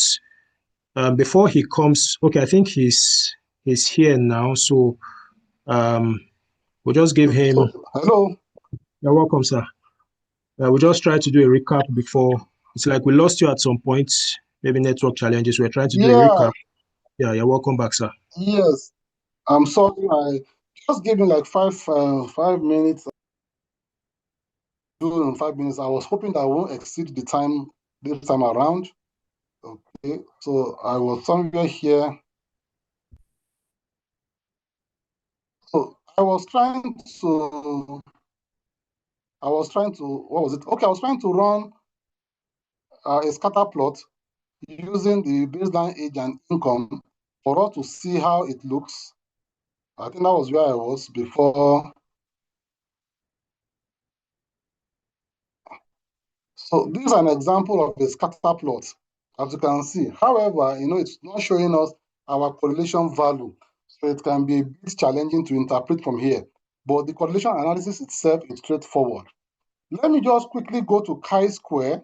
before he comes, okay, I think he's here now. So we'll just give him. Hello. You're welcome, sir. We'll just try to do a recap before. It's like we lost you at some point, maybe network challenges. We're trying to do a recap. Yeah, you're welcome back, sir. Yes, I'm sorry. I just gave me like 5 minutes. In 5 minutes, I was hoping that I won't exceed the time this time around. Okay, so I was somewhere here. So I was trying to, what was it? Okay, I was trying to run a scatter plot using the baseline age and income for us to see how it looks. I think that was where I was before. So this is an example of a scatter plot, as you can see. However, it's not showing us our correlation value. So it can be a bit challenging to interpret from here. But the correlation analysis itself is straightforward. Let me just quickly go to chi-square.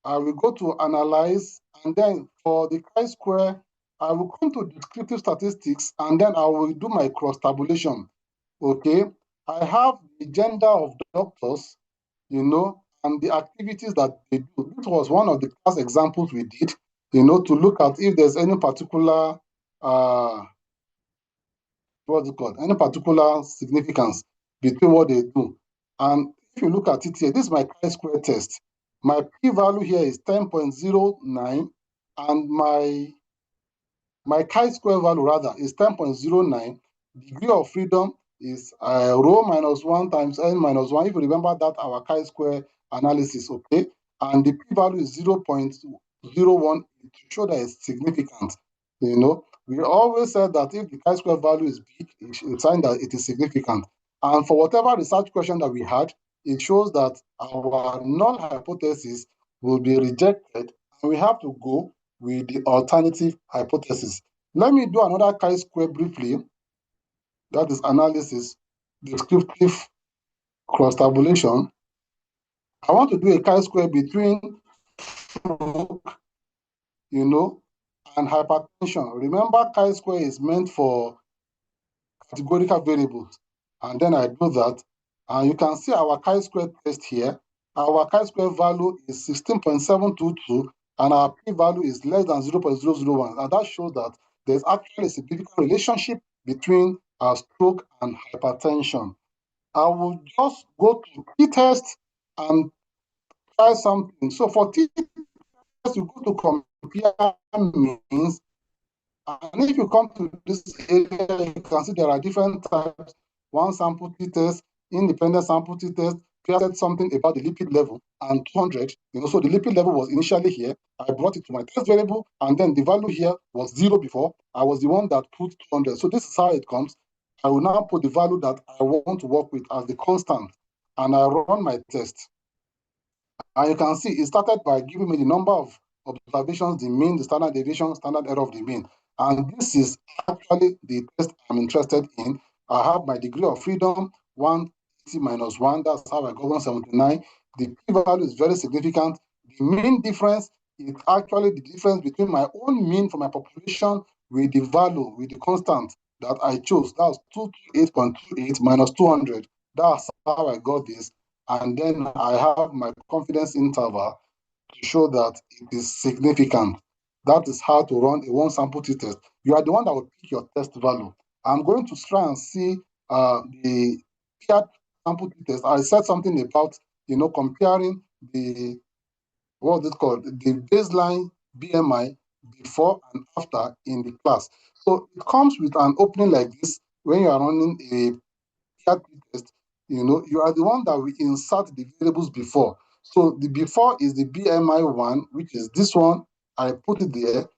I will go to analyze, and then for the chi-square, I will come to descriptive statistics, and then I will do my cross-tabulation. Okay, I have the gender of doctors, and the activities that they do. This was one of the class examples we did, to look at if there's any particular, any particular significance between what they do. And if you look at it here, this is my chi-square test. My p-value here is 10.09, and my chi-square value rather is 10.09. Degree of freedom is rho minus 1 times n minus 1. If you remember that, our chi-square analysis, okay? And the p-value is 0.01 to show that it's significant. We always said that if the chi-square value is big, it's a sign that it is significant. And for whatever research question that we had, it shows that our null hypothesis will be rejected, and we have to go with the alternative hypothesis. Let me do another chi-square briefly. That is analysis, descriptive cross-tabulation. I want to do a chi-square between stroke, and hypertension. Remember, chi-square is meant for categorical variables. And then I do that, and you can see our chi-square test here. Our chi-square value is 16.722, and our p-value is less than 0.001. And that shows that there's actually a significant relationship between stroke and hypertension. I will just go to t-test and try something. So for t-test, you go to compare means. And if you come to this area, you can see there are different types. One sample t-test, independent sample t-test. Pierre said something about the lipid level and 200. So the lipid level was initially here. I brought it to my test variable, and then the value here was 0 before. I was the one that put 200. So this is how it comes. I will now put the value that I want to work with as the constant, and I run my test. And you can see it started by giving me the number of observations, the mean, the standard deviation, standard error of the mean. And this is actually the test I'm interested in. I have my degree of freedom, 180 minus 1. That's how I got 179. The p-value is very significant. The mean difference is actually the difference between my own mean for my population with the value, with the constant that I chose. That's 228.28 minus 200. That's how I got this. And then I have my confidence interval to show that it is significant. That is how to run a one sample t-test. You are the one that will pick your test value. I'm going to try and see the paired sample t-test. I said something about, comparing the, the baseline BMI before and after in the class. So it comes with an opening like this when you are running a paired t-test. You are the one that will insert the variables before. So the before is the BMI one, which is this one. I put it there.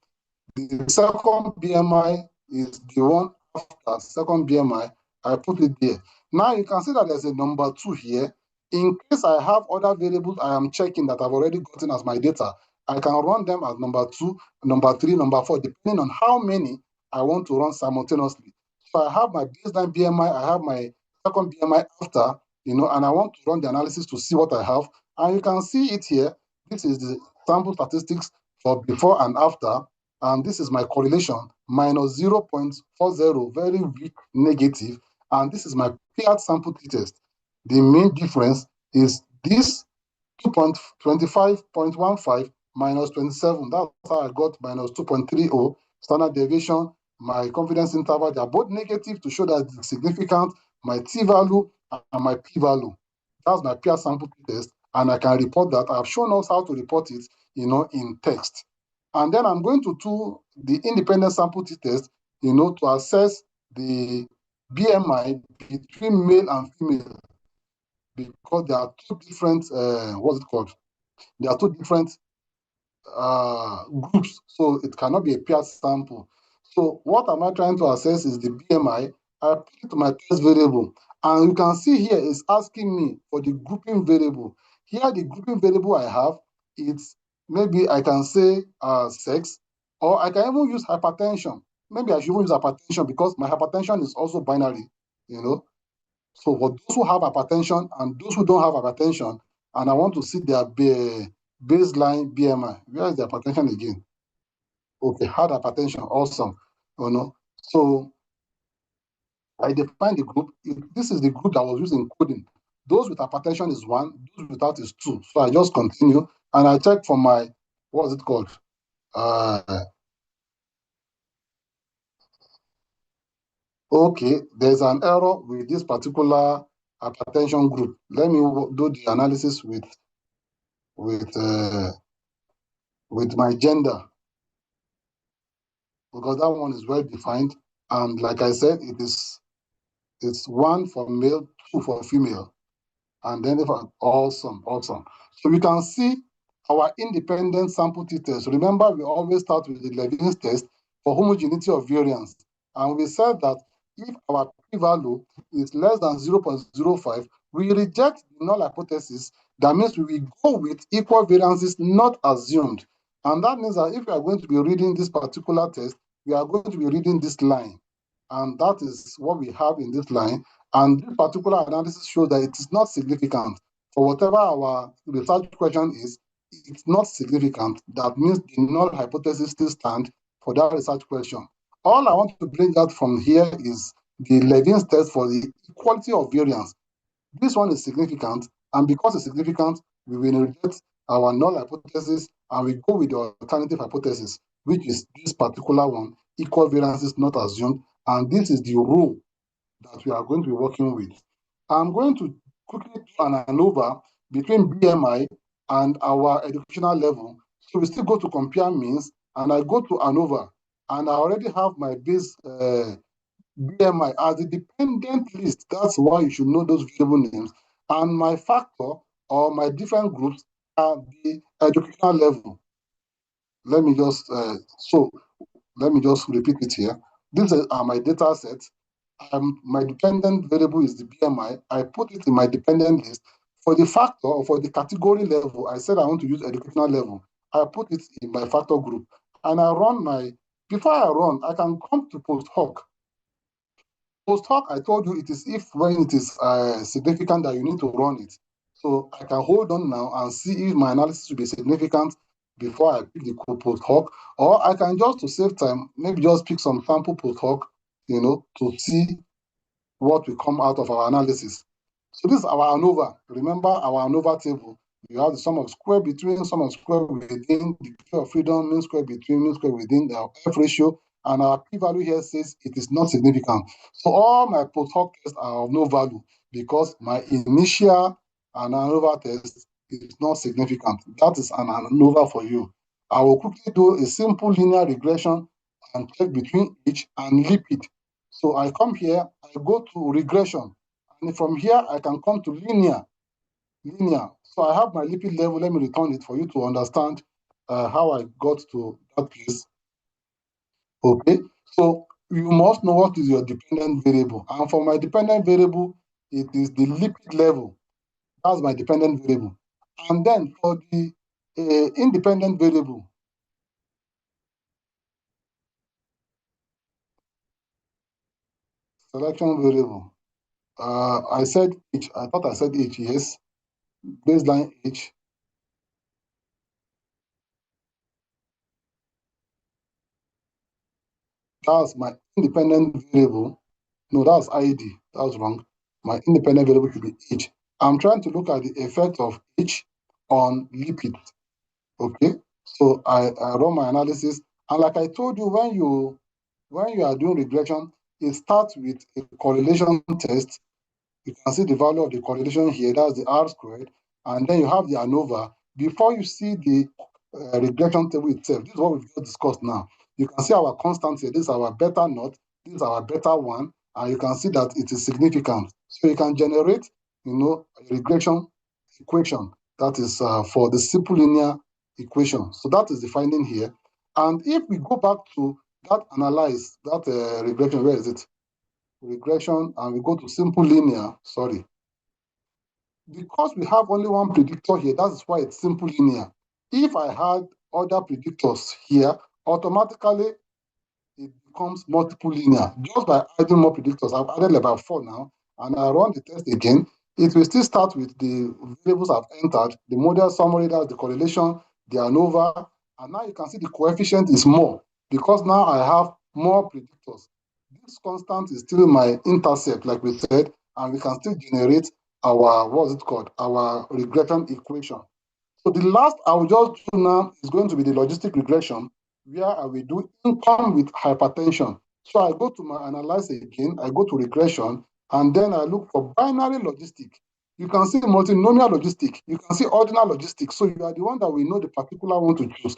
The second BMI is the one after second BMI. I put it there. Now you can see that there's a number 2 here. In case I have other variables I am checking that I've already gotten as my data, I can run them as number 2, number 3, number 4, depending on how many I want to run simultaneously. So I have my baseline BMI, I have my second BMI after, and I want to run the analysis to see what I have. And you can see it here. This is the sample statistics for before and after. And this is my correlation, minus 0.40, very weak negative. And this is my paired sample t-test. The main difference is this 2.25.15 minus 27. That's how I got minus 2.30. Standard deviation, my confidence interval, they are both negative to show that it's significant. My t-value and my p-value. That's my paired sample t-test. And I can report that. I've shown us how to report it, in text. And then I'm going to do the independent sample t-test, to assess the BMI between male and female, because there are two different, There are two different groups, so it cannot be a paired sample. So what am I trying to assess is the BMI. I put it to my test variable, and you can see here it's asking me for the grouping variable. Here, the grouping variable I have, it's maybe I can say sex, or I can even use hypertension. Maybe I should even use hypertension because my hypertension is also binary, So for those who have hypertension and those who don't have hypertension, and I want to see their baseline BMI. Where is the hypertension again? Okay, had hypertension, awesome. So I define the group. This is the group that was used in coding. Those with hypertension is 1, those without is 2. So I just continue and I check for my, what is it called? Okay, there's an error with this particular hypertension group. Let me do the analysis with my gender, because that one is well defined. And like I said, it's 1 for male, 2 for female. And then awesome. So we can see our independent sample t-test. Remember, we always start with the Levene's test for homogeneity of variance. And we said that if our p-value is less than 0.05, we reject the null hypothesis. That means we will go with equal variances not assumed. And that means that if we are going to be reading this particular test, we are going to be reading this line. And that is what we have in this line. And this particular analysis shows that it is not significant. For whatever our research question is, it's not significant. That means the null hypothesis still stands for that research question. All I want to bring out from here is the Levene's test for the equality of variance. This one is significant, and because it's significant, we will reject our null hypothesis and we go with the alternative hypothesis, which is this particular one, equal variances not assumed, and this is the rule that we are going to be working with. I'm going to quickly do an ANOVA between BMI and our educational level. So we still go to compare means, and I go to ANOVA, and I already have my base BMI as a dependent list. That's why you should know those variable names. And my factor or my different groups are the educational level. Let me just repeat it here. These are my data sets. My dependent variable is the BMI. I put it in my dependent list. For the factor or for the category level, I said I want to use educational level. I put it in my factor group. And I run before I run, I can come to post hoc. Post hoc, I told you it is when it is significant that you need to run it. So I can hold on now and see if my analysis will be significant before I pick the post hoc, or I can just, to save time, maybe just pick some sample post hoc, to see what will come out of our analysis. So this is our ANOVA. Remember our ANOVA table. You have the sum of square between, sum of square within, the degree of freedom, mean square between, mean square within, the F ratio, and our p-value here says it is not significant. So all my post hoc tests are of no value because my initial ANOVA test is not significant. That is an ANOVA for you. I will quickly do a simple linear regression and check between each and lipid. So I come here, I go to regression, and from here I can come to linear. So I have my lipid level. Let me return it for you to understand how I got to that place. Okay, so you must know what is your dependent variable. And for my dependent variable, it is the lipid level. That's my dependent variable. And then for the independent variable, selection variable, I said H. I thought I said H, yes. Baseline H. That's my independent variable. No, that's ID. That was wrong. My independent variable should be H. I'm trying to look at the effect of H on lipids. Okay, so I run my analysis, and like I told you, when you are doing regression, it starts with a correlation test. You can see the value of the correlation here. That's the R squared, and then you have the ANOVA before you see the regression table itself. This is what we've just discussed now. You can see our constant here. This is our beta naught. This is our beta 1, and you can see that it is significant. So you can generate, a regression equation that is for the simple linear equation. So that is the finding here. And if we go back to that analyze, that regression, where is it? Regression, and we go to simple linear, sorry. Because we have only one predictor here, that's why it's simple linear. If I had other predictors here, automatically it becomes multiple linear. Just by adding more predictors, I've added about 4 now, and I run the test again, it will still start with the variables I've entered, the model summary, that's the correlation, the ANOVA, and now you can see the coefficient is more because now I have more predictors. This constant is still my intercept, like we said, and we can still generate our, what's it called, our regression equation. So the last I will just do now is going to be the logistic regression, where I will do income with hypertension. So I go to my analyze again, I go to regression, and then I look for binary logistic. You can see multinomial logistic, you can see ordinal logistic. So you are the one that will know the particular one to choose.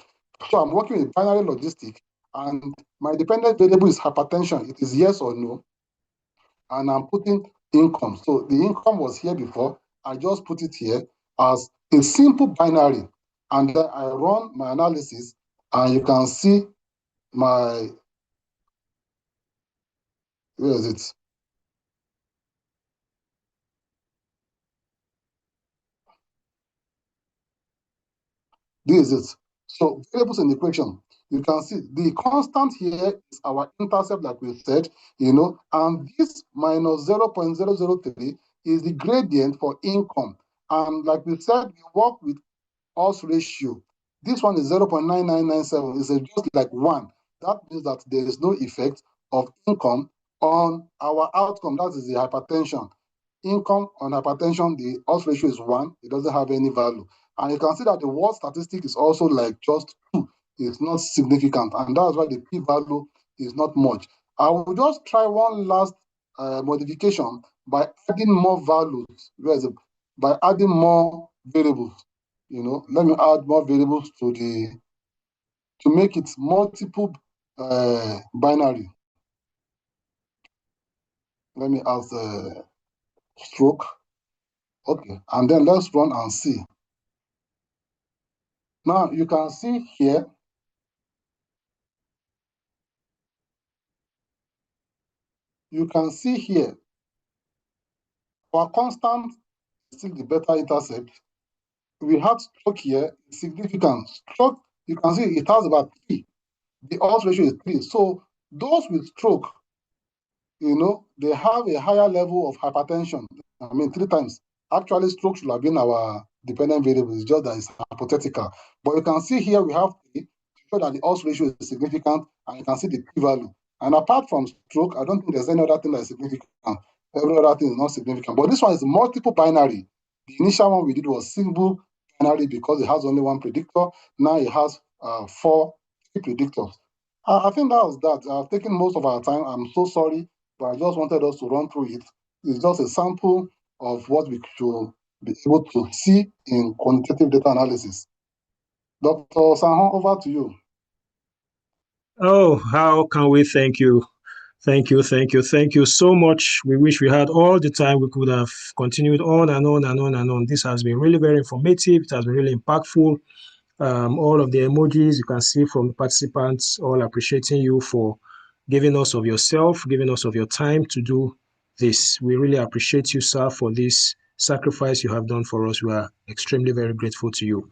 So I'm working with binary logistic, and my dependent variable is hypertension. It is yes or no. And I'm putting income. So the income was here before. I just put it here as a simple binary. And then I run my analysis, and you can see my, where is it? This is it. So variables in the equation, you can see the constant here is our intercept, like we said, and this minus 0.003 is the gradient for income. And like we said, we work with odds ratio. This one is 0.9997. It's just like 1. That means that there is no effect of income on our outcome. That is the hypertension. Income on hypertension, the odds ratio is 1. It doesn't have any value. And you can see that the word statistic is also like just 2. It's not significant. And that's why the p-value is not much. I will just try one last modification by adding more values. Where is it? By adding more variables. Let me add more variables to make it multiple binary. Let me add stroke. Okay, and then let's run and see. Now you can see here, our constant is still the beta intercept. We have stroke here, significant. Stroke, you can see it has about 3. The odds ratio is 3. So those with stroke, they have a higher level of hypertension. 3 times. Actually, stroke should have been our dependent variable. It's just that it's hypothetical. But you can see here we have 3 to show that the odds ratio is significant, and you can see the p-value. And apart from stroke, I don't think there's any other thing that is significant. Every other thing is not significant. But this one is multiple binary. The initial one we did was single binary because it has only one predictor. Now it has 4 predictors. I think that was that. I've taken most of our time. I'm so sorry, but I just wanted us to run through it. It's just a sample of what we should be able to see in quantitative data analysis. Dr. Sanhon, over to you. Oh, how can we thank you? Thank you so much. We wish we had all the time. We could have continued on and on and on and on. This has been really very informative. It has been really impactful. All of the emojis you can see from the participants, all appreciating you for giving us of yourself, giving us of your time to do this. We really appreciate you, sir, for this sacrifice you have done for us. We are extremely very grateful to you.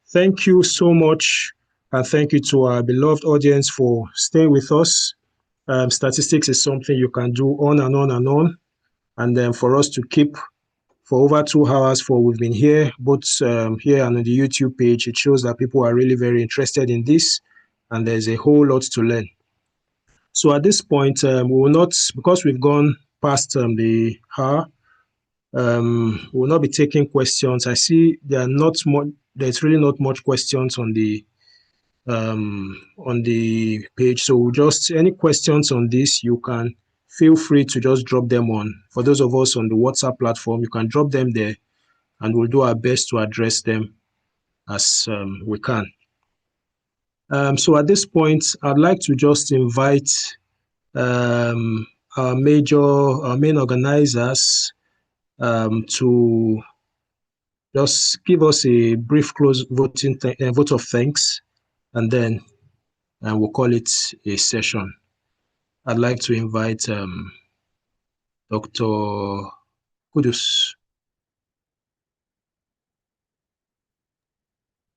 Thank you so much. And thank you to our beloved audience for staying with us. Statistics is something you can do on and on and on. And then for us to keep for over 2 hours for we've been here, both here and on the YouTube page, it shows that people are really very interested in this, and there's a whole lot to learn. So at this point, we will not, because we've gone past the hour, we will not be taking questions. I see there's really not much questions on the page. So just any questions on this, you can feel free to just drop them on. For those of us on the WhatsApp platform, you can drop them there, and we'll do our best to address them as we can. So at this point, I'd like to just invite our main organizers to just give us a brief close vote of thanks, and then we'll call it a session. I'd like to invite Dr. Kudus.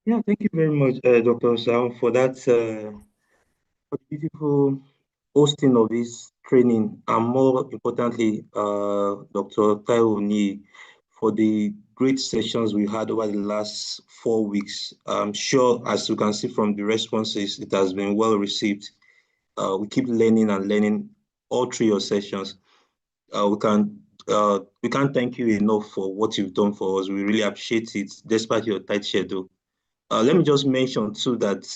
Yeah, thank you very much, Dr. Sam, for the beautiful hosting of this training, and more importantly, Dr. Taiwo Ni, for the great sessions we had over the last 4 weeks. I'm sure, as you can see from the responses, it has been well received. We keep learning and learning all through your sessions. We can't thank you enough for what you've done for us. We really appreciate it, despite your tight schedule. Let me just mention too that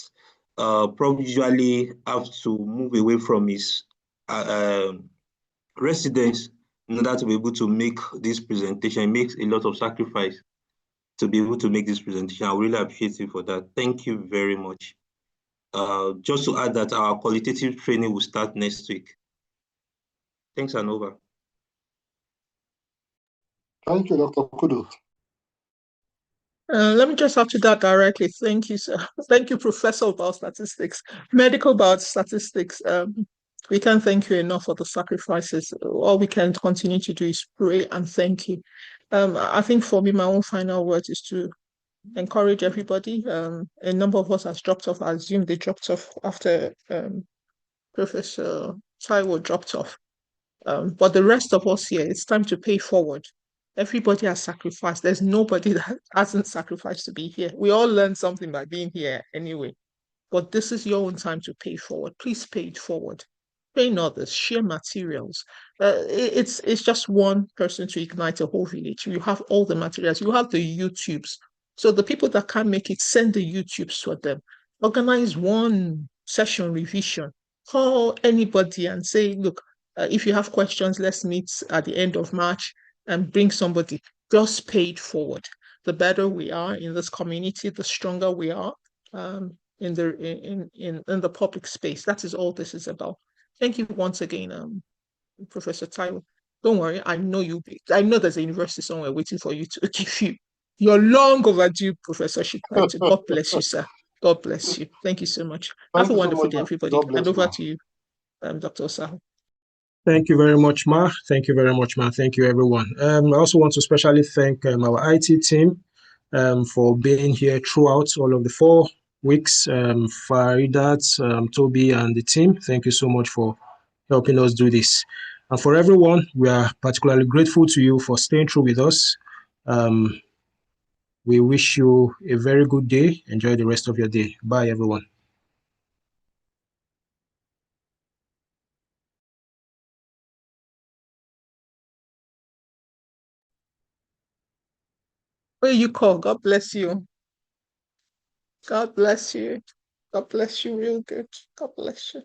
Prof usually have to move away from his residence in order to be able to make this presentation. He makes a lot of sacrifice to be able to make this presentation. I really appreciate you for that. Thank you very much. Just to add that our qualitative training will start next week. Thanks and over. Thank you, Dr. Kudu. Let me just add to that directly. Thank you, sir. Thank you, Professor of Biostatistics, Medical Biostatistics. We can't thank you enough for the sacrifices. All we can continue to do is pray and thank you. I think for me, my own final words is to encourage everybody. A number of us has dropped off. I assume they dropped off after Professor Taiwo dropped off. But the rest of us here, it's time to pay forward. Everybody has sacrificed. There's nobody that hasn't sacrificed to be here. We all learned something by being here anyway. But this is your own time to pay forward. Please pay it forward. Train others, share materials. It's just one person to ignite a whole village. You have all the materials. You have the YouTubes. So the people that can't make it, send the YouTubes to them. Organize one session revision. Call anybody and say, look, if you have questions, let's meet at the end of March and bring somebody. Just pay it forward. The better we are in this community, the stronger we are in the public space. That is all this is about. Thank you once again, Professor Taiwo. Don't worry, I know there's a university somewhere waiting for you to give you your long overdue professorship title. God bless you, sir. God bless you. Thank you so much. Have a wonderful day, everybody. And over to you, Dr. Osahu. Thank you very much, Ma. Thank you very much, Ma. Thank you, everyone. I also want to especially thank our IT team for being here throughout all of the 4 weeks. Faridat, Toby, and the team, thank you so much for helping us do this. And for everyone, we are particularly grateful to you for staying through with us. We wish you a very good day. Enjoy the rest of your day. Bye, everyone. Where you call? God bless you. God bless you. God bless you real good. God bless you.